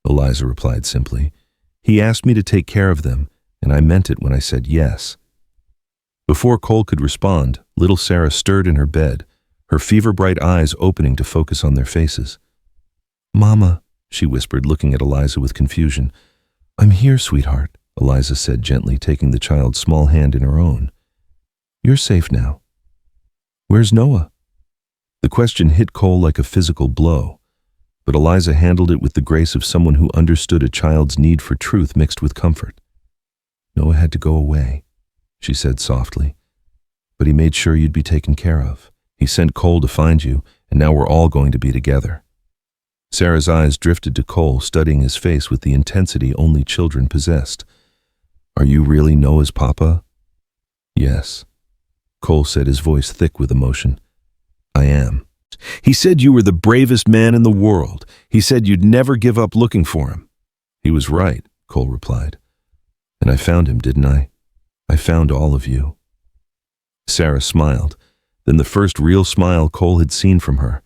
Eliza replied simply. "He asked me to take care of them, and I meant it when I said yes." Before Cole could respond, little Sarah stirred in her bed, her fever-bright eyes opening to focus on their faces. "Mama," she whispered, looking at Eliza with confusion. "I'm here, sweetheart," Eliza said gently, taking the child's small hand in her own. "You're safe now." "Where's Noah?" The question hit Cole like a physical blow, but Eliza handled it with the grace of someone who understood a child's need for truth mixed with comfort. "Noah had to go away," she said softly, "but he made sure you'd be taken care of. He sent Cole to find you, and now we're all going to be together." Sarah's eyes drifted to Cole, studying his face with the intensity only children possessed. "Are you really Noah's papa?" "Yes," Cole said, his voice thick with emotion. "I am. He said you were the bravest man in the world. He said you'd never give up looking for him." "He was right," Cole replied. "And I found him, didn't I? I found all of you." Sarah smiled, then the first real smile Cole had seen from her,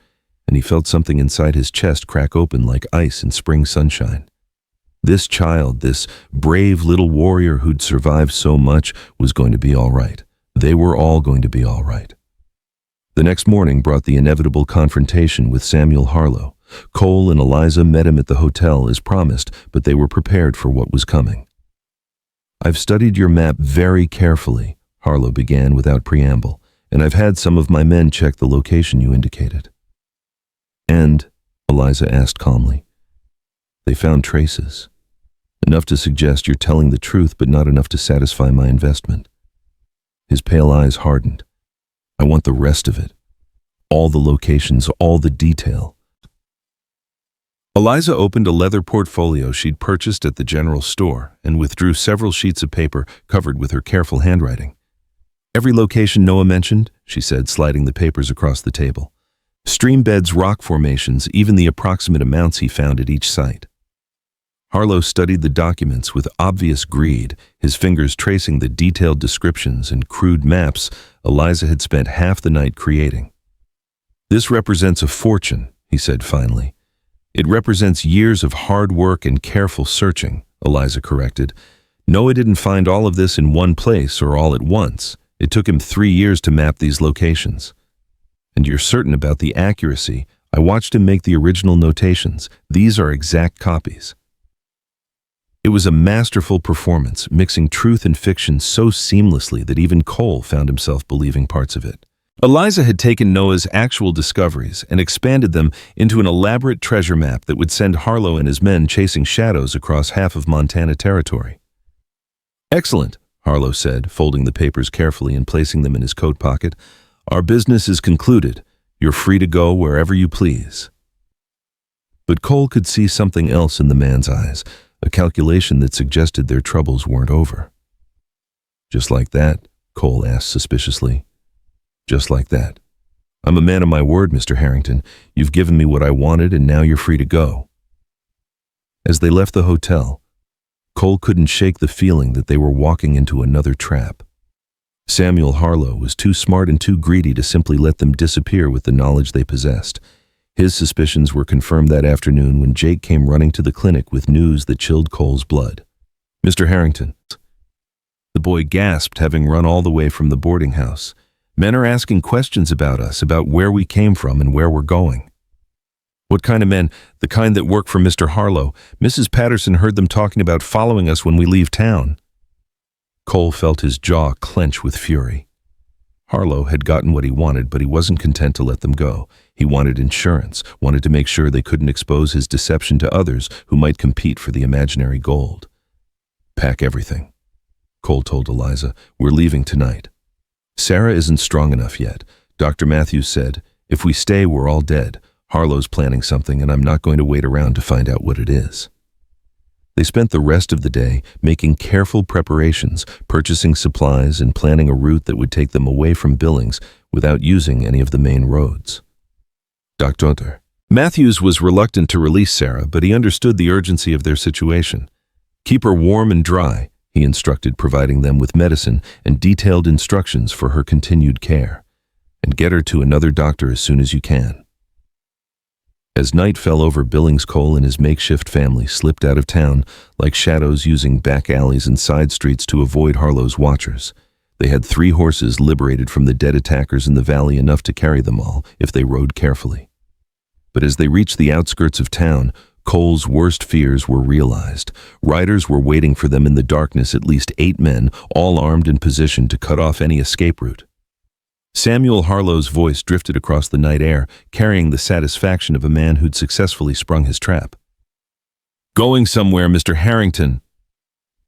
and he felt something inside his chest crack open like ice in spring sunshine. This child, this brave little warrior who'd survived so much, was going to be all right. They were all going to be all right. The next morning brought the inevitable confrontation with Samuel Harlow. Cole and Eliza met him at the hotel as promised, but they were prepared for what was coming. "I've studied your map very carefully," Harlow began without preamble, "and I've had some of my men check the location you indicated." "And?" Eliza asked calmly. "They found traces. Enough to suggest you're telling the truth, but not enough to satisfy my investment." His pale eyes hardened. "I want the rest of it. All the locations, all the detail." Eliza opened a leather portfolio she'd purchased at the general store and withdrew several sheets of paper covered with her careful handwriting. "Every location Noah mentioned," she said, sliding the papers across the table. "Stream beds, rock formations, even the approximate amounts he found at each site." Harlow studied the documents with obvious greed, his fingers tracing the detailed descriptions and crude maps Eliza had spent half the night creating. "This represents a fortune," he said finally. "It represents years of hard work and careful searching," Eliza corrected. "Noah didn't find all of this in one place or all at once. It took him 3 years to map these locations." "And you're certain about the accuracy? I watched him make the original notations. These are exact copies." It was a masterful performance, mixing truth and fiction so seamlessly that even Cole found himself believing parts of it. Eliza had taken Noah's actual discoveries and expanded them into an elaborate treasure map that would send Harlow and his men chasing shadows across half of Montana territory. "Excellent," Harlow said, folding the papers carefully and placing them in his coat pocket. "Our business is concluded. You're free to go wherever you please." But Cole could see something else in the man's eyes, a calculation that suggested their troubles weren't over. "Just like that?" Cole asked suspiciously. "Just like that. I'm a man of my word, Mr. Harrington. You've given me what I wanted, and now you're free to go." As they left the hotel, Cole couldn't shake the feeling that they were walking into another trap. Samuel Harlow was too smart and too greedy to simply let them disappear with the knowledge they possessed. His suspicions were confirmed that afternoon when Jake came running to the clinic with news that chilled Cole's blood. "Mr. Harrington." The boy gasped, having run all the way from the boarding house. "Men are asking questions about us, about where we came from and where we're going." "What kind of men?" "The kind that work for Mr. Harlow. Mrs. Patterson heard them talking about following us when we leave town." Cole felt his jaw clench with fury. Harlow had gotten what he wanted, but he wasn't content to let them go. He wanted insurance, wanted to make sure they couldn't expose his deception to others who might compete for the imaginary gold. "Pack everything," Cole told Eliza. "We're leaving tonight. Sarah isn't strong enough yet. Dr. Matthews said, if we stay, we're all dead. Harlow's planning something, and I'm not going to wait around to find out what it is." They spent the rest of the day making careful preparations, purchasing supplies, and planning a route that would take them away from Billings without using any of the main roads. Dr. Matthews was reluctant to release Sarah, but he understood the urgency of their situation. "Keep her warm and dry," he instructed, providing them with medicine and detailed instructions for her continued care. "And get her to another doctor as soon as you can." As night fell over Billings, Cole and his makeshift family slipped out of town like shadows, using back alleys and side streets to avoid Harlow's watchers. They had 3 horses liberated from the dead attackers in the valley, enough to carry them all if they rode carefully. But as they reached the outskirts of town, Cole's worst fears were realized. Riders were waiting for them in the darkness, at least 8 men, all armed and positioned to cut off any escape route. Samuel Harlow's voice drifted across the night air, carrying the satisfaction of a man who'd successfully sprung his trap. "Going somewhere, Mr. Harrington."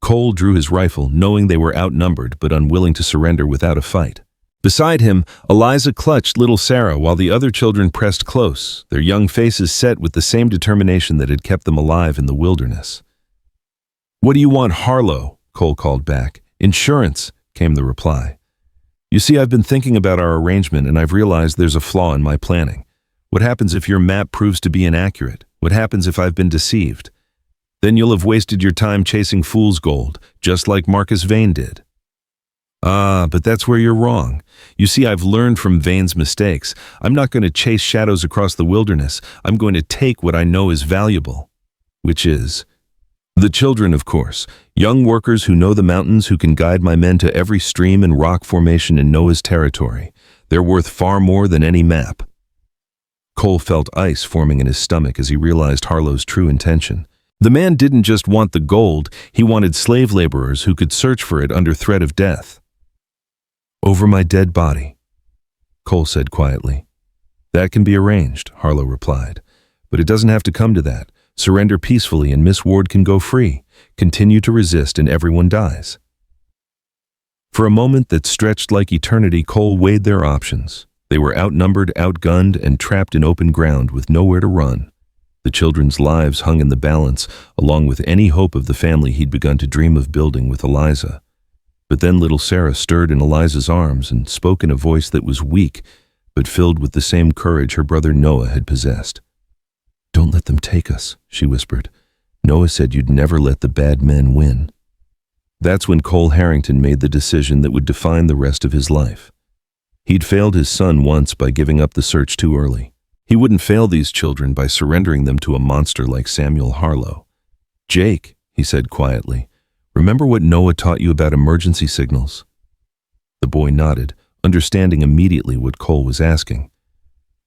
Cole drew his rifle, knowing they were outnumbered but unwilling to surrender without a fight. Beside him, Eliza clutched little Sarah while the other children pressed close, their young faces set with the same determination that had kept them alive in the wilderness. "What do you want, Harlow?" Cole called back. "Insurance," came the reply. "You see, I've been thinking about our arrangement, and I've realized there's a flaw in my planning. What happens if your map proves to be inaccurate? What happens if I've been deceived? Then you'll have wasted your time chasing fool's gold, just like Marcus Vane did." "Ah, but that's where you're wrong. You see, I've learned from Vane's mistakes. I'm not going to chase shadows across the wilderness. I'm going to take what I know is valuable." "Which is?" "The children, of course. Young workers who know the mountains, who can guide my men to every stream and rock formation in Noah's territory. They're worth far more than any map." Cole felt ice forming in his stomach as he realized Harlow's true intention. The man didn't just want the gold, he wanted slave laborers who could search for it under threat of death. "Over my dead body," Cole said quietly. "That can be arranged," Harlow replied. "But it doesn't have to come to that. Surrender peacefully and Miss Ward can go free. Continue to resist and everyone dies." For a moment that stretched like eternity, Cole weighed their options. They were outnumbered, outgunned, and trapped in open ground with nowhere to run. The children's lives hung in the balance, along with any hope of the family he'd begun to dream of building with Eliza. But then little Sarah stirred in Eliza's arms and spoke in a voice that was weak, but filled with the same courage her brother Noah had possessed. "Don't let them take us," she whispered. "Noah said you'd never let the bad men win." That's when Cole Harrington made the decision that would define the rest of his life. He'd failed his son once by giving up the search too early. He wouldn't fail these children by surrendering them to a monster like Samuel Harlow. "Jake," he said quietly, "remember what Noah taught you about emergency signals?" The boy nodded, understanding immediately what Cole was asking.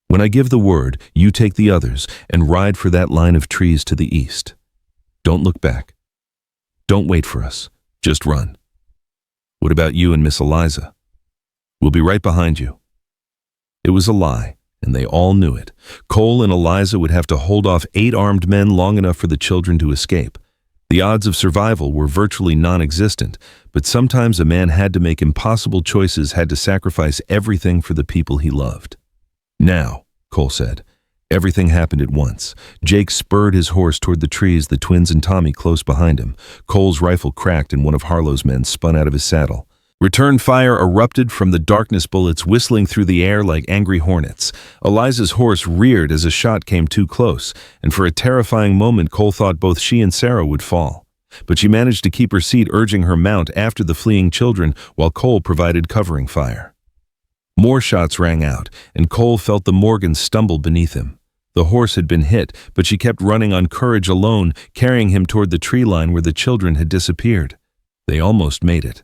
"When I give the word, you take the others and ride for that line of trees to the east. Don't look back. Don't wait for us. Just run. What about you and Miss Eliza? We'll be right behind you." It was a lie, and they all knew it. Cole and Eliza would have to hold off 8 armed men long enough for the children to escape. The odds of survival were virtually non-existent, but sometimes a man had to make impossible choices, had to sacrifice everything for the people he loved. "Now," Cole said. Everything happened at once. Jake spurred his horse toward the trees, the twins and Tommy close behind him. Cole's rifle cracked and one of Harlow's men spun out of his saddle. Return fire erupted from the darkness, bullets whistling through the air like angry hornets. Eliza's horse reared as a shot came too close, and for a terrifying moment Cole thought both she and Sarah would fall. But she managed to keep her seat, urging her mount after the fleeing children while Cole provided covering fire. More shots rang out, and Cole felt the Morgans stumble beneath him. The horse had been hit, but she kept running on courage alone, carrying him toward the tree line where the children had disappeared. They almost made it.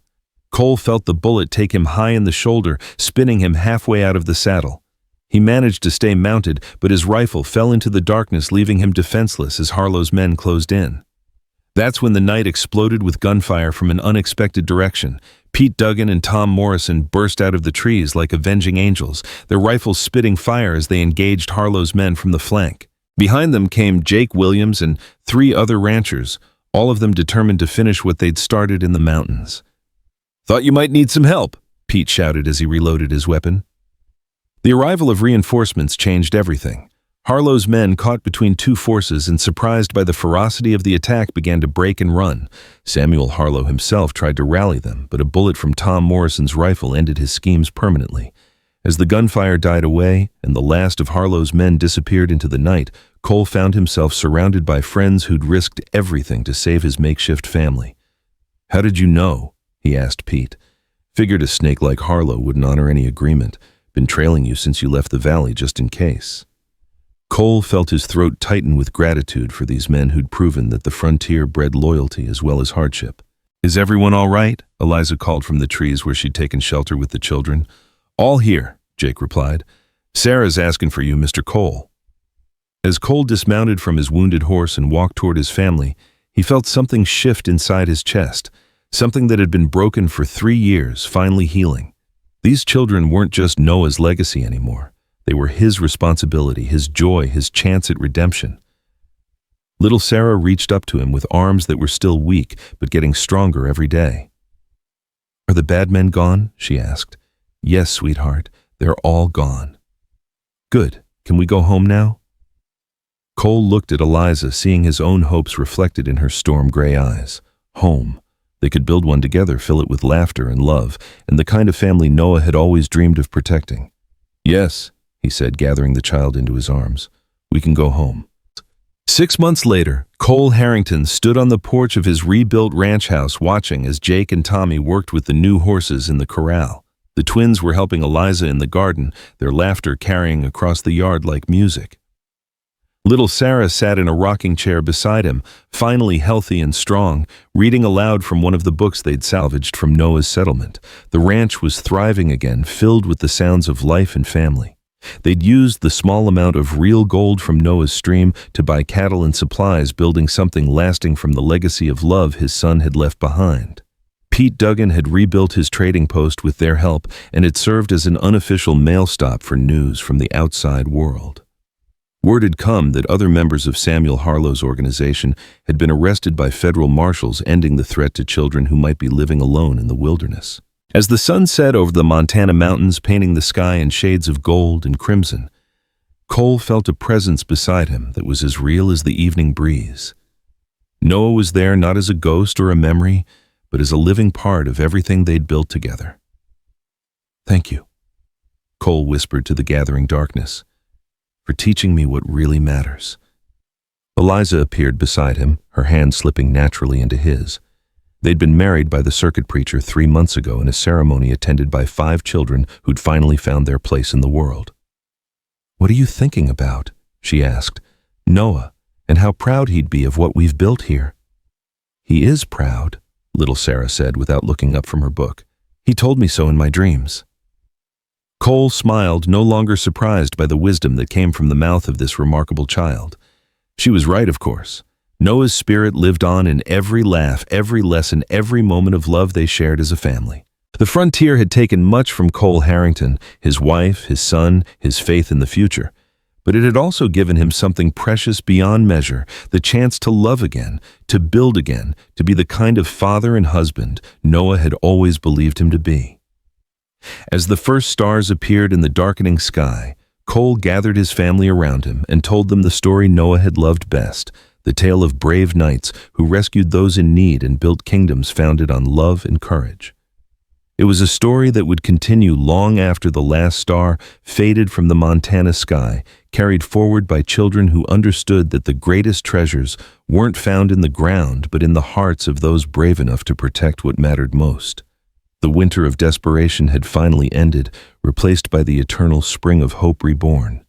Cole felt the bullet take him high in the shoulder, spinning him halfway out of the saddle. He managed to stay mounted, but his rifle fell into the darkness, leaving him defenseless as Harlow's men closed in. That's when the night exploded with gunfire from an unexpected direction. Pete Duggan and Tom Morrison burst out of the trees like avenging angels, their rifles spitting fire as they engaged Harlow's men from the flank. Behind them came Jake Williams and 3 other ranchers, all of them determined to finish what they'd started in the mountains. "Thought you might need some help," Pete shouted as he reloaded his weapon. The arrival of reinforcements changed everything. Harlow's men, caught between 2 forces and surprised by the ferocity of the attack, began to break and run. Samuel Harlow himself tried to rally them, but a bullet from Tom Morrison's rifle ended his schemes permanently. As the gunfire died away and the last of Harlow's men disappeared into the night, Cole found himself surrounded by friends who'd risked everything to save his makeshift family. "How did you know?" he asked Pete. "Figured a snake like Harlow wouldn't honor any agreement. Been trailing you since you left the valley just in case." Cole felt his throat tighten with gratitude for these men who'd proven that the frontier bred loyalty as well as hardship. "Is everyone all right?" Eliza called from the trees where she'd taken shelter with the children. "All here," Jake replied. "Sarah's asking for you, Mr. Cole." As Cole dismounted from his wounded horse and walked toward his family, he felt something shift inside his chest, something that had been broken for 3 years, finally healing. These children weren't just Noah's legacy anymore. They were his responsibility, his joy, his chance at redemption. Little Sarah reached up to him with arms that were still weak, but getting stronger every day. "Are the bad men gone?" she asked. "Yes, sweetheart, they're all gone." "Good. Can we go home now?" Cole looked at Eliza, seeing his own hopes reflected in her storm-gray eyes. Home. They could build one together, fill it with laughter and love, and the kind of family Noah had always dreamed of protecting. "Yes," he said, gathering the child into his arms. "We can go home." 6 months later, Cole Harrington stood on the porch of his rebuilt ranch house watching as Jake and Tommy worked with the new horses in the corral. The twins were helping Eliza in the garden, their laughter carrying across the yard like music. Little Sarah sat in a rocking chair beside him, finally healthy and strong, reading aloud from one of the books they'd salvaged from Noah's settlement. The ranch was thriving again, filled with the sounds of life and family. They'd used the small amount of real gold from Noah's stream to buy cattle and supplies, building something lasting from the legacy of love his son had left behind. Pete Duggan had rebuilt his trading post with their help, and it served as an unofficial mail stop for news from the outside world. Word had come that other members of Samuel Harlow's organization had been arrested by federal marshals, ending the threat to children who might be living alone in the wilderness. As the sun set over the Montana mountains, painting the sky in shades of gold and crimson, Cole felt a presence beside him that was as real as the evening breeze. Noah was there not as a ghost or a memory, but as a living part of everything they'd built together. "Thank you," Cole whispered to the gathering darkness, "for teaching me what really matters." Eliza appeared beside him, her hand slipping naturally into his. They'd been married by the circuit preacher 3 months ago in a ceremony attended by 5 children who'd finally found their place in the world. "What are you thinking about?" she asked. "Noah, and how proud he'd be of what we've built here." "He is proud," little Sarah said without looking up from her book. "He told me so in my dreams." Cole smiled, no longer surprised by the wisdom that came from the mouth of this remarkable child. She was right, of course. Noah's spirit lived on in every laugh, every lesson, every moment of love they shared as a family. The frontier had taken much from Cole Harrington, his wife, his son, his faith in the future. But it had also given him something precious beyond measure, the chance to love again, to build again, to be the kind of father and husband Noah had always believed him to be. As the first stars appeared in the darkening sky, Cole gathered his family around him and told them the story Noah had loved best, the tale of brave knights who rescued those in need and built kingdoms founded on love and courage. It was a story that would continue long after the last star faded from the Montana sky, carried forward by children who understood that the greatest treasures weren't found in the ground but in the hearts of those brave enough to protect what mattered most. The winter of desperation had finally ended, replaced by the eternal spring of hope reborn.